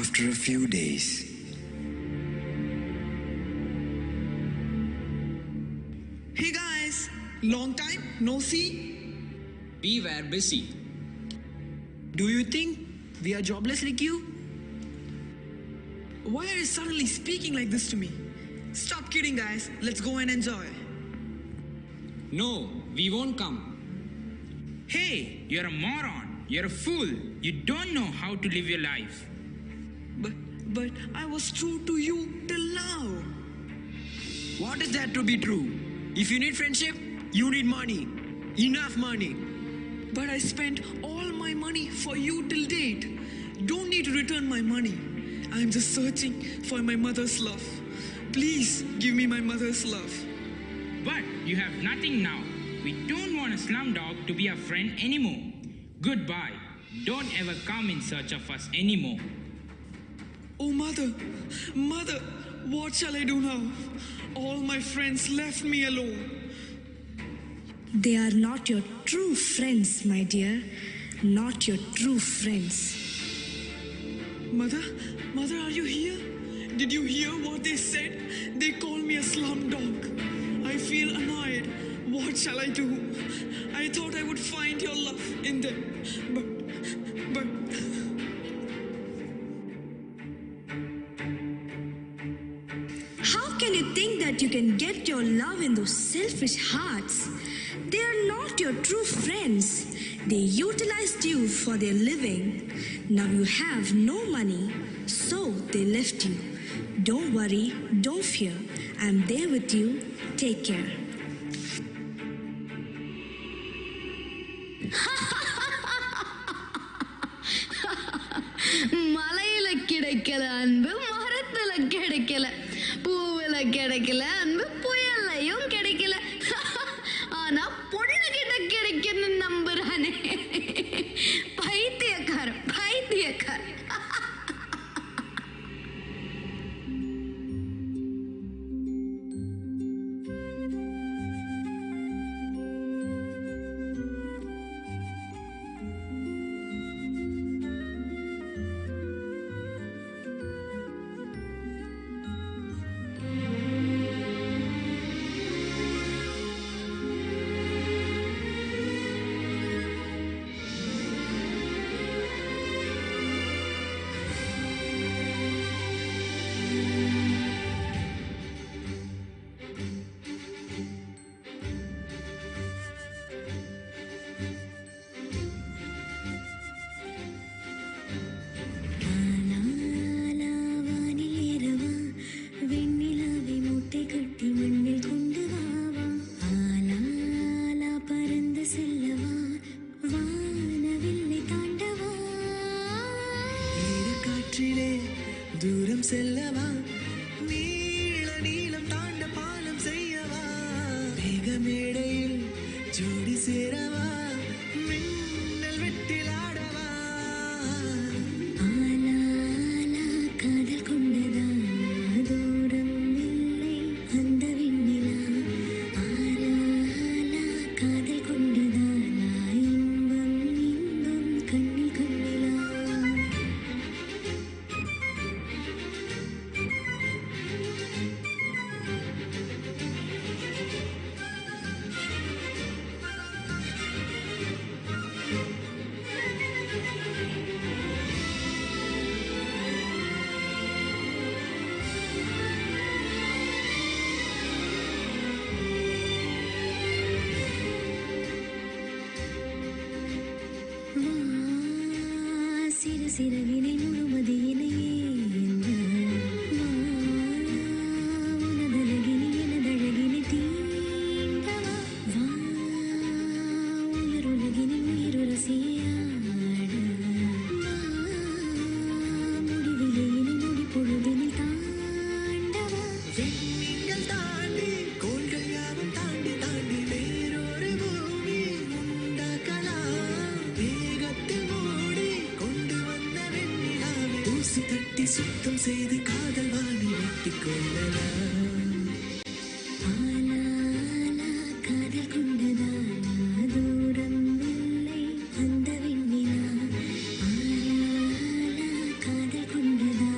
After a few days, Hey guys, long time no see. We were busy. Do you think we are jobless like you? Why are you suddenly speaking like this to me? Stop kidding, guys. Let's go and enjoy. No, we won't come. Hey, you're a moron. You're a fool. You don't know how to live your life. But I was true to you till now. What is that to be true? If you need friendship, you need money. Enough money. But I spent all my money for you till date. Don't need to return my money. I'm just searching for my mother's love. Please give me my mother's love. But you have nothing now. We don't want a slum dog to be our friend anymore. Goodbye. Don't ever come in search of us anymore. Oh, mother, what shall I do now? All my friends left me alone. They are not your true friends, my dear. Not your true friends. Mother, are you here? Did you hear what they said? They call me a slum dog. I feel annoyed. What shall I do? I thought I would find your love in them. But... How can you think that you can get your love in those selfish hearts? They are not your true friends. They utilized you for their living. Now you have no money, so they left you. Don't worry, don't fear. I'm there with you. Take care. மலையில கிடைக்கல அன்பு, மரத்துல கிடைக்கல, பூவுல கிடைக்கல அன்பு, புயல்லையும் கிடைக்கல. ஆனா பொண்ணு கிட்ட கிடைக்குன்னு நம்புறானே, பைத்தியக்காரன். சேரவா மின்னல் வெட்டிலாடவா ஆலா ஆலா காதல் கொண்டதா தூரம் இல்லை அந்த விண்ணிலா ஆலா ஆலா காதல் கொண்டதா இன்பம் இன்பம் கண்ணில் கண்ணிலா சிறு சிறகினை முழுமதியினையே உனதழகினை எனதழகினை தீண்டவா வா உயிருலகினை உயிருரசியாட முடிவிலையினை முடி பொழுதினில் தாண்டவா விண்மீன்கள் தாண்டி கோள்கள் யாவும் தாண்டி தாண்டி வேறொரு பூமி உண்டாக்கலாம் வேகத்தில் மூடி கொண்டு வந்த வெண்ணிலாவை தூசி தட்டி சுத்தம் செய்து காதல் வாணி வெட்டிக் கொள்ளலாம் ஆலா ஆலா காதல் கொண்டதா தூரம் இல்லை அந்த விண்ணிலா ஆலா ஆலா காதல் கொண்டதா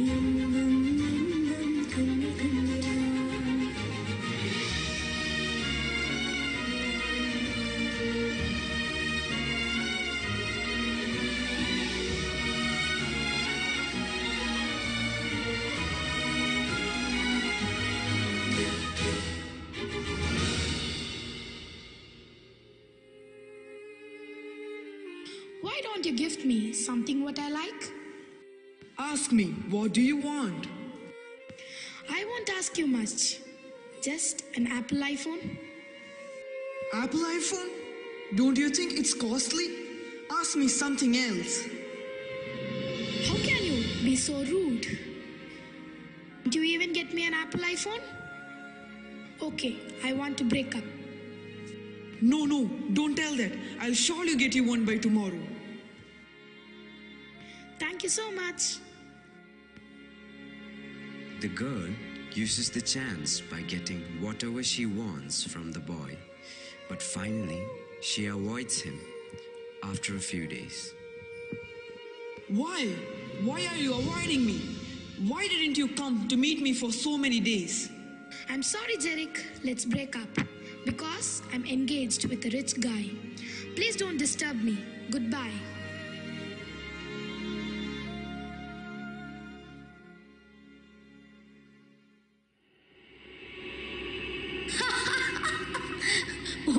இன்பம் இன்பம் கண்ணில் கண்ணிலா Why don't you gift me something what I like? Ask me, what do you want? I won't ask you much. Just an Apple iPhone. Apple iPhone? Don't you think it's costly? Ask me something else. How can you be so rude? Did you even get me an Apple iPhone? Okay, I want to break up. No, don't tell that. I'll surely get you one by tomorrow. Thank you so much. The girl uses the chance by getting whatever she wants from the boy, but finally she avoids him after a few days. Why? Why are you avoiding me? Why didn't you come to meet me for so many days? I'm sorry, Jerick. Let's break up. Because I'm engaged with a rich guy. Please don't disturb me. Goodbye.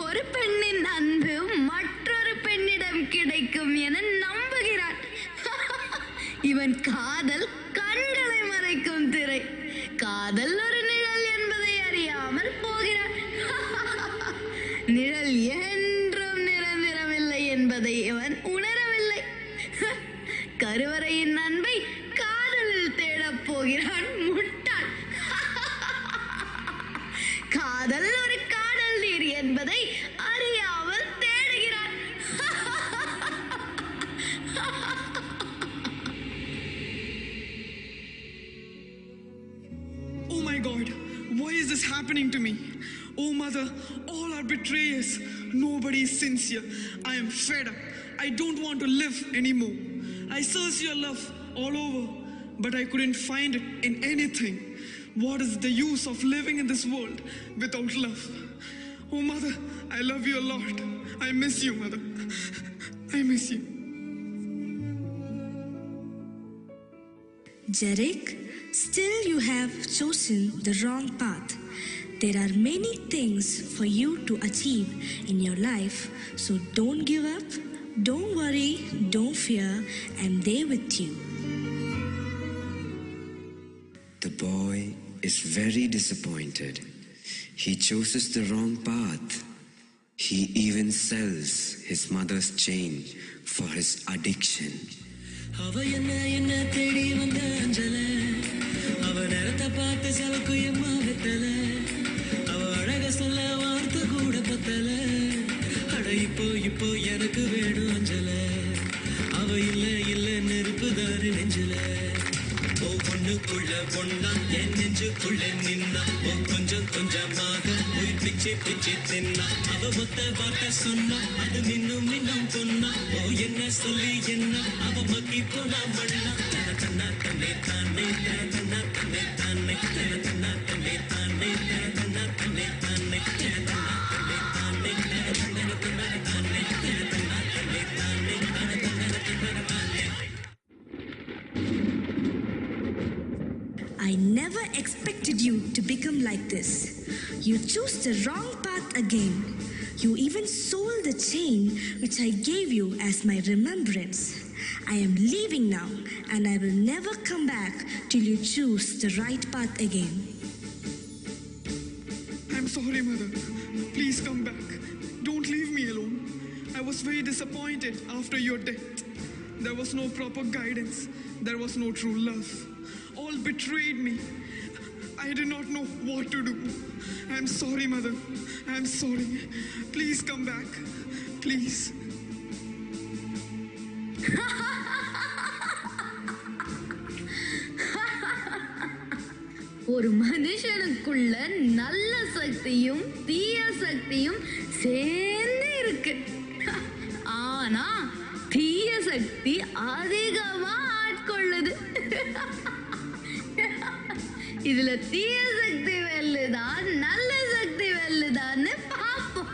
ஒரு பெண்ணின் அன்பு மற்றொரு பெண்ணிடம் கிடைக்கும் என நம்புகிறான். இவன் காதல் கண்களை மறைக்கும் திரை. காதல் ஒரு நிழல் என்பதை அறியாமல் போகிறான். நிழல் என்றும் நிரந்தரமில்லை என்பதை இவன் உணரவில்லை. கருவறையின் அன்பை காதலில் தேடப் போகிறான் முட்டாள். காதல் ஒரு காதல் நீர் என்பதை அறியாமல் தேடுகிறான். Oh my God, why is this happening to me? Oh mother, all are betrayers. Nobody is sincere. I am fed up. I don't want to live anymore. I searched your love all over, but I couldn't find it in anything. What is the use of living in this world without love? Oh mother, I love you a lot. I miss you, mother. I miss you. Jerick, still you have chosen the wrong path. There are many things for you to achieve in your life, so don't give up, don't worry, don't fear, I'm there with you. The boy is very disappointed. He chooses the wrong path. He even sells his mother's chain for his addiction. அவ என்ன தேடி வந்த அஞ்சல அவ நேரத்தை பார்த்து சலக்குயம்மா வெத்தல அவ அழக சொல்ல வார்த்தை கூட பத்தல இப்போ இப்போ எனக்கு வேணும் அஞ்சல, அவ இல்ல இல்ல நெருப்புதாரு நெஞ்சில. ஓ பொண்ணுக்குள்ள பொண்ணா என் நெஞ்சுக்குள்ள நின்னா, ஓ கொஞ்சம் கொஞ்சமாக போய் பிச்சு பிச்சு தின்னா. அவ மொத்த வார்த்தை சொன்னா அது மின்னும் மின்னும் பொண்ணா. ஓ என்ன சொல்லி என்ன அவ மக்கி போனா மண்ணா. தன தன்னா தன்னை தானே தன தன்னா தன்னை தானே தன தன்னா தன்னை தானே தன தன்னா தன்னை தானே தன தன்னா தன்னை தானே தன தன்னா தன்னை தானே தன தன்னா தன்னை தானே தன தன்னா தன்னை தானே. I never expected you to become like this. You chose the wrong path again. You even sold the chain which I gave you as my remembrance. I am leaving now, and I will never come back till you choose the right path again. I'm sorry, Mother. Please come back. Don't leave me alone. I was very disappointed after your death. There was no proper guidance. There was no true love. All betrayed me. I did not know what to do. I'm sorry, Mother. I'm sorry. Please come back. Please. ஒரு மனுஷனுக்குள்ள நல்ல சக்தியும் தீய சக்தியும் சேர்ந்து இருக்கு. ஆனா தீய சக்தி அதிகமா ஆட்கொள்ளுது. இதுல தீய சக்தி வெல்லுதான் நல்ல சக்தி வெல்லுதான்னு பாப்போம்.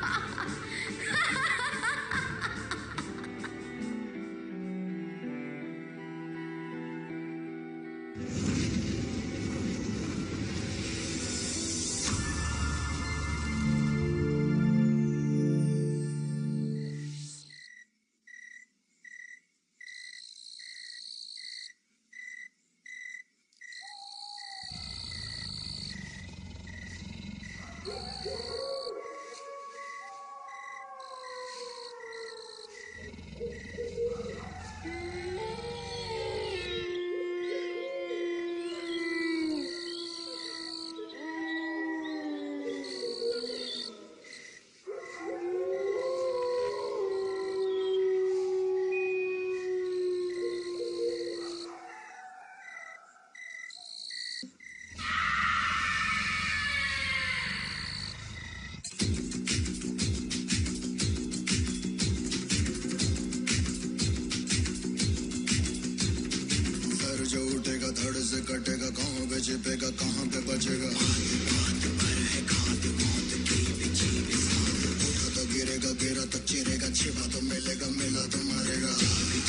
धड़ से कटेगा, कहाँ पे छिपेगा, कहाँ पे बचेगा। बात पर है घात मौत की बिछी बिसात। उठा तो गिरेगा, गिरा तो चिरेगा, छिपा तो मिलेगा, मिला तो मरेगा।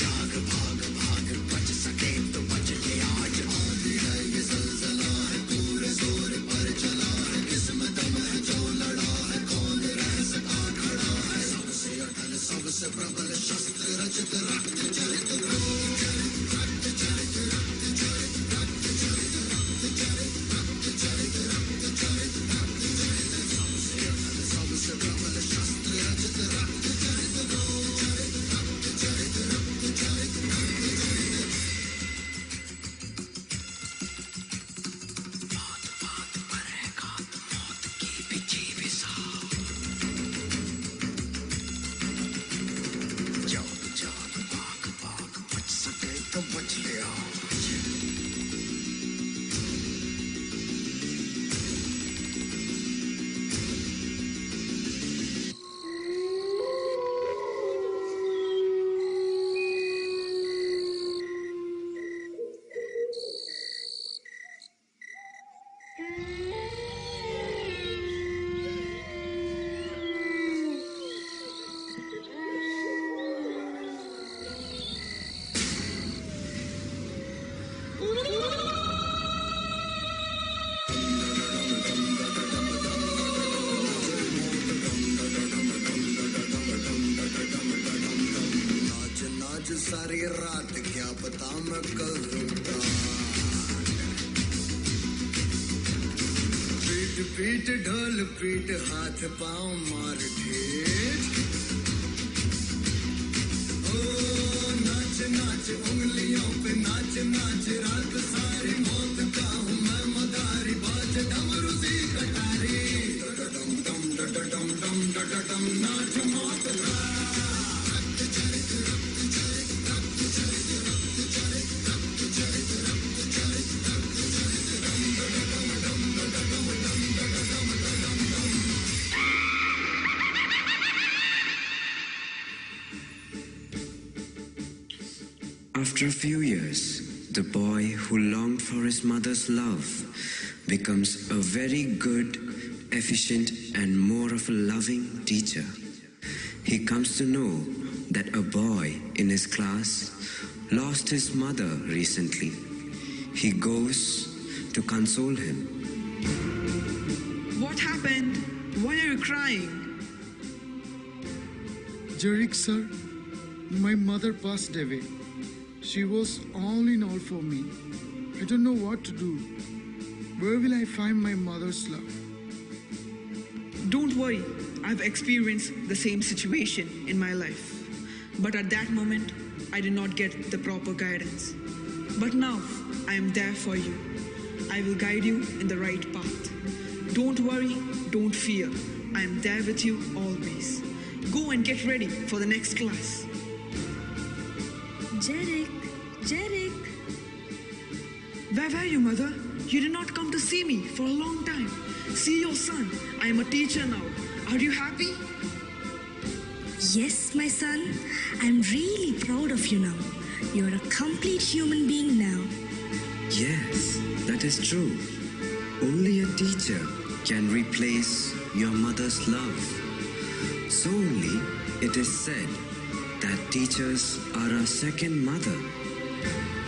जाग भाग भाग बच सके तो बच ले आज। आंधी है ये ज़लज़ला है, पूरे जोर पर चला है। किस्मत में जो लड़ा है, कौन रह सका खड़ा है। सबसे अटल सबसे प्रबल शस्त्र रचित रक्त चरित सारी रात क्या पता मैं करूँगा। पीट पीट ढोल पीट हाथ पाँव मार ठेठ। ओ नाच नाच उंगलियों पे नाच नाच रात सारी मौत का हूँ मैं मदारी। बाज डमरू सी कटारी डम डम डम डम डम डम डम। After a few years, the boy who longed for his mother's love becomes a very good, efficient, and more of a loving teacher. He comes to know that a boy in his class lost his mother recently. He goes to console him. What happened? Why are you crying? Jarek sir, my mother passed away. She was all in all for me. I don't know what to do. Where will I find my mother's love? Don't worry, I've experienced the same situation in my life. But at that moment, I did not get the proper guidance. But now, I am there for you. I will guide you in the right path. Don't worry, don't fear. I am there with you always. Go and get ready for the next class. Jarek. Where were you, mother? You did not come to see me for a long time. See your son. I am a teacher now. Are you happy? Yes, my son. I'm really proud of you now. You're a complete human being now. Yes, that is true. Only a teacher can replace your mother's love. So only it is said that teachers are a second mother.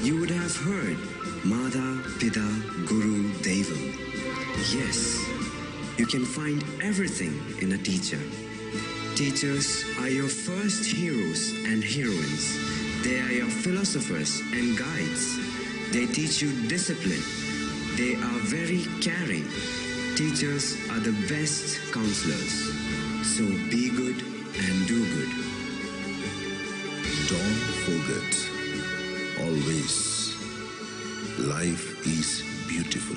You would have heard Mata, Pita, Guru, Devam. Yes, you can find everything in a teacher. Teachers are your first heroes and heroines. They are your philosophers and guides. They teach you discipline. They are very caring. Teachers are the best counselors. So be good and do good. Don't forget, always, life is beautiful.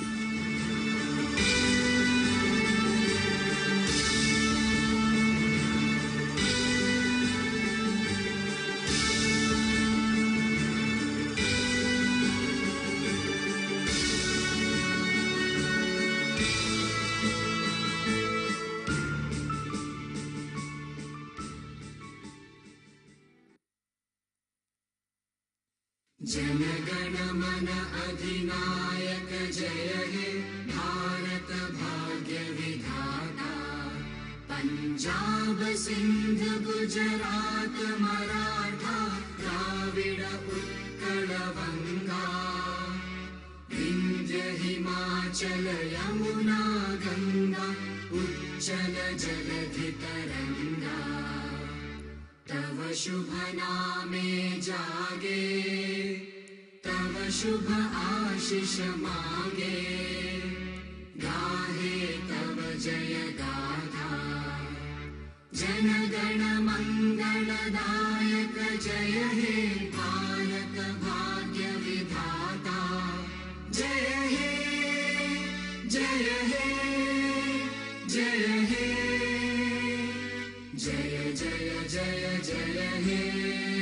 जनगण मन अधिनायक जय हे भारत भाग्य विधाता पंजाब सिंध गुजरात मराठा द्राविड़ उत्कल बंगा विंध्य हिमाचल यमुना गंगा उज्जल जलधि तरंगा तव शुभ नामे जागे तव शुभ आशीष मांगे गाहे तव जय गाथा जनगण मंगलदायक जय हे भारत भाग्य विधाता जय हे जय हे जय हे जय जय जय जय हे